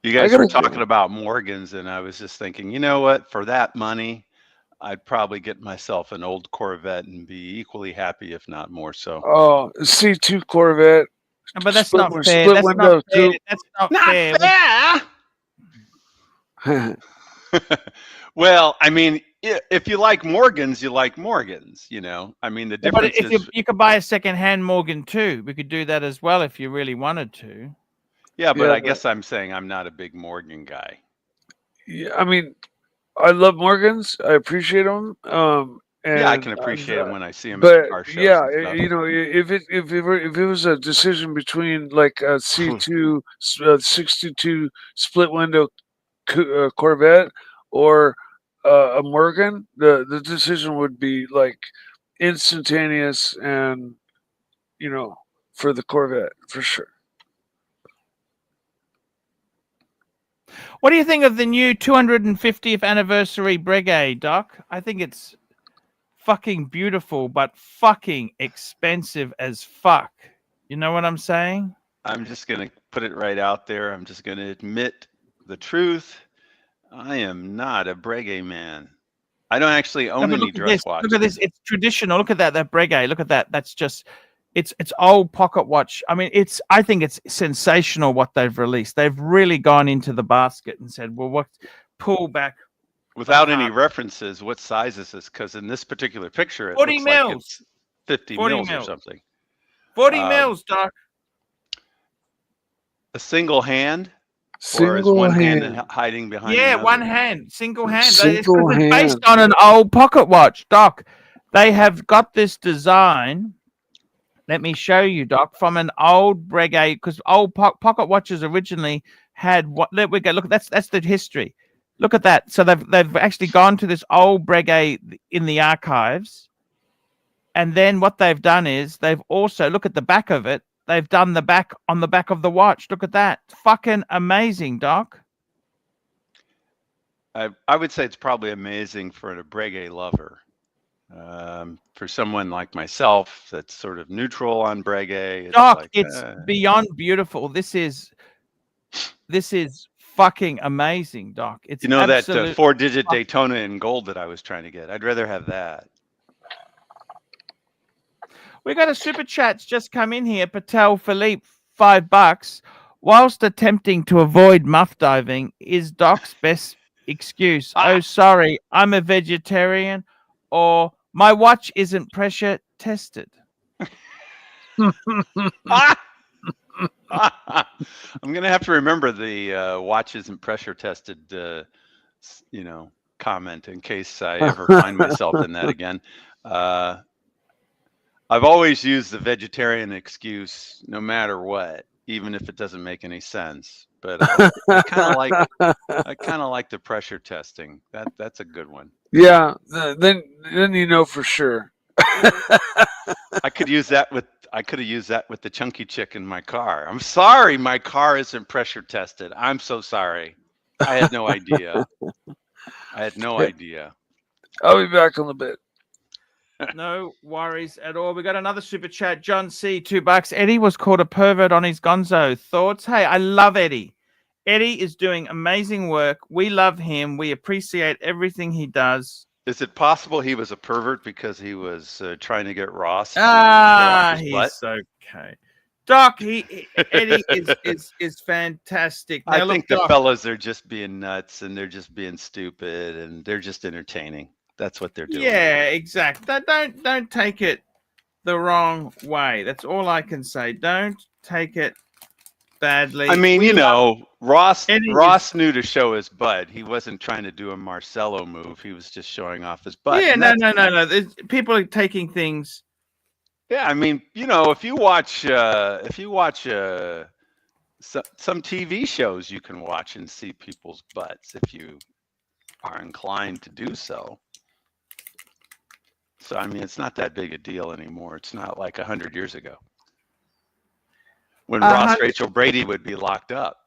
[SPEAKER 8] You guys
[SPEAKER 3] I
[SPEAKER 8] were
[SPEAKER 3] gotta
[SPEAKER 8] talking about Morgans, and I was just thinking, you know what? For that money, I'd probably get myself an old Corvette and be equally happy, if not more so.
[SPEAKER 3] Oh, C2 Corvette.
[SPEAKER 2] But that's
[SPEAKER 3] split
[SPEAKER 2] not
[SPEAKER 3] win-
[SPEAKER 2] fair.
[SPEAKER 3] split
[SPEAKER 2] That's
[SPEAKER 3] window
[SPEAKER 2] not fair.
[SPEAKER 3] coupe.
[SPEAKER 2] That's not
[SPEAKER 8] Not
[SPEAKER 2] fair.
[SPEAKER 8] fair. Well, I mean, if you like Morgans, you like Morgans. I mean, the
[SPEAKER 2] Yeah, but
[SPEAKER 8] difference
[SPEAKER 2] if
[SPEAKER 8] is,
[SPEAKER 2] you could buy a second-hand Morgan too, we could do that as well if you really wanted to.
[SPEAKER 8] yeah, but
[SPEAKER 3] Yeah,
[SPEAKER 8] I guess I'm saying I'm not a big Morgan guy.
[SPEAKER 3] Yeah, I mean, I love Morgans. I appreciate them.
[SPEAKER 8] Yeah, I
[SPEAKER 3] And
[SPEAKER 8] can appreciate them when I see them at
[SPEAKER 3] but
[SPEAKER 8] the car shows
[SPEAKER 3] yeah,
[SPEAKER 8] and stuff.
[SPEAKER 3] if it was a decision between like a C2 62 split window Corvette or a Morgan, the decision would be like instantaneous, and for the Corvette for sure.
[SPEAKER 2] What do you think of the new 250th anniversary Breguet, Doc? I think it's fucking beautiful, but fucking expensive as fuck. You know what I'm saying?
[SPEAKER 8] I'm just going to put it right out there. I'm just going to admit the truth. I am not a Breguet man. I don't actually own any dress watches.
[SPEAKER 2] Look at this. It's traditional. Look at that Breguet. Look at that. That's just it's old pocket watch. I mean, I think it's sensational what they've released. They've really gone into the basket and said, well, pull back.
[SPEAKER 8] Without any references, what size is this? Because in this particular picture, it
[SPEAKER 2] 40
[SPEAKER 8] looks
[SPEAKER 2] mils.
[SPEAKER 8] like it's 50
[SPEAKER 2] 40
[SPEAKER 8] mils or
[SPEAKER 2] mils.
[SPEAKER 8] something.
[SPEAKER 2] 40 mils, Doc.
[SPEAKER 8] A single hand? Or is
[SPEAKER 3] Single
[SPEAKER 8] one hand
[SPEAKER 3] hand.
[SPEAKER 8] hiding behind
[SPEAKER 2] Yeah,
[SPEAKER 8] another?
[SPEAKER 2] one hand, single hand.
[SPEAKER 3] Single
[SPEAKER 2] It's
[SPEAKER 3] hand.
[SPEAKER 2] based on an old pocket watch, Doc. They have got this design. Let me show you, Doc, from an old Breguet, because old pocket watches originally had what? Let we go. Look, that's the history. Look at that. So they've actually gone to this old Breguet in the archives, and then what they've done is they've also look at the back of it. They've done the back on the back of the watch. Look at that. Fucking amazing, Doc.
[SPEAKER 8] I would say it's probably amazing for a Breguet lover. For someone like myself that's sort of neutral on Breguet, it's
[SPEAKER 2] Doc,
[SPEAKER 8] like,
[SPEAKER 2] it's beyond beautiful. This is fucking amazing, Doc. It's
[SPEAKER 8] that
[SPEAKER 2] absolute
[SPEAKER 8] 4-digit Daytona in gold that I was trying to get. I'd rather have that.
[SPEAKER 2] We got a super chat's just come in here. Patel Philippe, $5. Whilst attempting to avoid muff diving, is Doc's best excuse. Oh, sorry, I'm a vegetarian, or my watch isn't pressure tested.
[SPEAKER 8] I'm gonna have to remember the watch isn't pressure tested, comment in case I ever find myself in that again. I've always used the vegetarian excuse, no matter what, even if it doesn't make any sense. But I kind of like the pressure testing. That's a good one.
[SPEAKER 3] Yeah, then for sure.
[SPEAKER 8] I could use that with. I could have used that with the chunky chick in my car. I'm sorry, my car isn't pressure tested. I'm so sorry. I had no idea. I had no idea.
[SPEAKER 3] I'll be back in a bit.
[SPEAKER 2] No worries at all. We got another super chat. John C, $2. Eddie was called a pervert on his gonzo. Thoughts? Hey, I love Eddie. Eddie is doing amazing work. We love him. We appreciate everything he does.
[SPEAKER 8] Is it possible he was a pervert because he was trying to get Ross to show off his butt?
[SPEAKER 2] He's okay. Doc, Eddie is fantastic. Now,
[SPEAKER 8] I
[SPEAKER 2] look,
[SPEAKER 8] think the
[SPEAKER 2] Doc,
[SPEAKER 8] fellas are just being nuts and they're just being stupid and they're just entertaining. That's what they're doing.
[SPEAKER 2] yeah, exactly. Don't take it the wrong way. That's all I can say. Don't take it badly.
[SPEAKER 8] I mean,
[SPEAKER 2] We
[SPEAKER 8] you
[SPEAKER 2] love-
[SPEAKER 8] know, Ross
[SPEAKER 2] Eddie
[SPEAKER 8] knew to show his butt. He wasn't trying to do a Marcelo move. He was just showing off his butt.
[SPEAKER 2] Yeah,
[SPEAKER 8] And
[SPEAKER 2] no.
[SPEAKER 8] that's-
[SPEAKER 2] People are taking things.
[SPEAKER 8] Yeah, I mean, you know, if you watch some TV shows, you can watch and see people's butts if you are inclined to do so. So, I mean, it's not that big a deal anymore. It's not like 100 years ago when Ross Rachel Brady would be locked up.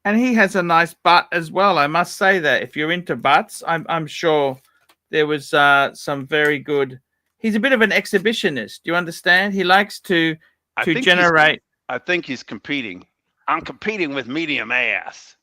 [SPEAKER 2] And he has a nice butt as well. I must say that if you're into butts, I'm sure there was some very good. He's a bit of an exhibitionist. Do you understand? He likes to generate.
[SPEAKER 8] I think he's competing. I'm competing with medium ass.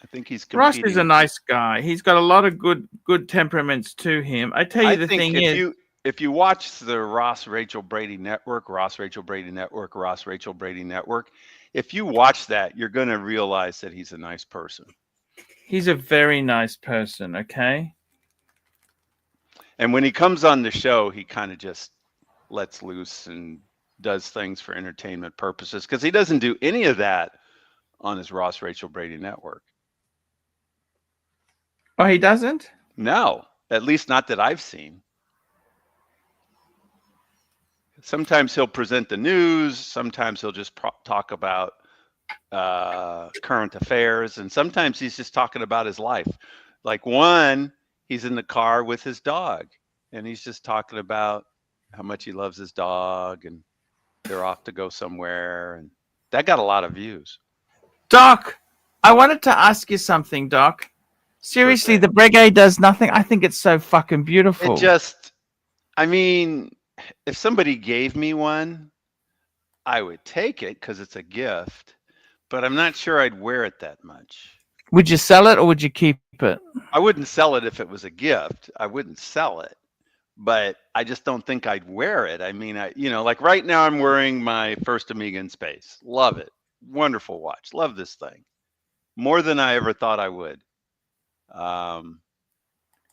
[SPEAKER 8] I think he's competing.
[SPEAKER 2] Ross is a nice guy. He's got a lot of good temperaments to him. I tell you, the thing is,
[SPEAKER 8] if you watch the Ross Rachel Brady Network, Ross Rachel Brady Network, Ross Rachel Brady Network, if you watch that, you're going to realize that he's a nice person.
[SPEAKER 2] He's a very nice person. Okay.
[SPEAKER 8] And when he comes on the show, he kind of just lets loose and does things for entertainment purposes because he doesn't do any of that on his Ross Rachel Brady Network.
[SPEAKER 2] Oh, he doesn't?
[SPEAKER 8] No, at least not that I've seen. Sometimes he'll present the news. Sometimes he'll just talk about current affairs. And sometimes he's just talking about his life. Like he's in the car with his dog and he's just talking about how much he loves his dog and they're off to go somewhere. And that got a lot of views.
[SPEAKER 2] Doc, I wanted to ask you something, Doc. Seriously, the Breguet does nothing. I think it's so fucking beautiful.
[SPEAKER 8] I mean, if somebody gave me one, I would take it because it's a gift, but I'm not sure I'd wear it that much.
[SPEAKER 2] Would you sell it or would you keep it?
[SPEAKER 8] I wouldn't sell it if it was a gift. I wouldn't sell it, but I just don't think I'd wear it. I mean, like right now I'm wearing my first Amiga in space. Love it. Wonderful watch. Love this thing. More than I ever thought I would.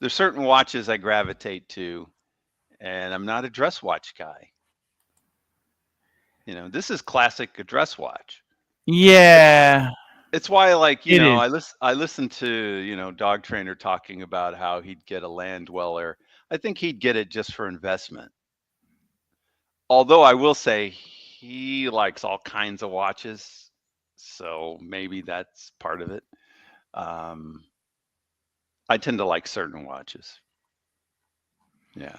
[SPEAKER 8] There's certain watches I gravitate to, and I'm not a dress watch guy. You know, this is classic a dress watch.
[SPEAKER 2] Yeah.
[SPEAKER 8] It's why, like, I listen to, Dog Trainer talking about how he'd get a land dweller. I think he'd get it just for investment. Although I will say he likes all kinds of watches, so maybe that's part of it. I tend to like certain watches. Yeah.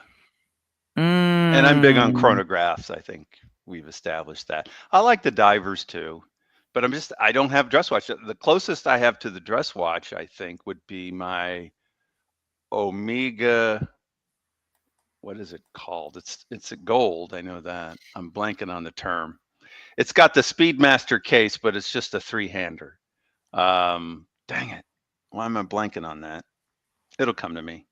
[SPEAKER 8] And I'm big on chronographs. I think we've established that. I like the divers too. But I don't have dress watch. The closest I have to the dress watch, I think, would be my Omega. What is it called? It's a gold. I know that. I'm blanking on the term. It's got the Speedmaster case, but it's just a 3-hander. Dang it. Why am I blanking on that? It'll come to me.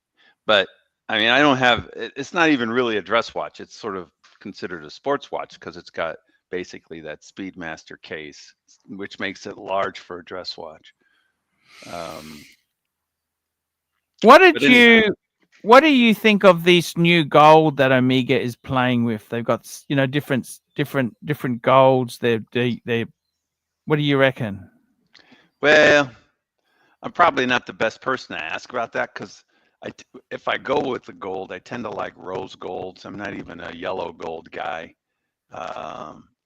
[SPEAKER 8] But I mean, I don't have. It's not even really a dress watch. It's sort of considered a sports watch because it's got basically that Speedmaster case, which makes it large for a dress watch.
[SPEAKER 2] What do you think of this new gold that Omega is playing with? They've got, different golds. They what do you reckon?
[SPEAKER 8] Well, I'm probably not the best person to ask about that because if I go with the gold, I tend to like rose golds. I'm not even a yellow gold guy.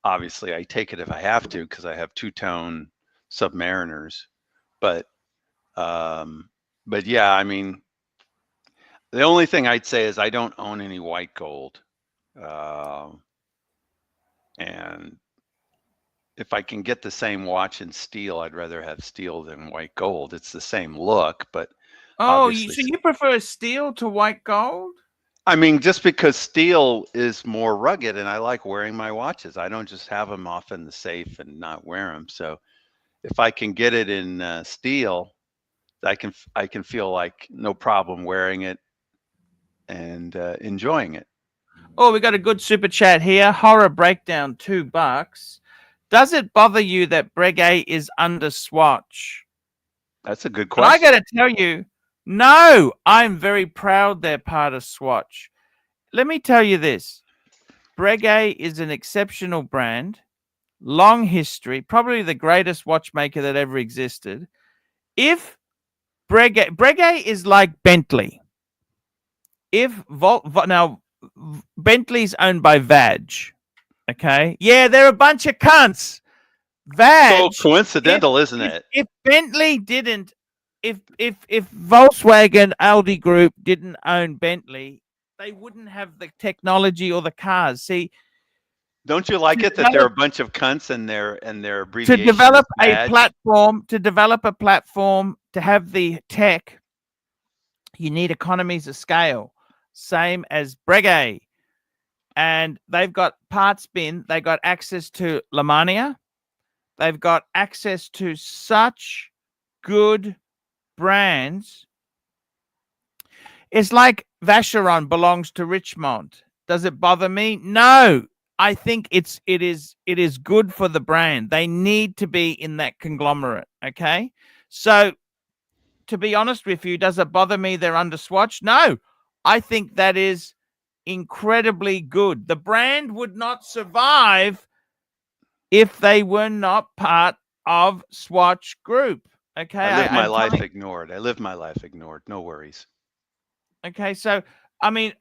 [SPEAKER 8] Obviously, I take it if I have to because I have two-tone Submariners. But yeah, I mean, the only thing I'd say is I don't own any white gold. And if I can get the same watch in steel, I'd rather have steel than white gold. It's the same look, but
[SPEAKER 2] Oh,
[SPEAKER 8] obviously.
[SPEAKER 2] so you prefer steel to white gold?
[SPEAKER 8] I mean, just because steel is more rugged, and I like wearing my watches. I don't just have them off in the safe and not wear them. So if I can get it in steel, I can feel like no problem wearing it and enjoying it.
[SPEAKER 2] Oh, we got a good super chat here. Horror breakdown, $2. Does it bother you that Breguet is under Swatch?
[SPEAKER 8] That's a good
[SPEAKER 2] And I
[SPEAKER 8] question.
[SPEAKER 2] got to tell you, no, I'm very proud they're part of Swatch. Let me tell you this. Breguet is an exceptional brand, long history, probably the greatest watchmaker that ever existed. If Breguet is like Bentley. If now Bentley's owned by Vag, okay? Yeah, they're a bunch of cunts. Vag.
[SPEAKER 8] So coincidental, isn't it?
[SPEAKER 2] If Bentley didn't, if Volkswagen Audi Group didn't own Bentley, they wouldn't have the technology or the cars. See,
[SPEAKER 8] don't you like it that they're a bunch of cunts and their abbreviation?
[SPEAKER 2] To develop a platform, to have the tech, you need economies of scale, same as Breguet. And they've got parts bin, they got access to Lemania, they've got access to such good brands. It's like Vacheron belongs to Richemont. Does it bother me? No. I think it is good for the brand. They need to be in that conglomerate. Okay. So to be honest with you, does it bother me they're under Swatch? No. I think that is incredibly good. The brand would not survive if they were not part of Swatch Group. Okay.
[SPEAKER 8] I live my life ignored. I live my life ignored. No worries.
[SPEAKER 2] Okay. So, I mean,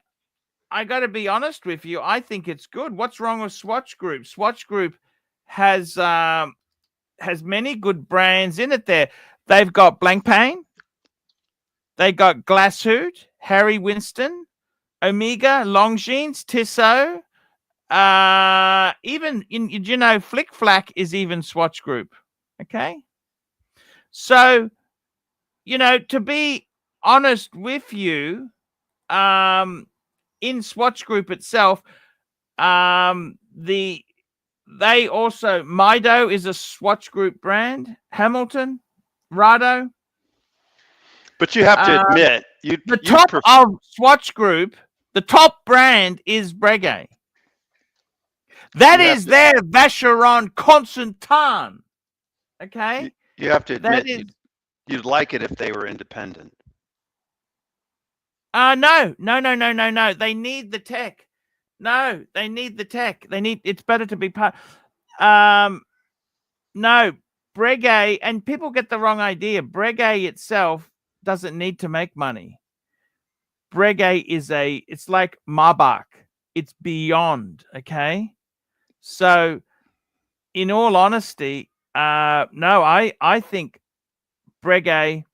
[SPEAKER 2] I got to be honest with you. I think it's good. What's wrong with Swatch Group? Swatch Group has many good brands in it there. They've got Blancpain. They got Glashütte, Harry Winston, Omega, Longines, Tissot. Even Flick Flack is even Swatch Group. Okay. So, to be honest with you, in Swatch Group itself, they also Mido is a Swatch Group brand. Hamilton, Rado.
[SPEAKER 8] But you have to admit,
[SPEAKER 2] of Swatch Group, the top brand is Breguet. That is their Vacheron Constantin. Okay,
[SPEAKER 8] you have to admit you'd like it if they were independent.
[SPEAKER 2] No. They need the tech. No, they need the tech. It's better to be part. No, Breguet, and people get the wrong idea. Breguet itself doesn't need to make money. Breguet it's like Marbach. It's beyond, okay? So, in all honesty, no, I think Breguet,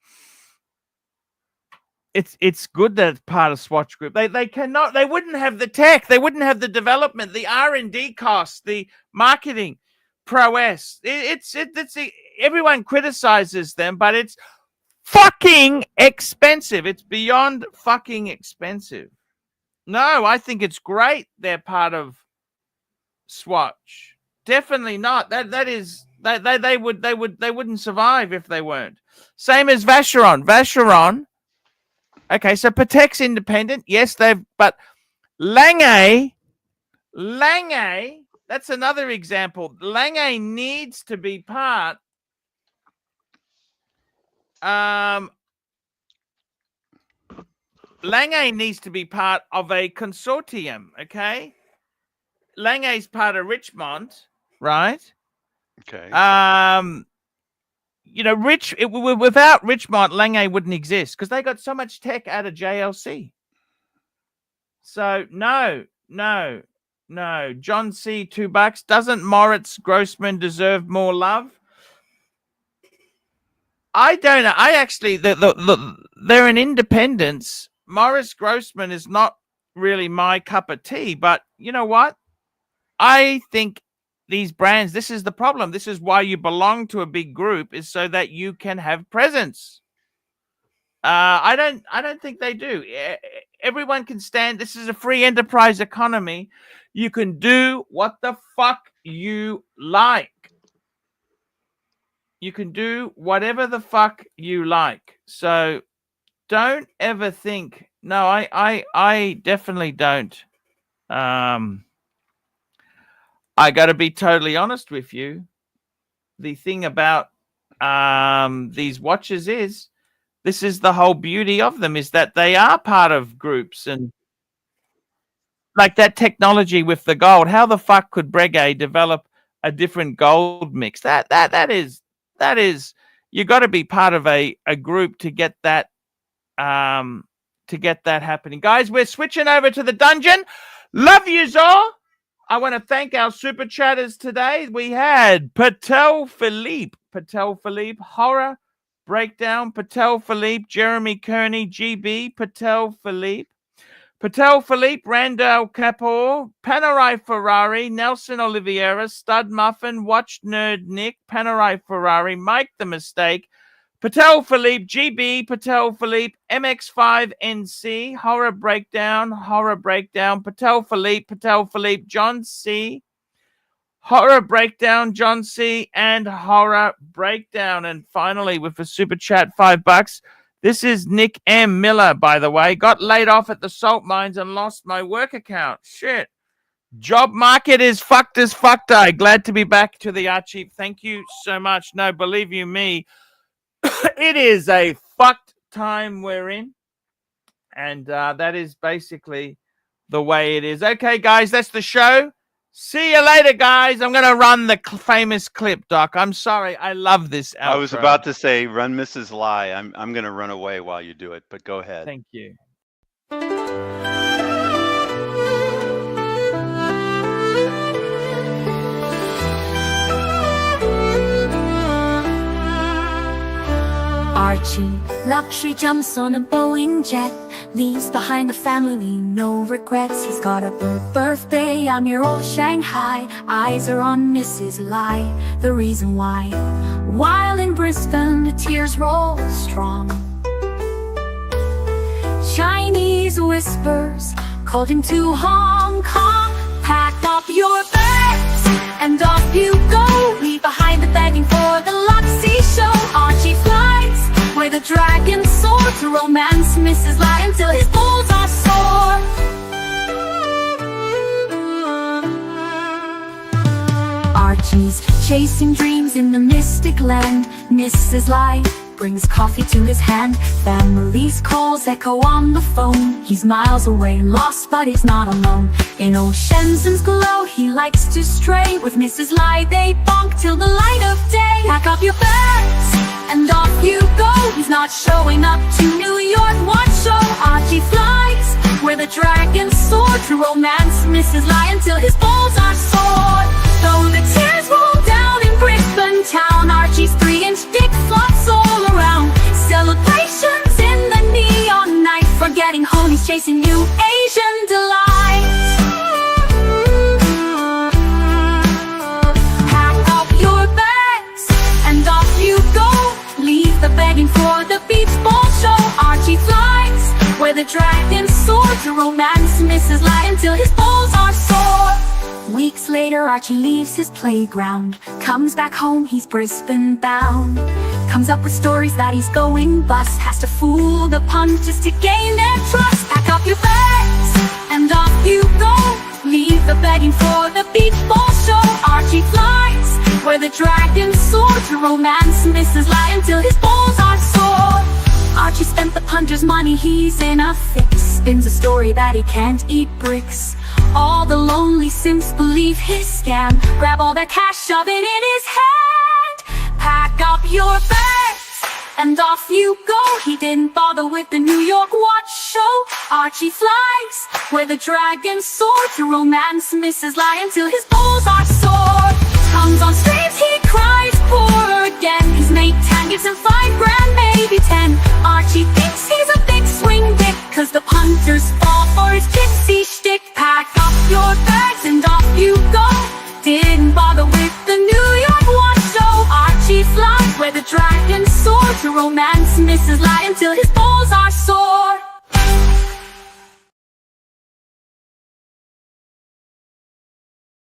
[SPEAKER 2] it's good that it's part of Swatch Group. They wouldn't have the tech, they wouldn't have the development, the R&D costs, the marketing prowess. Everyone criticizes them, but it's fucking expensive. It's beyond fucking expensive. No, I think it's great they're part of Swatch. Definitely not. They wouldn't survive if they weren't. Same as Vacheron. Vacheron. Okay, so Patek's independent. Yes, but Lange, that's another example. Lange needs to be part. Lange needs to be part of a consortium, okay? Lange's part of Richemont, right?
[SPEAKER 8] Okay.
[SPEAKER 2] Without Richemont, Lange wouldn't exist because they got so much tech out of JLC. So no. John C. $2. Doesn't Moritz Grossman deserve more love? I don't know. I actually, they're an independence. Morris Grossman is not really my cup of tea, but you know what? I think these brands, this is the problem. This is why you belong to a big group, is so that you can have presence. I don't think they do. Everyone can stand. This is a free enterprise economy. You can do what the fuck you like. You can do whatever the fuck you like. So don't ever think. No, I definitely don't. I got to be totally honest with you. The thing about these watches is, this is the whole beauty of them, is that they are part of groups. And like that technology with the gold, how the fuck could Breguet develop a different gold mix? That is you got to be part of a group to get that happening. Guys, we're switching over to the dungeon. Love yous all. I want to thank our super chatters today. We had Patel Philippe, Horror Breakdown, Patel Philippe, Jeremy Kearney, GB, Patel Philippe, Randall Kapoor, Panerai Ferrari, Nelson Oliveira, Stud Muffin, Watch Nerd Nick, Panerai Ferrari, Mike the Mistake, Patel Philippe, GB, Patel Philippe, MX5NC, Horror Breakdown, Patel Philippe, John C, Horror Breakdown, John C, and Horror Breakdown. And finally, with a super chat, $5. This is Nick M. Miller, by the way. Got laid off at the salt mines and lost my work account. Shit. Job market is fucked as fucked. Glad to be back to the Archie. Thank you so much. No, believe you me, it is a fucked time we're in. And that is basically the way it is. Okay, guys, that's the show. See you later, guys. I'm going to run the famous clip, Doc. I'm sorry. I love this outro.
[SPEAKER 8] I was about to say, run Mrs. Lie. I'm going to run away while you do it, but go ahead.
[SPEAKER 2] Thank you.
[SPEAKER 1] Archie Luxury jumps on a Boeing jet, leaves behind a family, no regrets. He's got a birthday on your old Shanghai. Eyes are on Mrs. Lai, the reason why. While in Brisbane, the tears roll strong. Chinese whispers called him to Hong Kong. Pack up your bags and off you go. Leave behind the begging for the Luxy show. Archie flies where the dragon soared to romance Mrs. Lai until his balls are sore. Archie's chasing dreams in the mystic land. Mrs. Lai brings coffee to his hand. Family's calls echo on the phone. He's miles away, lost, but he's not alone. In old Shenzhen's glow, he likes to stray. With Mrs. Lai, they bonk till the light of day. Pack up your bags and off you go. He's not showing up to New York watch show. Archie flies where the dragons soar to romance Mrs. Lai until his balls are sore. Though the tears roll down in Brisbane town, Archie's 3-inch dick flops all around. Celebrations in the neon night, forgetting home, he's chasing new Asian delights. Pack up your bags and off you go. Leave the begging for the beach ball show. Archie flies where the dragons soar to romance Mrs. Lai until his balls are sore. Weeks later, Archie leaves his playground. Comes back home, he's Brisbane bound. Comes up with stories that he's going bust. Has to fool the punters to gain their trust. Pack up your bags and off you go. Leave the begging for the beach ball show. Archie flies where the dragons soar to romance Mrs. Lai until his balls are sore. Archie spent the punter's money, he's in a fix. Spins a story that he can't eat bricks. All the lonely simps believe his scam. Grab all their cash, shove it in his hand. Pack up your bags and off you go. He didn't bother with the New York watch show. Archie flies where the dragons soar to romance Mrs. Lai until his balls are sore. Comes on streams, he cries poor again. His mate Tan gives him $5 grand, maybe 10. Archie thinks he's a big swing dick, cause the punters fall for his gypsy shtick. Pack up your bags and off you go. Didn't bother with the New York watch show. Archie flies where the dragon soared to romance, Mrs. Lie until his balls